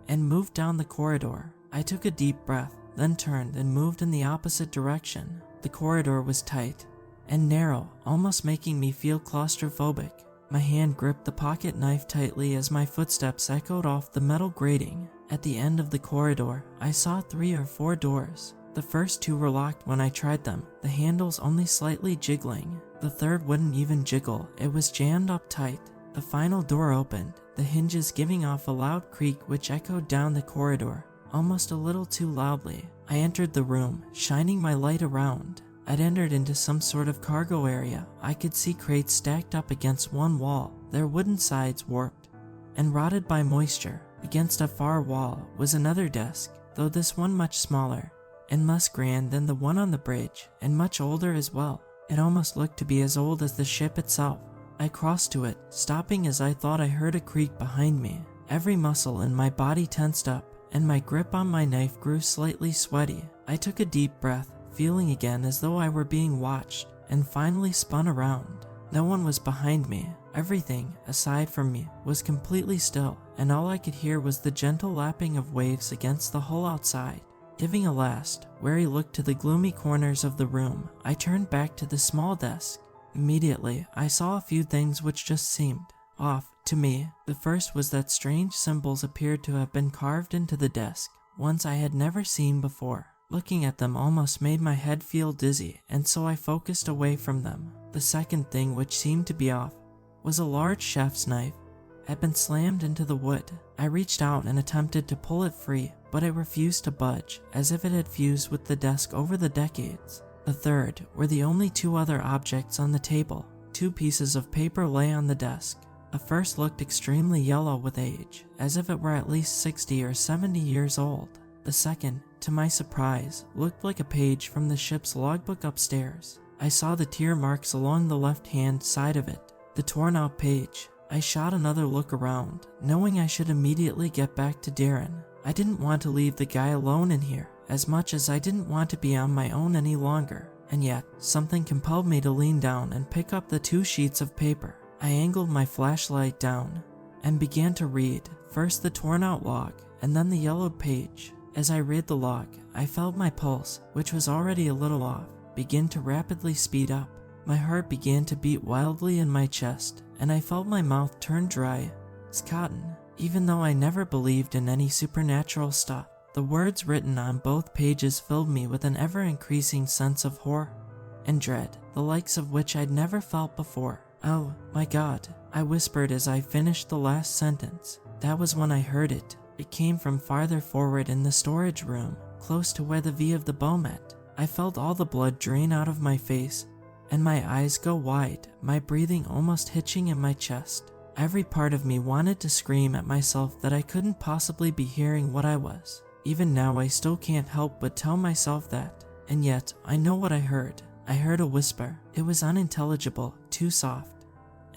and moved down the corridor. I took a deep breath, then turned and moved in the opposite direction. The corridor was tight and narrow, almost making me feel claustrophobic. My hand gripped the pocket knife tightly as my footsteps echoed off the metal grating. At the end of the corridor, I saw 3 or 4 doors. The first 2 were locked when I tried them, the handles only slightly jiggling. The third wouldn't even jiggle, it was jammed up tight. The final door opened, the hinges giving off a loud creak which echoed down the corridor, almost a little too loudly. I entered the room, shining my light around. I'd entered into some sort of cargo area. I could see crates stacked up against one wall, their wooden sides warped and rotted by moisture. Against a far wall was another desk, though this one much smaller and less grand than the one on the bridge, and much older as well. It almost looked to be as old as the ship itself. I crossed to it, stopping as I thought I heard a creak behind me. Every muscle in my body tensed up, and my grip on my knife grew slightly sweaty. I took a deep breath, feeling again as though I were being watched, and finally spun around. No one was behind me. Everything, aside from me, was completely still, and all I could hear was the gentle lapping of waves against the hull outside. Giving a last, wary look to the gloomy corners of the room, I turned back to the small desk. Immediately, I saw a few things which just seemed off to me. The first was that strange symbols appeared to have been carved into the desk, ones I had never seen before. Looking at them almost made my head feel dizzy, and so I focused away from them. The second thing which seemed to be off was a large chef's knife had been slammed into the wood. I reached out and attempted to pull it free, but it refused to budge, as if it had fused with the desk over the decades. The third were the only 2 other objects on the table. 2 pieces of paper lay on the desk. The first looked extremely yellow with age, as if it were at least 60 or 70 years old. The second, to my surprise, looked like a page from the ship's logbook upstairs. I saw the tear marks along the left-hand side of it. The torn-out page. I shot another look around, knowing I should immediately get back to Darren. I didn't want to leave the guy alone in here, as much as I didn't want to be on my own any longer. And yet, something compelled me to lean down and pick up the 2 sheets of paper. I angled my flashlight down and began to read, first the torn-out log, and then the yellowed page. As I read the log, I felt my pulse, which was already a little off, begin to rapidly speed up. My heart began to beat wildly in my chest, and I felt my mouth turn dry as cotton. Even though I never believed in any supernatural stuff, the words written on both pages filled me with an ever-increasing sense of horror and dread, the likes of which I'd never felt before. Oh, my God, I whispered as I finished the last sentence. That was when I heard it. It came from farther forward in the storage room, close to where the V of the bow met. I felt all the blood drain out of my face, and my eyes go wide, my breathing almost hitching in my chest. Every part of me wanted to scream at myself that I couldn't possibly be hearing what I was. Even now I still can't help but tell myself that. And yet, I know what I heard. I heard a whisper. It was unintelligible, too soft,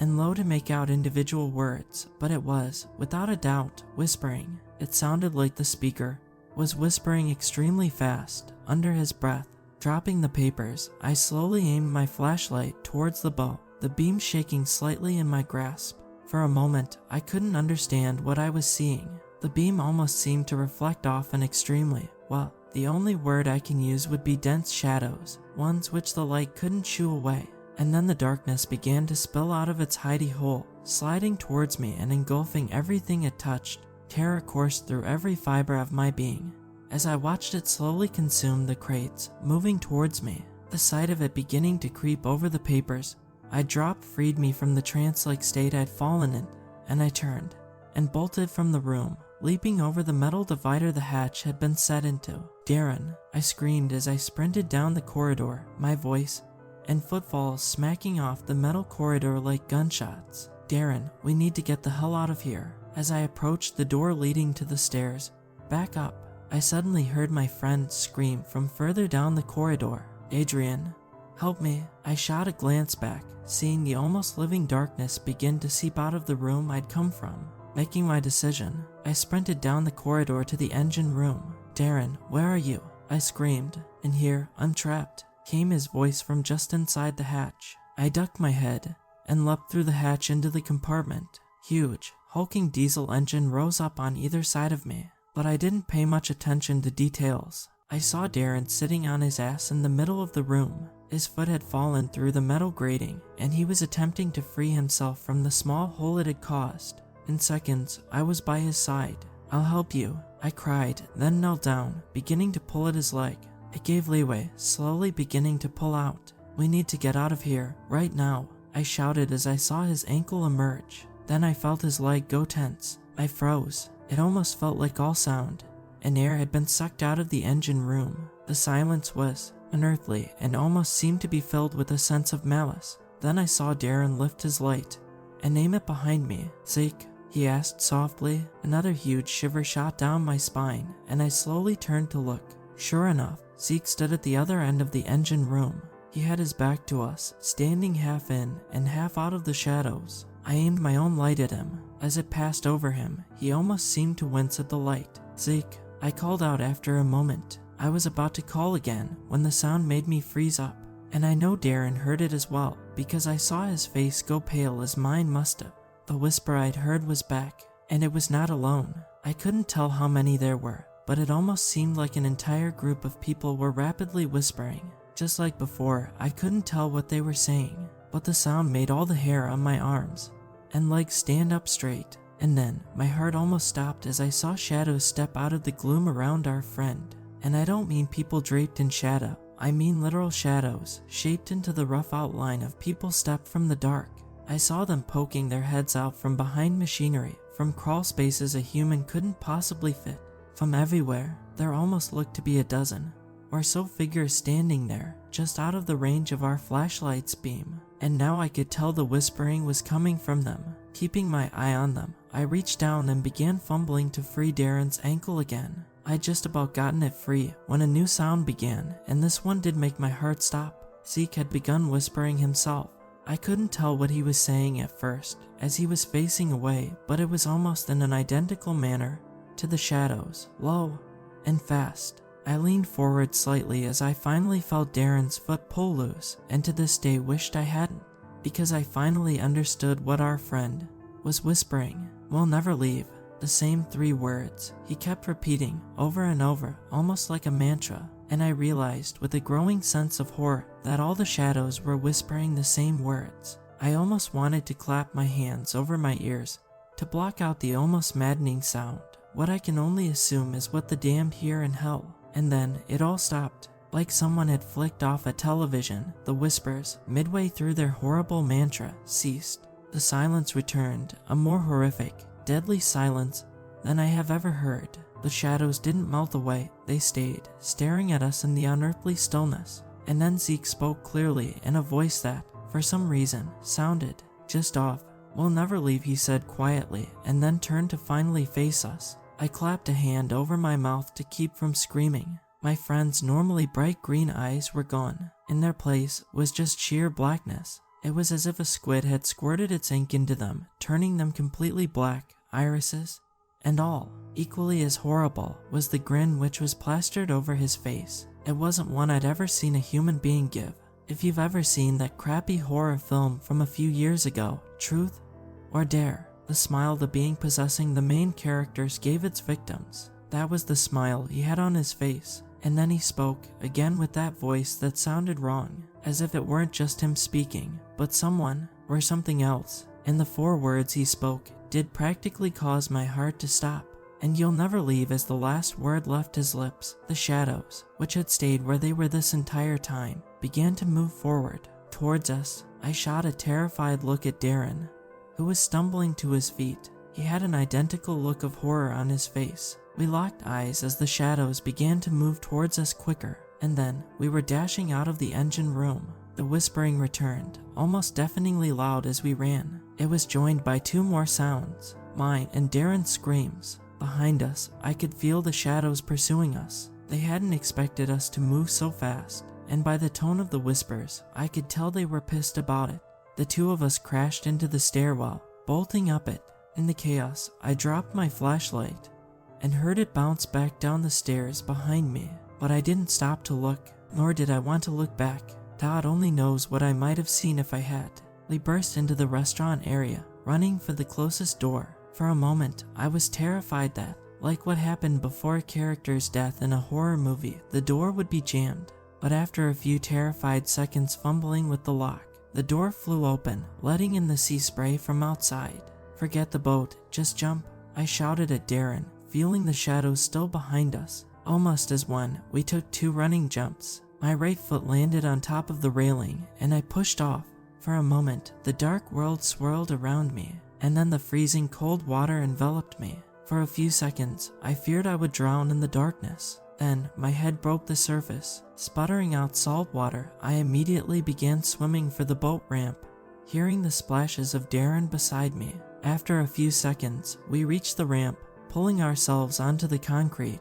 and low to make out individual words, but it was, without a doubt, whispering. It sounded like the speaker was whispering extremely fast, under his breath. Dropping the papers, I slowly aimed my flashlight towards the bow, the beam shaking slightly in my grasp. For a moment, I couldn't understand what I was seeing. The beam almost seemed to reflect off an extremely, well, the only word I can use would be dense shadows, ones which the light couldn't shoo away. And then the darkness began to spill out of its hidey hole, sliding towards me and engulfing everything it touched. Terror coursed through every fiber of my being. As I watched it slowly consume the crates, moving towards me, the sight of it beginning to creep over the papers I dropped freed me from the trance-like state I'd fallen in, and I turned and bolted from the room, leaping over the metal divider the hatch had been set into. "Darren!" I screamed as I sprinted down the corridor, my voice and footfalls smacking off the metal corridor like gunshots. "Darren, we need to get the hell out of here." As I approached the door leading to the stairs, "Back up!" I suddenly heard my friend scream from further down the corridor. "Adrian, help me!" I shot a glance back, seeing the almost living darkness begin to seep out of the room I'd come from. Making my decision, I sprinted down the corridor to the engine room. "Darren, where are you?" I screamed. "In here, I'm trapped," came his voice from just inside the hatch. I ducked my head and leapt through the hatch into the compartment. Huge, hulking diesel engine rose up on either side of me, but I didn't pay much attention to details. I saw Darren sitting on his ass in the middle of the room. His foot had fallen through the metal grating, and he was attempting to free himself from the small hole it had caused. In seconds, I was by his side. "I'll help you," I cried, then knelt down, beginning to pull at his leg. It gave leeway, slowly beginning to pull out. "We need to get out of here, right now," I shouted as I saw his ankle emerge. Then I felt his leg go tense. I froze. It almost felt like all sound and air had been sucked out of the engine room. The silence was unearthly and almost seemed to be filled with a sense of malice. Then I saw Darren lift his light and aim it behind me. "Zeke?" he asked softly. Another huge shiver shot down my spine, and I slowly turned to look. Sure enough, Zeke stood at the other end of the engine room. He had his back to us, standing half in and half out of the shadows. I aimed my own light at him. As it passed over him, he almost seemed to wince at the light. "Zeke," I called out after a moment. I was about to call again when the sound made me freeze up, and I know Darren heard it as well because I saw his face go pale as mine must have. The whisper I'd heard was back, and it was not alone. I couldn't tell how many there were, but it almost seemed like an entire group of people were rapidly whispering. Just like before, I couldn't tell what they were saying, but the sound made all the hair on my arms and legs stand up straight. And then, my heart almost stopped as I saw shadows step out of the gloom around our friend. And I don't mean people draped in shadow, I mean literal shadows, shaped into the rough outline of people stepped from the dark. I saw them poking their heads out from behind machinery, from crawl spaces a human couldn't possibly fit. From everywhere, there almost looked to be a dozen or so figures standing there, just out of the range of our flashlight's beam. And now I could tell the whispering was coming from them. Keeping my eye on them, I reached down and began fumbling to free Darren's ankle again. I'd just about gotten it free when a new sound began, and this one did make my heart stop. Zeke had begun whispering himself. I couldn't tell what he was saying at first, as he was facing away, but it was almost in an identical manner to the shadows, low and fast. I leaned forward slightly as I finally felt Darren's foot pull loose, and to this day wished I hadn't, because I finally understood what our friend was whispering. "We'll never leave." The same 3 words he kept repeating over and over, almost like a mantra, and I realized with a growing sense of horror that all the shadows were whispering the same words. I almost wanted to clap my hands over my ears to block out the almost maddening sound, what I can only assume is what the damned hear in hell. And then it all stopped, like someone had flicked off a television. The whispers, midway through their horrible mantra, ceased. The silence returned, a more horrific, deadly silence than I have ever heard. The shadows didn't melt away, they stayed, staring at us in the unearthly stillness. And then Zeke spoke clearly in a voice that, for some reason, sounded just off. "We'll never leave," he said quietly, and then turned to finally face us. I clapped a hand over my mouth to keep from screaming. My friend's normally bright green eyes were gone. In their place was just sheer blackness. It was as if a squid had squirted its ink into them, turning them completely black, irises and all. Equally as horrible was the grin which was plastered over his face. It wasn't one I'd ever seen a human being give. If you've ever seen that crappy horror film from a few years ago, Truth or Dare, the smile the being possessing the main characters gave its victims, that was the smile he had on his face. And then he spoke, again with that voice that sounded wrong, as if it weren't just him speaking, but someone or something else. And the 4 words he spoke did practically cause my heart to stop. "And you'll never leave," as the last word left his lips. The shadows, which had stayed where they were this entire time, began to move forward, towards us. I shot a terrified look at Darren, who was stumbling to his feet. He had an identical look of horror on his face. We locked eyes as the shadows began to move towards us quicker, and then we were dashing out of the engine room. The whispering returned, almost deafeningly loud as we ran. It was joined by 2 more sounds, mine and Darren's screams. Behind us, I could feel the shadows pursuing us. They hadn't expected us to move so fast, and by the tone of the whispers, I could tell they were pissed about it. The 2 of us crashed into the stairwell, bolting up it. In the chaos, I dropped my flashlight and heard it bounce back down the stairs behind me. But I didn't stop to look, nor did I want to look back. God only knows what I might have seen if I had. We burst into the restaurant area, running for the closest door. For a moment, I was terrified that, like what happened before a character's death in a horror movie, the door would be jammed. But after a few terrified seconds fumbling with the lock, the door flew open, letting in the sea spray from outside. "Forget the boat, just jump," I shouted at Darren, feeling the shadows still behind us. Almost as one, we took 2 running jumps. My right foot landed on top of the railing, and I pushed off. For a moment, the dark world swirled around me, and then the freezing cold water enveloped me. For a few seconds, I feared I would drown in the darkness. Then, my head broke the surface. Sputtering out salt water, I immediately began swimming for the boat ramp, hearing the splashes of Darren beside me. After a few seconds, we reached the ramp, pulling ourselves onto the concrete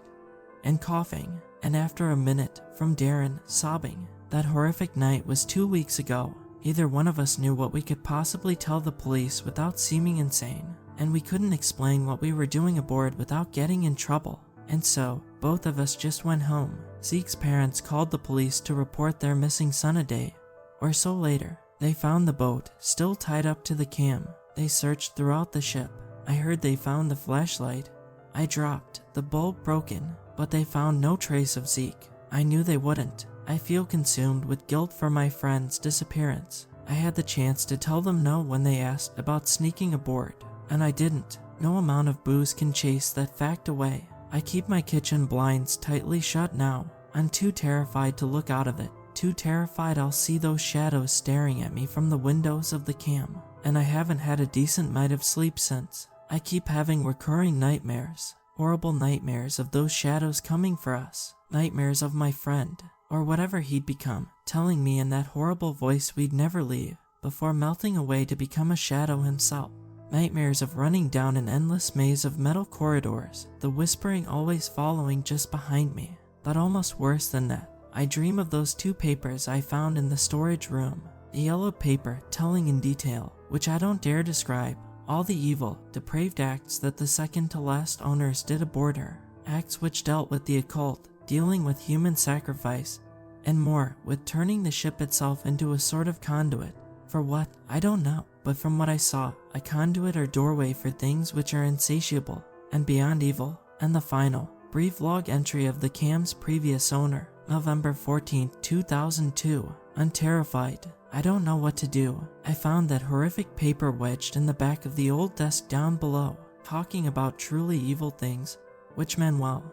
and coughing, and after a minute, from Darren sobbing. That horrific night was 2 weeks ago. Either one of us knew what we could possibly tell the police without seeming insane, and we couldn't explain what we were doing aboard without getting in trouble. And so, both of us just went home. Zeke's parents called the police to report their missing son. A day or so later, they found the boat, still tied up to the cam. They searched throughout the ship. I heard they found the flashlight I dropped, the bulb broken, but they found no trace of Zeke. I knew they wouldn't. I feel consumed with guilt for my friend's disappearance. I had the chance to tell them no when they asked about sneaking aboard, and I didn't. No amount of booze can chase that fact away. I keep my kitchen blinds tightly shut now. I'm too terrified to look out of it. Too terrified I'll see those shadows staring at me from the windows of the cam. And I haven't had a decent night of sleep since. I keep having recurring nightmares. Horrible nightmares of those shadows coming for us. Nightmares of my friend, or whatever he'd become, telling me in that horrible voice we'd never leave, before melting away to become a shadow himself. Nightmares of running down an endless maze of metal corridors, the whispering always following just behind me. But almost worse than that, I dream of those 2 papers I found in the storage room. The yellow paper telling in detail, which I don't dare describe, all the evil, depraved acts that the second-to-last owners did aboard her. Acts which dealt with the occult, dealing with human sacrifice, and more, with turning the ship itself into a sort of conduit. For what? I don't know. But from what I saw, a conduit or doorway for things which are insatiable and beyond evil. And the final, brief log entry of the cam's previous owner, November 14, 2002. I'm terrified. I don't know what to do. I found that horrific paper wedged in the back of the old desk down below, talking about truly evil things, which Manuel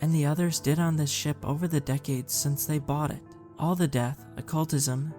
and the others did on this ship over the decades since they bought it. All the death, occultism,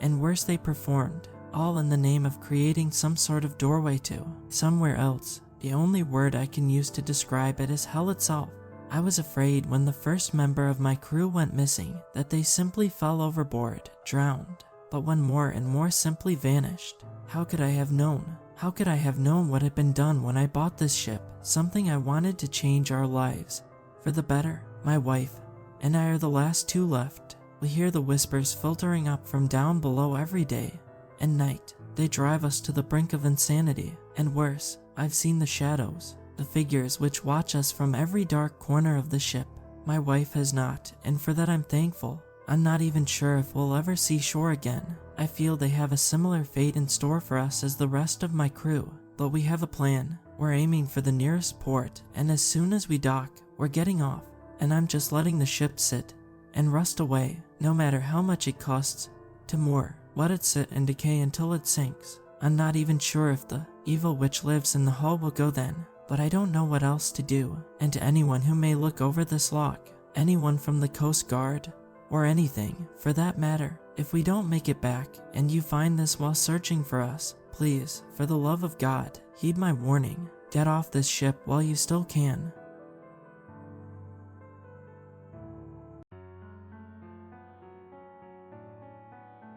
and worse they performed, all in the name of creating some sort of doorway to somewhere else. The only word I can use to describe it is hell itself. I was afraid when the first member of my crew went missing that they simply fell overboard, drowned. But when more and more simply vanished, how could I have known? How could I have known what had been done when I bought this ship? Something I wanted to change our lives for the better. My wife and I are the last two left. We hear the whispers filtering up from down below every day and night. They drive us to the brink of insanity. And worse, I've seen the shadows, the figures which watch us from every dark corner of the ship. My wife has not, and for that I'm thankful. I'm not even sure if we'll ever see shore again. I feel they have a similar fate in store for us as the rest of my crew, but we have a plan. We're aiming for the nearest port, and as soon as we dock, we're getting off, and I'm just letting the ship sit and rust away, no matter how much it costs to moor. Let it sit and decay until it sinks. I'm not even sure if the evil witch lives in the hull will go then, but I don't know what else to do. And to anyone who may look over this lock, anyone from the Coast Guard, or anything for that matter, if we don't make it back and you find this while searching for us, please, for the love of God, heed my warning. Get off this ship while you still can.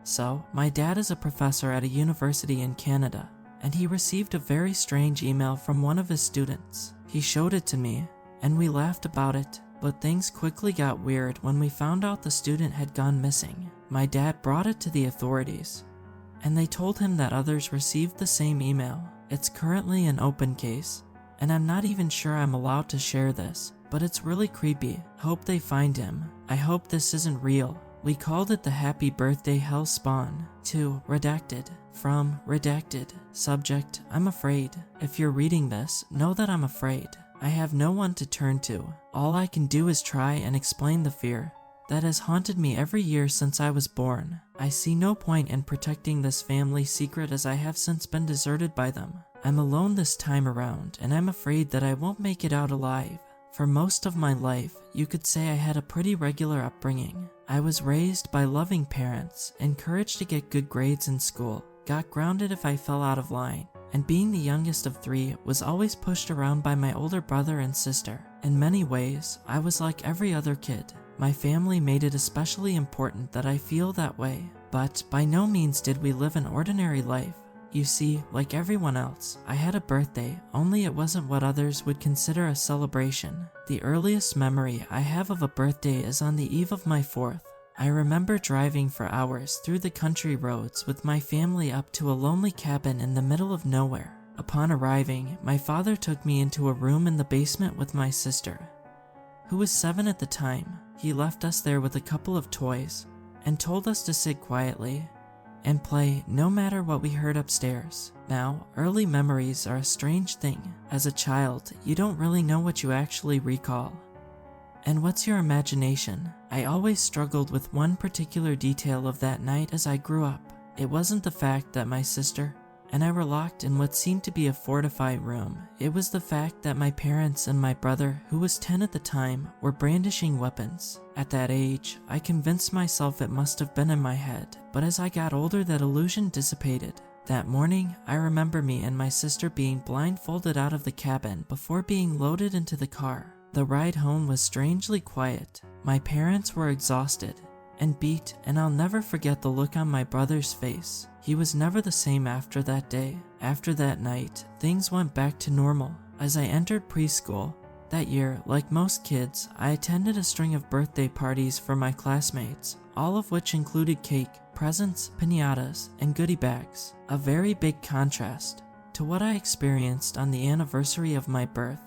So, my dad is a professor at a university in Canada, and he received a very strange email from one of his students. He showed it to me, and we laughed about it, but things quickly got weird when we found out the student had gone missing. My dad brought it to the authorities, and they told him that others received the same email. It's currently an open case, and I'm not even sure I'm allowed to share this, but it's really creepy. Hope they find him. I hope this isn't real. We called it the Happy Birthday Hell Spawn. 2. Redacted. From Redacted. Subject, I'm afraid. If you're reading this, know that I'm afraid. I have no one to turn to. All I can do is try and explain the fear that has haunted me every year since I was born. I see no point in protecting this family secret as I have since been deserted by them. I'm alone this time around, and I'm afraid that I won't make it out alive. For most of my life, you could say I had a pretty regular upbringing. I was raised by loving parents, encouraged to get good grades in school, got grounded if I fell out of line, and being the youngest of 3, was always pushed around by my older brother and sister. In many ways, I was like every other kid. My family made it especially important that I feel that way, but by no means did we live an ordinary life. You see, like everyone else, I had a birthday, only it wasn't what others would consider a celebration. The earliest memory I have of a birthday is on the eve of my 4th. I remember driving for hours through the country roads with my family up to a lonely cabin in the middle of nowhere. Upon arriving, my father took me into a room in the basement with my sister, who was 7 at the time. He left us there with a couple of toys and told us to sit quietly and play no matter what we heard upstairs. Now, early memories are a strange thing. As a child, you don't really know what you actually recall. And what's your imagination? I always struggled with one particular detail of that night as I grew up. It wasn't the fact that my sister and I were locked in what seemed to be a fortified room. It was the fact that my parents and my brother, who was 10 at the time, were brandishing weapons. At that age, I convinced myself it must have been in my head, but as I got older that illusion dissipated. That morning, I remember me and my sister being blindfolded out of the cabin before being loaded into the car. The ride home was strangely quiet. My parents were exhausted and beat, and I'll never forget the look on my brother's face. He was never the same after that day. After that night, things went back to normal. As I entered preschool, that year, like most kids, I attended a string of birthday parties for my classmates, all of which included cake, presents, piñatas, and goodie bags. A very big contrast to what I experienced on the anniversary of my birth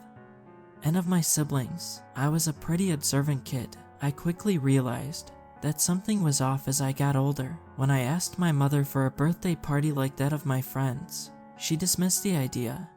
and of my siblings. I was a pretty observant kid. I quickly realized that something was off as I got older. When I asked my mother for a birthday party like that of my friends, she dismissed the idea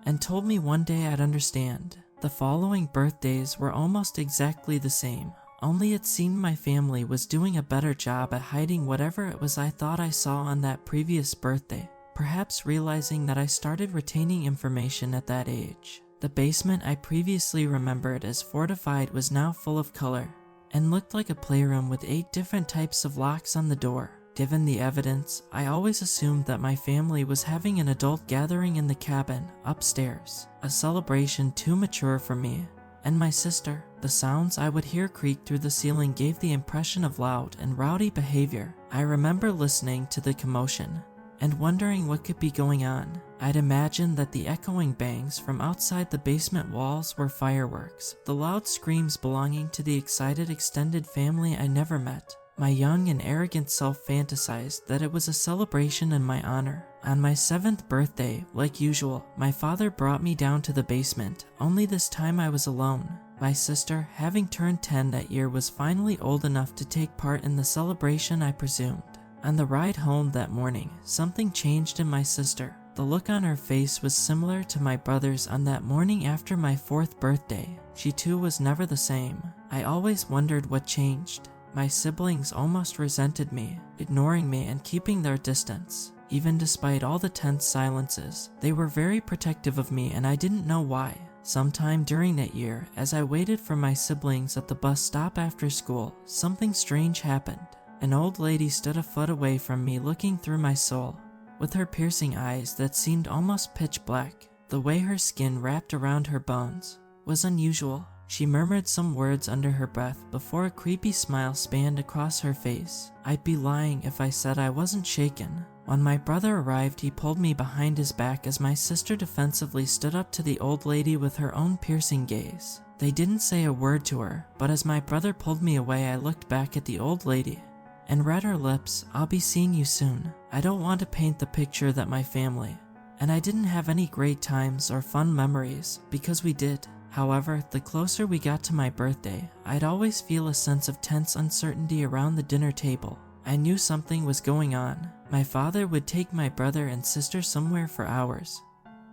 and told me one day I'd understand. The following birthdays were almost exactly the same, only it seemed my family was doing a better job at hiding whatever it was I thought I saw on that previous birthday, perhaps realizing that I started retaining information at that age. The basement I previously remembered as fortified was now full of color and looked like a playroom with 8 different types of locks on the door. Given the evidence, I always assumed that my family was having an adult gathering in the cabin upstairs, a celebration too mature for me and my sister. The sounds I would hear creak through the ceiling gave the impression of loud and rowdy behavior. I remember listening to the commotion and wondering what could be going on. I'd imagined that the echoing bangs from outside the basement walls were fireworks, the loud screams belonging to the excited extended family I never met. My young and arrogant self fantasized that it was a celebration in my honor. On my 7th birthday, like usual, my father brought me down to the basement, only this time I was alone. My sister, having turned 10 that year, was finally old enough to take part in the celebration, I presumed. On the ride home that morning, something changed in my sister. The look on her face was similar to my brother's on that morning after my 4th birthday. She too was never the same. I always wondered what changed. My siblings almost resented me, ignoring me and keeping their distance. Even despite all the tense silences, they were very protective of me, and I didn't know why. Sometime during that year, as I waited for my siblings at the bus stop after school, something strange happened. An old lady stood a foot away from me, looking through my soul. With her piercing eyes that seemed almost pitch black, the way her skin wrapped around her bones was unusual. She murmured some words under her breath before a creepy smile spanned across her face. I'd be lying if I said I wasn't shaken. When my brother arrived, he pulled me behind his back as my sister defensively stood up to the old lady with her own piercing gaze. They didn't say a word to her, but as my brother pulled me away, I looked back at the old lady and read her lips. "I'll be seeing you soon." I don't want to paint the picture that my family and I didn't have any great times or fun memories, because we did. However, the closer we got to my birthday, I'd always feel a sense of tense uncertainty around the dinner table. I knew something was going on. My father would take my brother and sister somewhere for hours,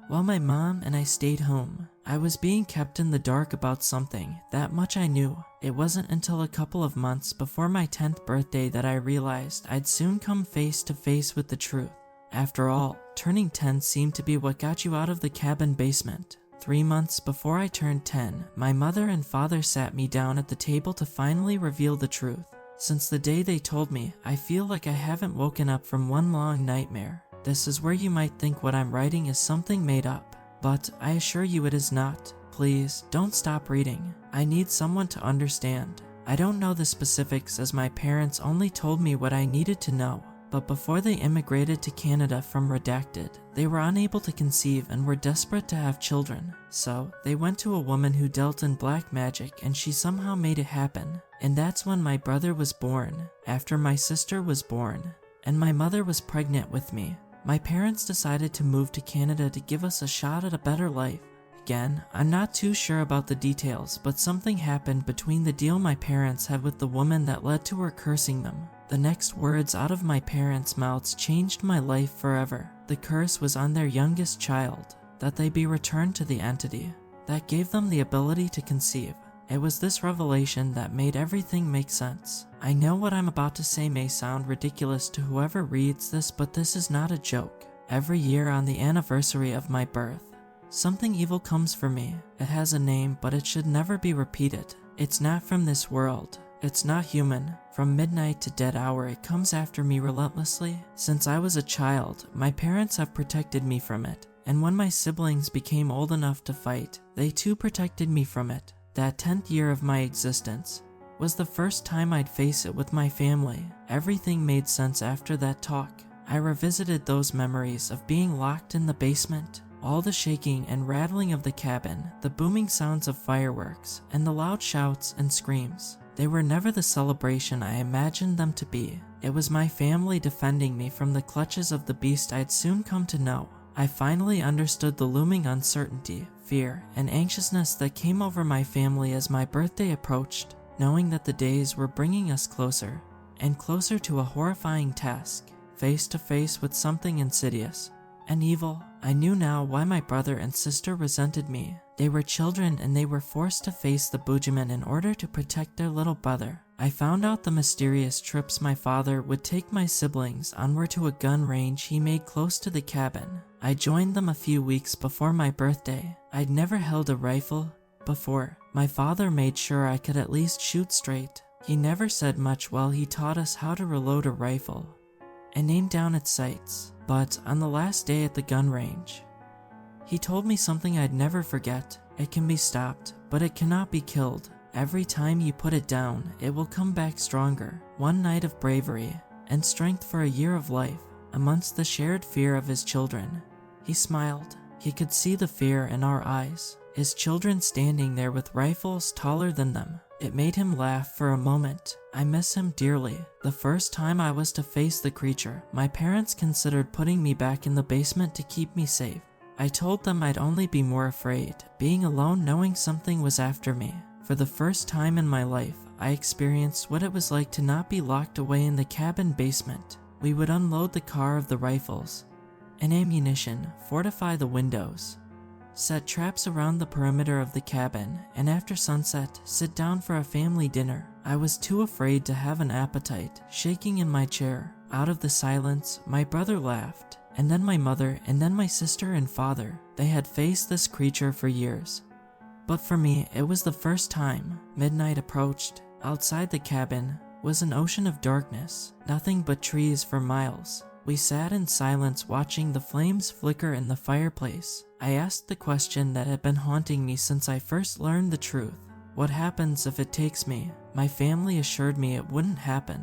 while my mom and I stayed home. I was being kept in the dark about something, that much I knew. It wasn't until a couple of months before my 10th birthday that I realized I'd soon come face to face with the truth. After all, turning 10 seemed to be what got you out of the cabin basement. 3 months before I turned 10, my mother and father sat me down at the table to finally reveal the truth. Since the day they told me, I feel like I haven't woken up from one long nightmare. This is where you might think what I'm writing is something made up, but I assure you it is not. Please, don't stop reading. I need someone to understand. I don't know the specifics, as my parents only told me what I needed to know. But before they immigrated to Canada from Redacted, they were unable to conceive and were desperate to have children. So, they went to a woman who dealt in black magic, and she somehow made it happen. And that's when my brother was born, after my sister was born, and my mother was pregnant with me. My parents decided to move to Canada to give us a shot at a better life. Again, I'm not too sure about the details, but something happened between the deal my parents had with the woman that led to her cursing them. The next words out of my parents' mouths changed my life forever. The curse was on their youngest child, that they be returned to the entity that gave them the ability to conceive. It was this revelation that made everything make sense. I know what I'm about to say may sound ridiculous to whoever reads this, but this is not a joke. Every year on the anniversary of my birth, something evil comes for me. It has a name, but it should never be repeated. It's not from this world. It's not human. From midnight to dead hour, it comes after me relentlessly. Since I was a child, my parents have protected me from it. And when my siblings became old enough to fight, they too protected me from it. That 10th year of my existence was the first time I'd face it with my family. Everything made sense after that talk. I revisited those memories of being locked in the basement, all the shaking and rattling of the cabin, the booming sounds of fireworks, and the loud shouts and screams. They were never the celebration I imagined them to be. It was my family defending me from the clutches of the beast I'd soon come to know. I finally understood the looming uncertainty, fear, and anxiousness that came over my family as my birthday approached, knowing that the days were bringing us closer and closer to a horrifying task, face to face with something insidious and evil. I knew now why my brother and sister resented me. They were children and they were forced to face the Boogeyman in order to protect their little brother. I found out the mysterious trips my father would take my siblings on were to a gun range he made close to the cabin. I joined them a few weeks before my birthday. I'd never held a rifle before. My father made sure I could at least shoot straight. He never said much while he taught us how to reload a rifle and aim down at sights. But on the last day at the gun range, he told me something I'd never forget. It can be stopped, but it cannot be killed. Every time you put it down, it will come back stronger. One night of bravery and strength for a year of life. amongst the shared fear of his children. He smiled. He could see the fear in our eyes. His children standing there with rifles taller than them. It made him laugh for a moment. I miss him dearly. The first time I was to face the creature, my parents considered putting me back in the basement to keep me safe. I told them I'd only be more afraid, being alone knowing something was after me. For the first time in my life, I experienced what it was like to not be locked away in the cabin basement. We would unload the car of the rifles and ammunition, fortify the windows, set traps around the perimeter of the cabin, and after sunset, sit down for a family dinner. I was too afraid to have an appetite, shaking in my chair. Out of the silence, my brother laughed, and then my mother, and then my sister and father. They had faced this creature for years. But for me, it was the first time. Midnight approached. Outside the cabin was an ocean of darkness, nothing but trees for miles. We sat in silence watching the flames flicker in the fireplace. I asked the question that had been haunting me since I first learned the truth. What happens if it takes me? My family assured me it wouldn't happen.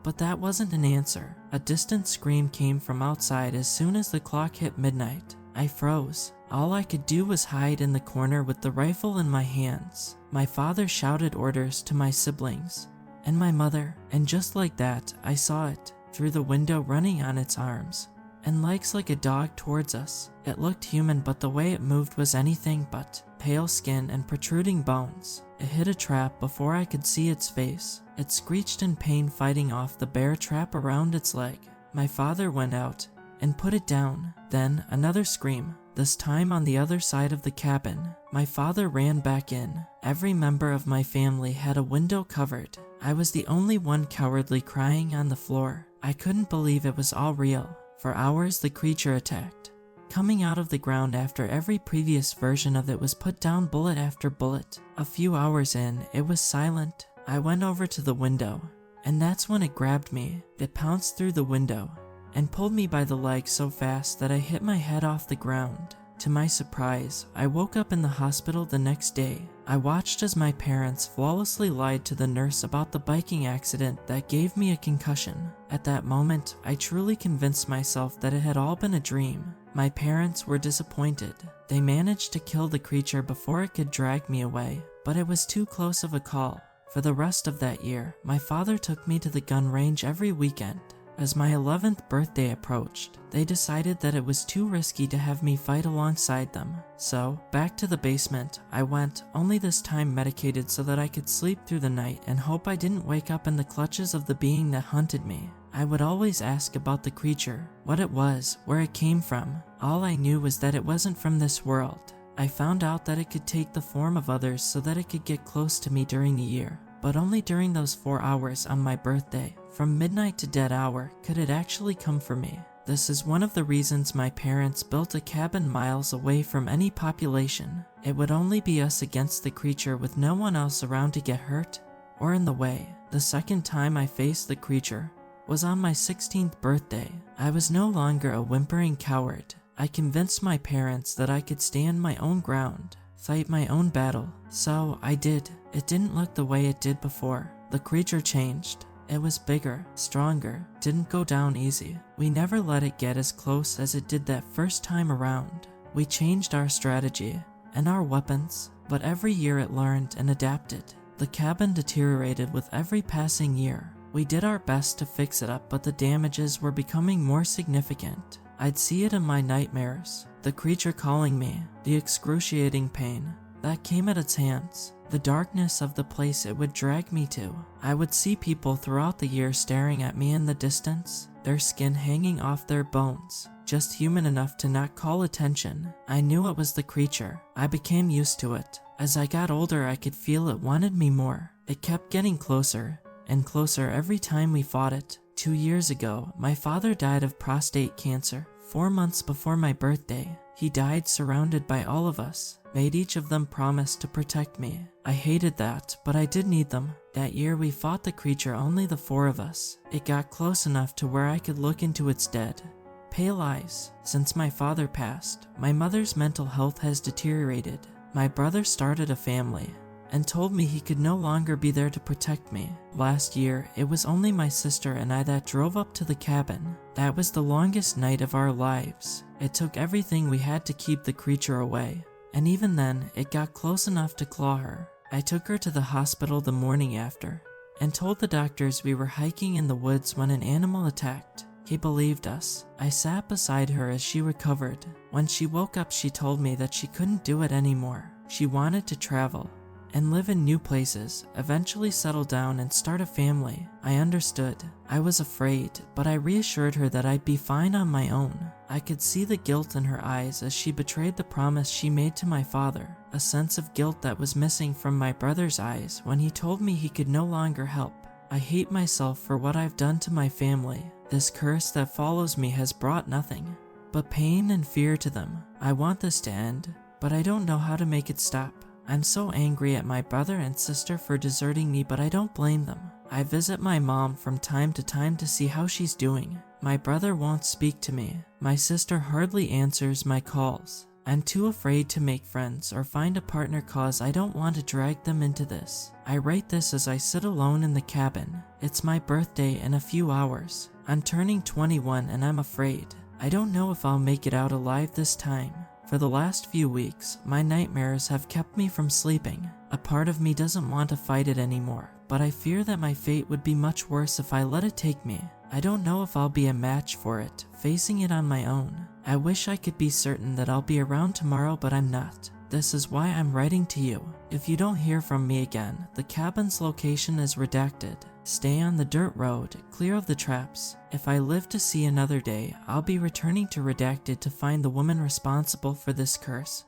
But that wasn't an answer. A distant scream came from outside as soon as the clock hit midnight. I froze. All I could do was hide in the corner with the rifle in my hands. My father shouted orders to my siblings and my mother, and just like that, I saw it through the window running on its arms and legs like a dog towards us. It looked human, but the way it moved was anything but. Pale skin and protruding bones. It hit a trap before I could see its face. It screeched in pain, fighting off the bear trap around its leg. My father went out and put it down. Then another scream, this time on the other side of the cabin. My father ran back in. Every member of my family had a window covered. I was the only one cowardly crying on the floor. I couldn't believe it was all real. For hours the creature attacked, coming out of the ground after every previous version of it was put down, bullet after bullet. A few hours in, it was silent. I went over to the window, and that's when it grabbed me. It pounced through the window and pulled me by the leg so fast that I hit my head off the ground. To my surprise, I woke up in the hospital the next day. I watched as my parents flawlessly lied to the nurse about the biking accident that gave me a concussion. At that moment, I truly convinced myself that it had all been a dream. My parents were disappointed. They managed to kill the creature before it could drag me away, but it was too close of a call. For the rest of that year, my father took me to the gun range every weekend. As my 11th birthday approached, they decided that it was too risky to have me fight alongside them. So, back to the basement I went, only this time medicated so that I could sleep through the night and hope I didn't wake up in the clutches of the being that hunted me. I would always ask about the creature, what it was, where it came from. All I knew was that it wasn't from this world. I found out that it could take the form of others so that it could get close to me during the year. But only during those 4 hours on my birthday. From midnight to dead hour could it actually come for me. This is one of the reasons my parents built a cabin miles away from any population. It would only be us against the creature with no one else around to get hurt or in the way. The second time I faced the creature was on my 16th birthday. I was no longer a whimpering coward. I convinced my parents that I could stand my own ground, fight my own battle. So I did. It didn't look the way it did before. The creature changed. It was bigger, stronger, didn't go down easy. We never let it get as close as it did that first time around. We changed our strategy and our weapons, but every year it learned and adapted. The cabin deteriorated with every passing year. We did our best to fix it up, but the damages were becoming more significant. I'd see it in my nightmares, the creature calling me, the excruciating pain that came at its hands, the darkness of the place it would drag me to. I would see people throughout the year staring at me in the distance, their skin hanging off their bones, just human enough to not call attention. I knew it was the creature. I became used to it. As I got older, I could feel it wanted me more. It kept getting closer and closer every time we fought it. 2 years ago, my father died of prostate cancer. 4 months before my birthday, he died surrounded by all of us, made each of them promise to protect me. I hated that, but I did need them. That year we fought the creature, only the 4 of us. It got close enough to where I could look into its dead, pale eyes. Since my father passed, my mother's mental health has deteriorated. My brother started a family, and told me he could no longer be there to protect me. Last year, it was only my sister and I that drove up to the cabin. That was the longest night of our lives. It took everything we had to keep the creature away, and even then, it got close enough to claw her. I took her to the hospital the morning after, and told the doctors we were hiking in the woods when an animal attacked. He believed us. I sat beside her as she recovered. When she woke up, she told me that she couldn't do it anymore. She wanted to travel and live in new places, eventually settle down and start a family. I understood. I was afraid, but I reassured her that I'd be fine on my own. I could see the guilt in her eyes as she betrayed the promise she made to my father, a sense of guilt that was missing from my brother's eyes when he told me he could no longer help. I hate myself for what I've done to my family. This curse that follows me has brought nothing but pain and fear to them. I want this to end, but I don't know how to make it stop. I'm so angry at my brother and sister for deserting me, but I don't blame them. I visit my mom from time to time to see how she's doing. My brother won't speak to me. My sister hardly answers my calls. I'm too afraid to make friends or find a partner cause I don't want to drag them into this. I write this as I sit alone in the cabin. It's my birthday in a few hours. I'm turning 21 and I'm afraid. I don't know if I'll make it out alive this time. For the last few weeks, my nightmares have kept me from sleeping. A part of me doesn't want to fight it anymore, but I fear that my fate would be much worse if I let it take me. I don't know if I'll be a match for it, facing it on my own. I wish I could be certain that I'll be around tomorrow, but I'm not. This is why I'm writing to you. If you don't hear from me again, the cabin's location is redacted. Stay on the dirt road, clear of the traps. If I live to see another day, I'll be returning to Redacted to find the woman responsible for this curse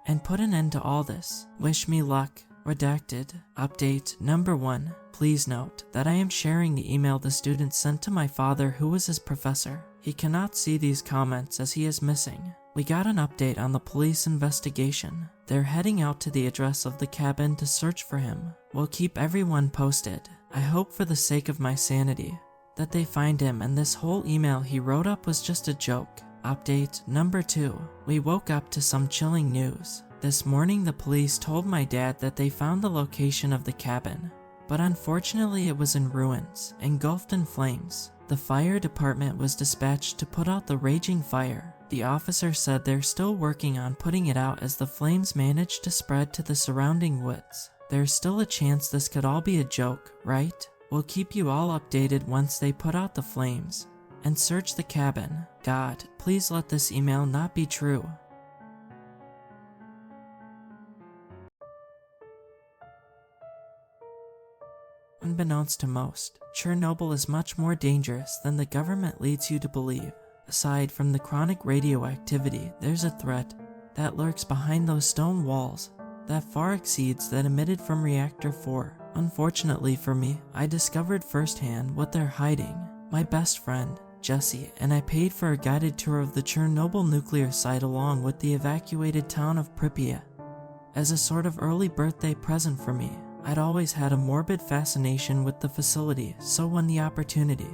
and put an end to all this. Wish me luck. Redacted. Update number 1. Please note that I am sharing the email the student sent to my father, who was his professor. He cannot see these comments as he is missing. We got an update on the police investigation. They're heading out to the address of the cabin to search for him. We'll keep everyone posted. I hope for the sake of my sanity that they find him, and this whole email he wrote up was just a joke. Update number 2. We woke up to some chilling news. This morning the police told my dad that they found the location of the cabin, but unfortunately it was in ruins, engulfed in flames. The fire department was dispatched to put out the raging fire. The officer said they're still working on putting it out as the flames managed to spread to the surrounding woods. There's still a chance this could all be a joke, right? We'll keep you all updated once they put out the flames and search the cabin. God, please let this email not be true. Unbeknownst to most, Chernobyl is much more dangerous than the government leads you to believe. Aside from the chronic radioactivity, there's a threat that lurks behind those stone walls that far exceeds that emitted from Reactor 4. Unfortunately for me, I discovered firsthand what they're hiding. My best friend, Jesse, and I paid for a guided tour of the Chernobyl nuclear site along with the evacuated town of Pripyat as a sort of early birthday present for me. I'd always had a morbid fascination with the facility, so when the opportunity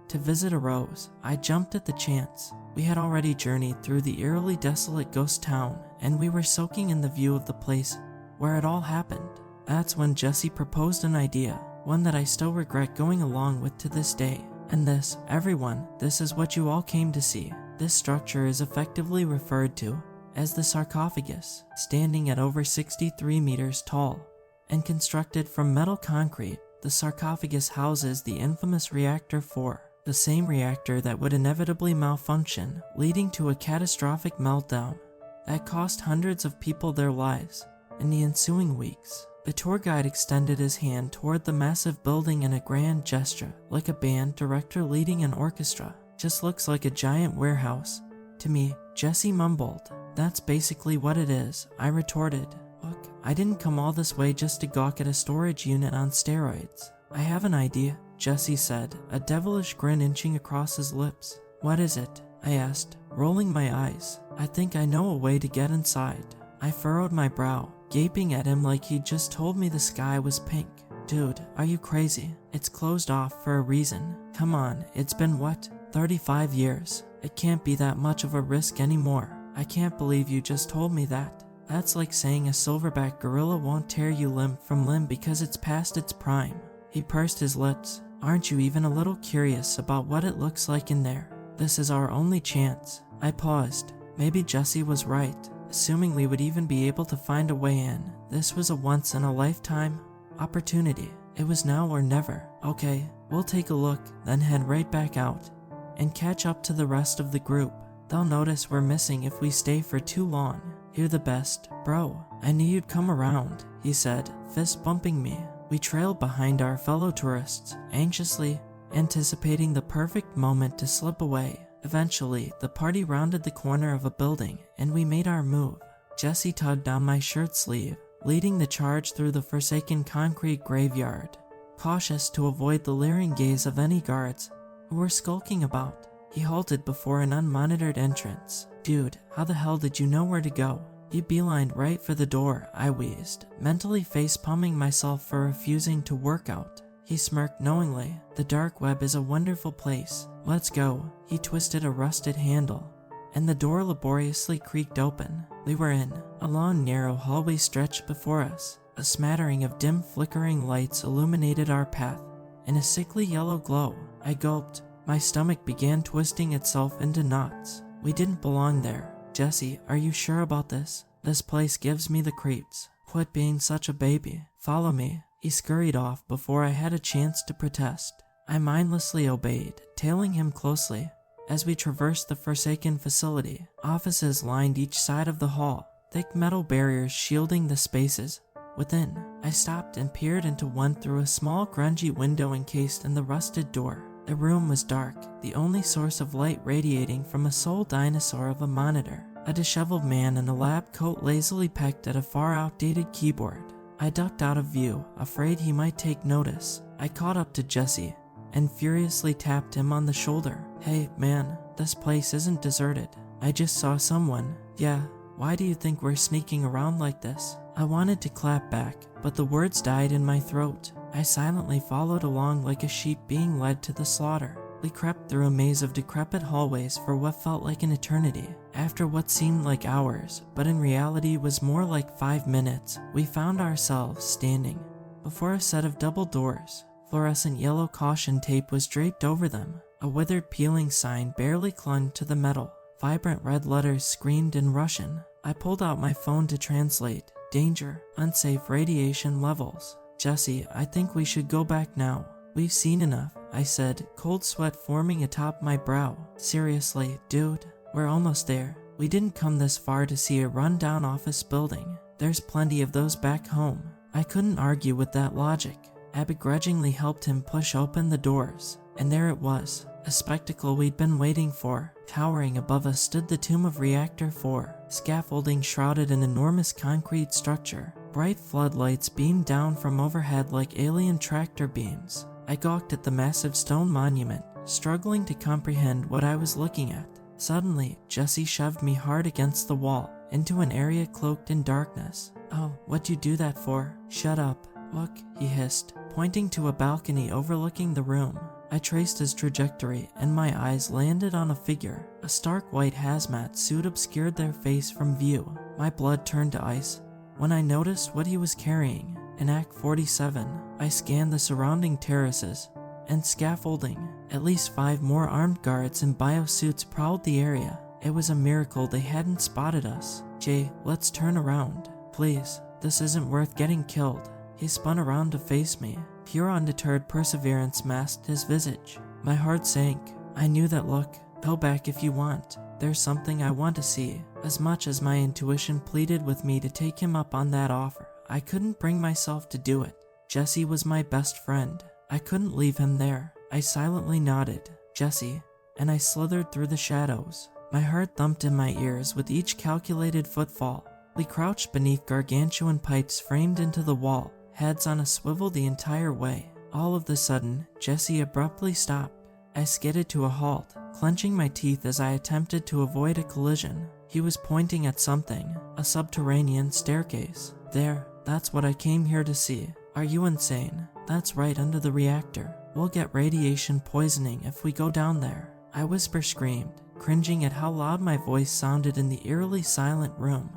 to visit arose, I jumped at the chance. We had already journeyed through the eerily desolate ghost town, and we were soaking in the view of the place where it all happened. That's when Jesse proposed an idea, one that I still regret going along with to this day. And this, everyone, this is what you all came to see. This structure is effectively referred to as the sarcophagus, standing at over 63 meters tall and constructed from metal concrete. The sarcophagus houses the infamous Reactor 4, the same reactor that would inevitably malfunction, leading to a catastrophic meltdown that cost hundreds of people their lives in the ensuing weeks. The tour guide extended his hand toward the massive building in a grand gesture, like a band director leading an orchestra. Just looks like a giant warehouse to me, Jesse mumbled. That's basically what it is, I retorted. Look, I didn't come all this way just to gawk at a storage unit on steroids. I have an idea, Jesse said, a devilish grin inching across his lips. What is it? I asked, rolling my eyes. I think I know a way to get inside. I furrowed my brow, gaping at him like he'd just told me the sky was pink. Dude, are you crazy? It's closed off for a reason. Come on, it's been what? 35 years. It can't be that much of a risk anymore. I can't believe you just told me that. That's like saying a silverback gorilla won't tear you limb from limb because it's past its prime. He pursed his lips. Aren't you even a little curious about what it looks like in there? This is our only chance. I paused. Maybe Jesse was right. Assuming we would even be able to find a way in, this was a once-in-a-lifetime opportunity. It was now or never. Okay, we'll take a look, then head right back out and catch up to the rest of the group. They'll notice we're missing if we stay for too long. You're the best, bro. I knew you'd come around, he said, fist bumping me. We trailed behind our fellow tourists, anxiously anticipating the perfect moment to slip away. Eventually, the party rounded the corner of a building, and we made our move. Jesse tugged on my shirt sleeve, leading the charge through the forsaken concrete graveyard, cautious to avoid the leering gaze of any guards who were skulking about. He halted before an unmonitored entrance. Dude, how the hell did you know where to go? He beelined right for the door, I wheezed, mentally face-palming myself for refusing to work out. He smirked knowingly. The dark web is a wonderful place. Let's go. He twisted a rusted handle, and the door laboriously creaked open. We were in. A long, narrow hallway stretched before us. A smattering of dim, flickering lights illuminated our path. In a sickly yellow glow, I gulped. My stomach began twisting itself into knots. We didn't belong there. Jesse, are you sure about this? This place gives me the creeps. Quit being such a baby. Follow me. He scurried off before I had a chance to protest. I mindlessly obeyed, tailing him closely. As we traversed the forsaken facility, offices lined each side of the hall, thick metal barriers shielding the spaces within. I stopped and peered into one through a small grungy window encased in the rusted door. The room was dark, the only source of light radiating from a sole dinosaur of a monitor. A disheveled man in a lab coat lazily pecked at a far outdated keyboard. I ducked out of view, afraid he might take notice. I caught up to Jesse and furiously tapped him on the shoulder. Hey, man, this place isn't deserted. I just saw someone. Yeah, why do you think we're sneaking around like this? I wanted to clap back, but the words died in my throat. I silently followed along like a sheep being led to the slaughter. We crept through a maze of decrepit hallways for what felt like an eternity. After what seemed like hours, but in reality was more like 5 minutes, we found ourselves standing before a set of double doors. Fluorescent yellow caution tape was draped over them. A withered peeling sign barely clung to the metal. Vibrant red letters screamed in Russian. I pulled out my phone to translate. Danger, unsafe radiation levels. Jesse, I think we should go back now. We've seen enough, I said, cold sweat forming atop my brow. Seriously, dude, we're almost there. We didn't come this far to see a run-down office building. There's plenty of those back home. I couldn't argue with that logic. I begrudgingly helped him push open the doors, and there it was, a spectacle we'd been waiting for. Towering above us stood the tomb of Reactor 4, scaffolding shrouded an enormous concrete structure. Bright floodlights beamed down from overhead like alien tractor beams. I gawked at the massive stone monument, struggling to comprehend what I was looking at. Suddenly, Jesse shoved me hard against the wall, into an area cloaked in darkness. Oh, what'd you do that for? Shut up. Look, he hissed, pointing to a balcony overlooking the room. I traced his trajectory, and my eyes landed on a figure. A stark white hazmat suit obscured their face from view. My blood turned to ice when I noticed what he was carrying. In Act 47, I scanned the surrounding terraces and scaffolding. At least 5 more armed guards in biosuits prowled the area. It was a miracle they hadn't spotted us. Jay, let's turn around. Please, this isn't worth getting killed. He spun around to face me. Pure undeterred perseverance masked his visage. My heart sank. I knew that look. Go back if you want. There's something I want to see. As much as my intuition pleaded with me to take him up on that offer, I couldn't bring myself to do it. Jesse was my best friend. I couldn't leave him there. I silently nodded, Jesse, and I slithered through the shadows. My heart thumped in my ears with each calculated footfall. We crouched beneath gargantuan pipes framed into the wall, heads on a swivel the entire way. All of a sudden, Jesse abruptly stopped. I skidded to a halt, clenching my teeth as I attempted to avoid a collision. He was pointing at something, a subterranean staircase. There, that's what I came here to see. Are you insane? That's right under the reactor. We'll get radiation poisoning if we go down there. I whisper screamed, cringing at how loud my voice sounded in the eerily silent room.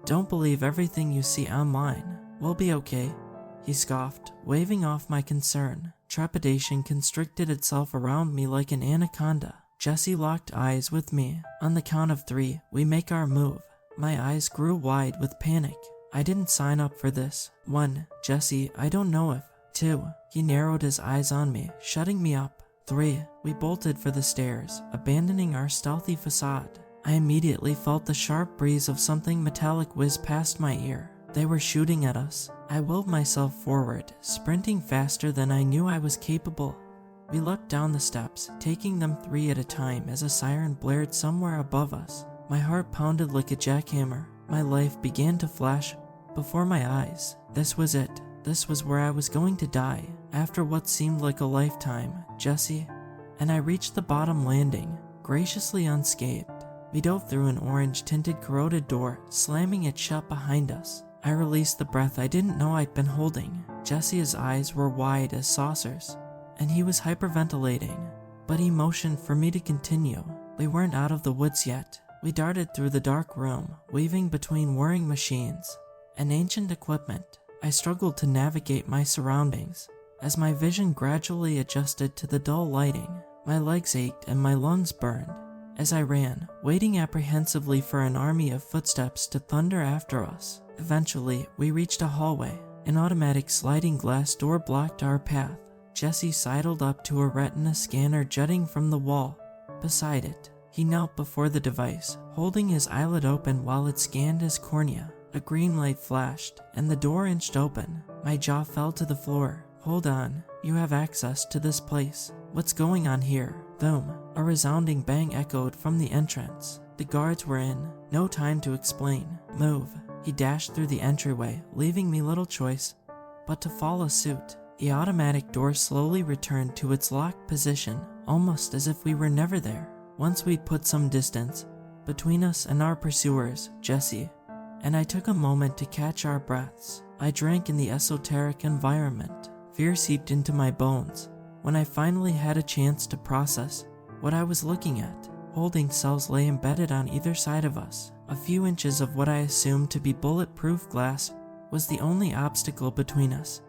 Don't believe everything you see online. We'll be okay, he scoffed, waving off my concern. Trepidation constricted itself around me like an anaconda. Jesse locked eyes with me. On the count of 3, we make our move. My eyes grew wide with panic. I didn't sign up for this. 1, Jesse, I don't know if. 2, he narrowed his eyes on me, shutting me up. 3, we bolted for the stairs, abandoning our stealthy facade. I immediately felt the sharp breeze of something metallic whiz past my ear. They were shooting at us. I willed myself forward, sprinting faster than I knew I was capable. We leapt down the steps, taking them 3 at a time as a siren blared somewhere above us. My heart pounded like a jackhammer. My life began to flash before my eyes. This was it. This was where I was going to die, after what seemed like a lifetime, Jesse. And I reached the bottom landing, graciously unscathed. We dove through an orange-tinted corroded door, slamming it shut behind us. I released the breath I didn't know I'd been holding. Jesse's eyes were wide as saucers, and he was hyperventilating, but he motioned for me to continue. We weren't out of the woods yet. We darted through the dark room, weaving between whirring machines and ancient equipment. I struggled to navigate my surroundings. As my vision gradually adjusted to the dull lighting, my legs ached and my lungs burned. As I ran, waiting apprehensively for an army of footsteps to thunder after us. Eventually, we reached a hallway. An automatic sliding glass door blocked our path. Jesse sidled up to a retina scanner jutting from the wall. Beside it, he knelt before the device, holding his eyelid open while it scanned his cornea. A green light flashed, and the door inched open. My jaw fell to the floor. Hold on, you have access to this place. What's going on here? Boom. A resounding bang echoed from the entrance. The guards were in. No time to explain. Move. He dashed through the entryway, leaving me little choice but to follow suit. The automatic door slowly returned to its locked position, almost as if we were never there. Once we'd put some distance between us and our pursuers, Jesse and I took a moment to catch our breaths. I drank in the esoteric environment. Fear seeped into my bones. When I finally had a chance to process what I was looking at, holding cells lay embedded on either side of us. A few inches of what I assumed to be bulletproof glass was the only obstacle between us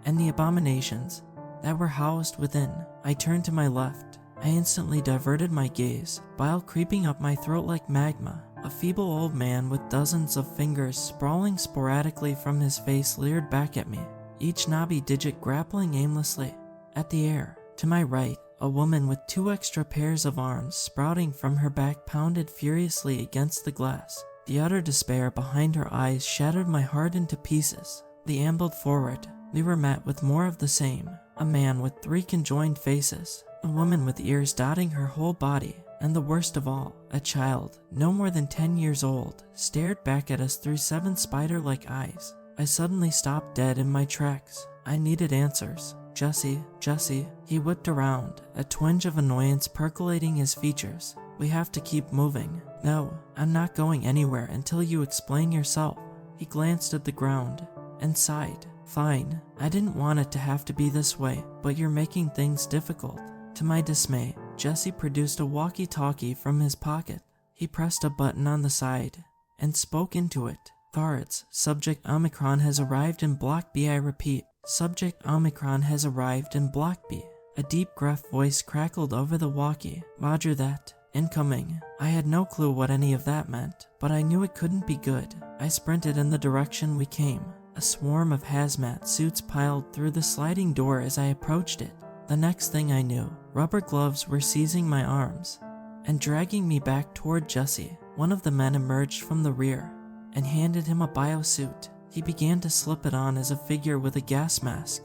and the abominations that were housed within. I turned to my left. I instantly diverted my gaze, bile creeping up my throat like magma. A feeble old man with dozens of fingers sprawling sporadically from his face leered back at me, each knobby digit grappling aimlessly at the air. To my right, a woman with 2 extra pairs of arms sprouting from her back pounded furiously against the glass. The utter despair behind her eyes shattered my heart into pieces. We ambled forward. We were met with more of the same. A man with 3 conjoined faces, a woman with ears dotting her whole body, and the worst of all, a child, no more than 10 years old, stared back at us through 7 spider-like eyes. I suddenly stopped dead in my tracks. I needed answers. Jesse, he whipped around, a twinge of annoyance percolating his features. We have to keep moving. No, I'm not going anywhere until you explain yourself. He glanced at the ground and sighed. Fine, I didn't want it to have to be this way, but you're making things difficult. To my dismay, Jesse produced a walkie-talkie from his pocket. He pressed a button on the side and spoke into it. Guards, Subject Omicron has arrived in Block B. I repeat, Subject Omicron has arrived in Block B. A deep, gruff voice crackled over the walkie. Roger that. Incoming. I had no clue what any of that meant, but I knew it couldn't be good. I sprinted in the direction we came. A swarm of hazmat suits piled through the sliding door as I approached it. The next thing I knew, rubber gloves were seizing my arms and dragging me back toward Jesse. One of the men emerged from the rear and handed him a biosuit. He began to slip it on as a figure with a gas mask,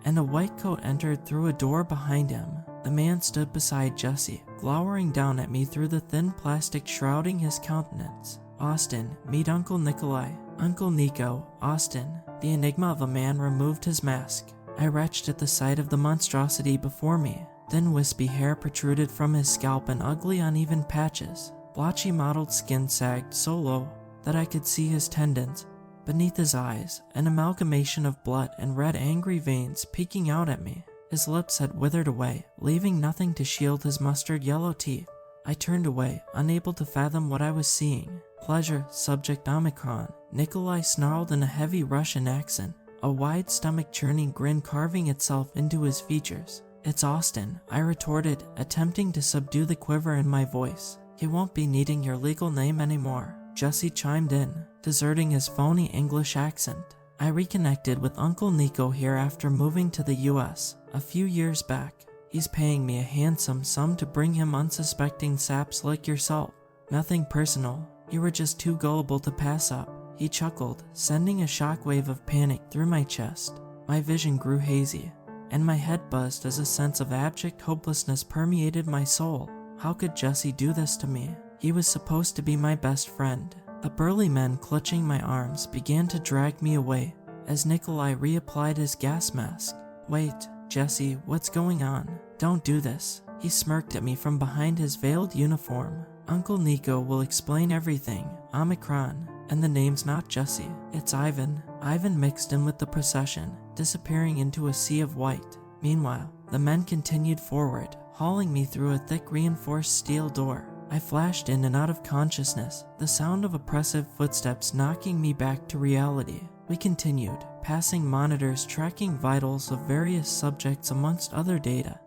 and a white coat entered through a door behind him. The man stood beside Jesse, glowering down at me through the thin plastic shrouding his countenance. Austin, meet Uncle Nikolai. Uncle Nico, Austin. The enigma of a man removed his mask. I retched at the sight of the monstrosity before me. Thin wispy hair protruded from his scalp in ugly uneven patches. Blotchy mottled skin sagged so low that I could see his tendons. Beneath his eyes, an amalgamation of blood and red angry veins peeking out at me. His lips had withered away, leaving nothing to shield his mustard yellow teeth. I turned away, unable to fathom what I was seeing. Pleasure, subject Omicron, Nikolai snarled in a heavy Russian accent, a wide stomach-churning grin carving itself into his features. It's Austin, I retorted, attempting to subdue the quiver in my voice. He won't be needing your legal name anymore, Jesse chimed in, deserting his phony English accent. I reconnected with Uncle Nico here after moving to the US a few years back. He's paying me a handsome sum to bring him unsuspecting saps like yourself. Nothing personal, you were just too gullible to pass up. He chuckled, sending a shockwave of panic through my chest. My vision grew hazy, and my head buzzed as a sense of abject hopelessness permeated my soul. How could Jesse do this to me? He was supposed to be my best friend. The burly men clutching my arms began to drag me away as Nikolai reapplied his gas mask. Wait, Jesse, what's going on? Don't do this. He smirked at me from behind his veiled uniform. Uncle Nico will explain everything. Omicron. And the name's not Jesse, it's Ivan. Ivan mixed in with the procession, disappearing into a sea of white. Meanwhile, the men continued forward, hauling me through a thick reinforced steel door. I flashed in and out of consciousness, the sound of oppressive footsteps knocking me back to reality. We continued, passing monitors tracking vitals of various subjects amongst other data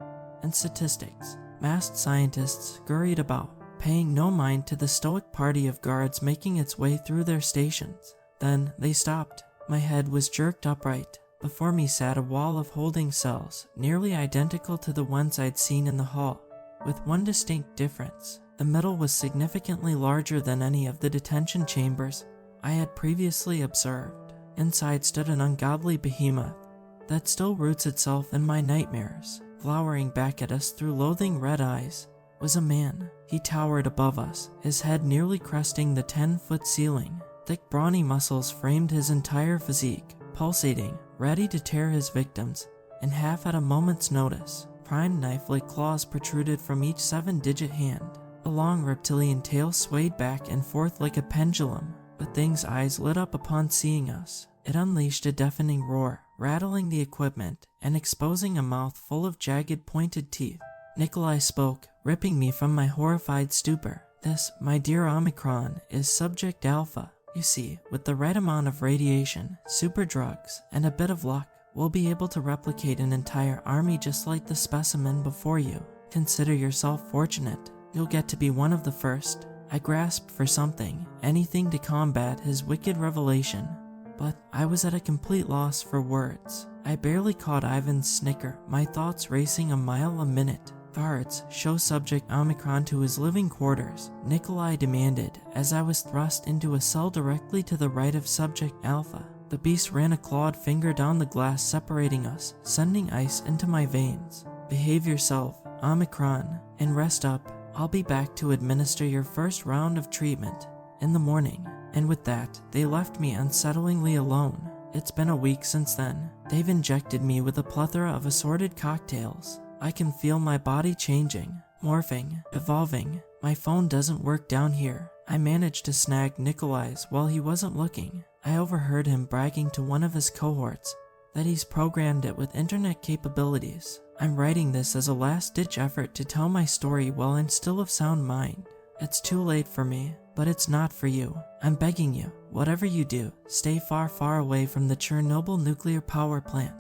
and statistics. Masked scientists scurried about, paying no mind to the stoic party of guards making its way through their stations. Then they stopped. My head was jerked upright. Before me sat a wall of holding cells, nearly identical to the ones I'd seen in the hall, with one distinct difference. The middle was significantly larger than any of the detention chambers I had previously observed. Inside stood an ungodly behemoth that still roots itself in my nightmares. Glowering back at us through loathing red eyes was a man. He towered above us, his head nearly cresting the 10-foot ceiling. Thick brawny muscles framed his entire physique, pulsating, ready to tear his victims in half at a moment's notice. Prime knife-like claws protruded from each 7-digit hand. A long reptilian tail swayed back and forth like a pendulum. The thing's eyes lit up upon seeing us. It unleashed a deafening roar, rattling the equipment and exposing a mouth full of jagged pointed teeth. Nikolai spoke, ripping me from my horrified stupor. This, my dear Omicron, is Subject Alpha. You see, with the right amount of radiation, super drugs, and a bit of luck, we'll be able to replicate an entire army just like the specimen before you. Consider yourself fortunate. You'll get to be one of the first. I grasped for something, anything to combat his wicked revelation, but I was at a complete loss for words. I barely caught Ivan's snicker, my thoughts racing a mile a minute. Guards, show Subject Omicron to his living quarters, Nikolai demanded, as I was thrust into a cell directly to the right of Subject Alpha. The beast ran a clawed finger down the glass separating us, sending ice into my veins. Behave yourself, Omicron, and rest up. I'll be back to administer your first round of treatment in the morning. And with that, they left me unsettlingly alone. It's been a week since then. They've injected me with a plethora of assorted cocktails. I can feel my body changing, morphing, evolving. My phone doesn't work down here. I managed to snag Nikolai's while he wasn't looking. I overheard him bragging to one of his cohorts that he's programmed it with internet capabilities. I'm writing this as a last-ditch effort to tell my story while I'm still of sound mind. It's too late for me, but it's not for you. I'm begging you, whatever you do, stay far, far away from the Chernobyl nuclear power plant.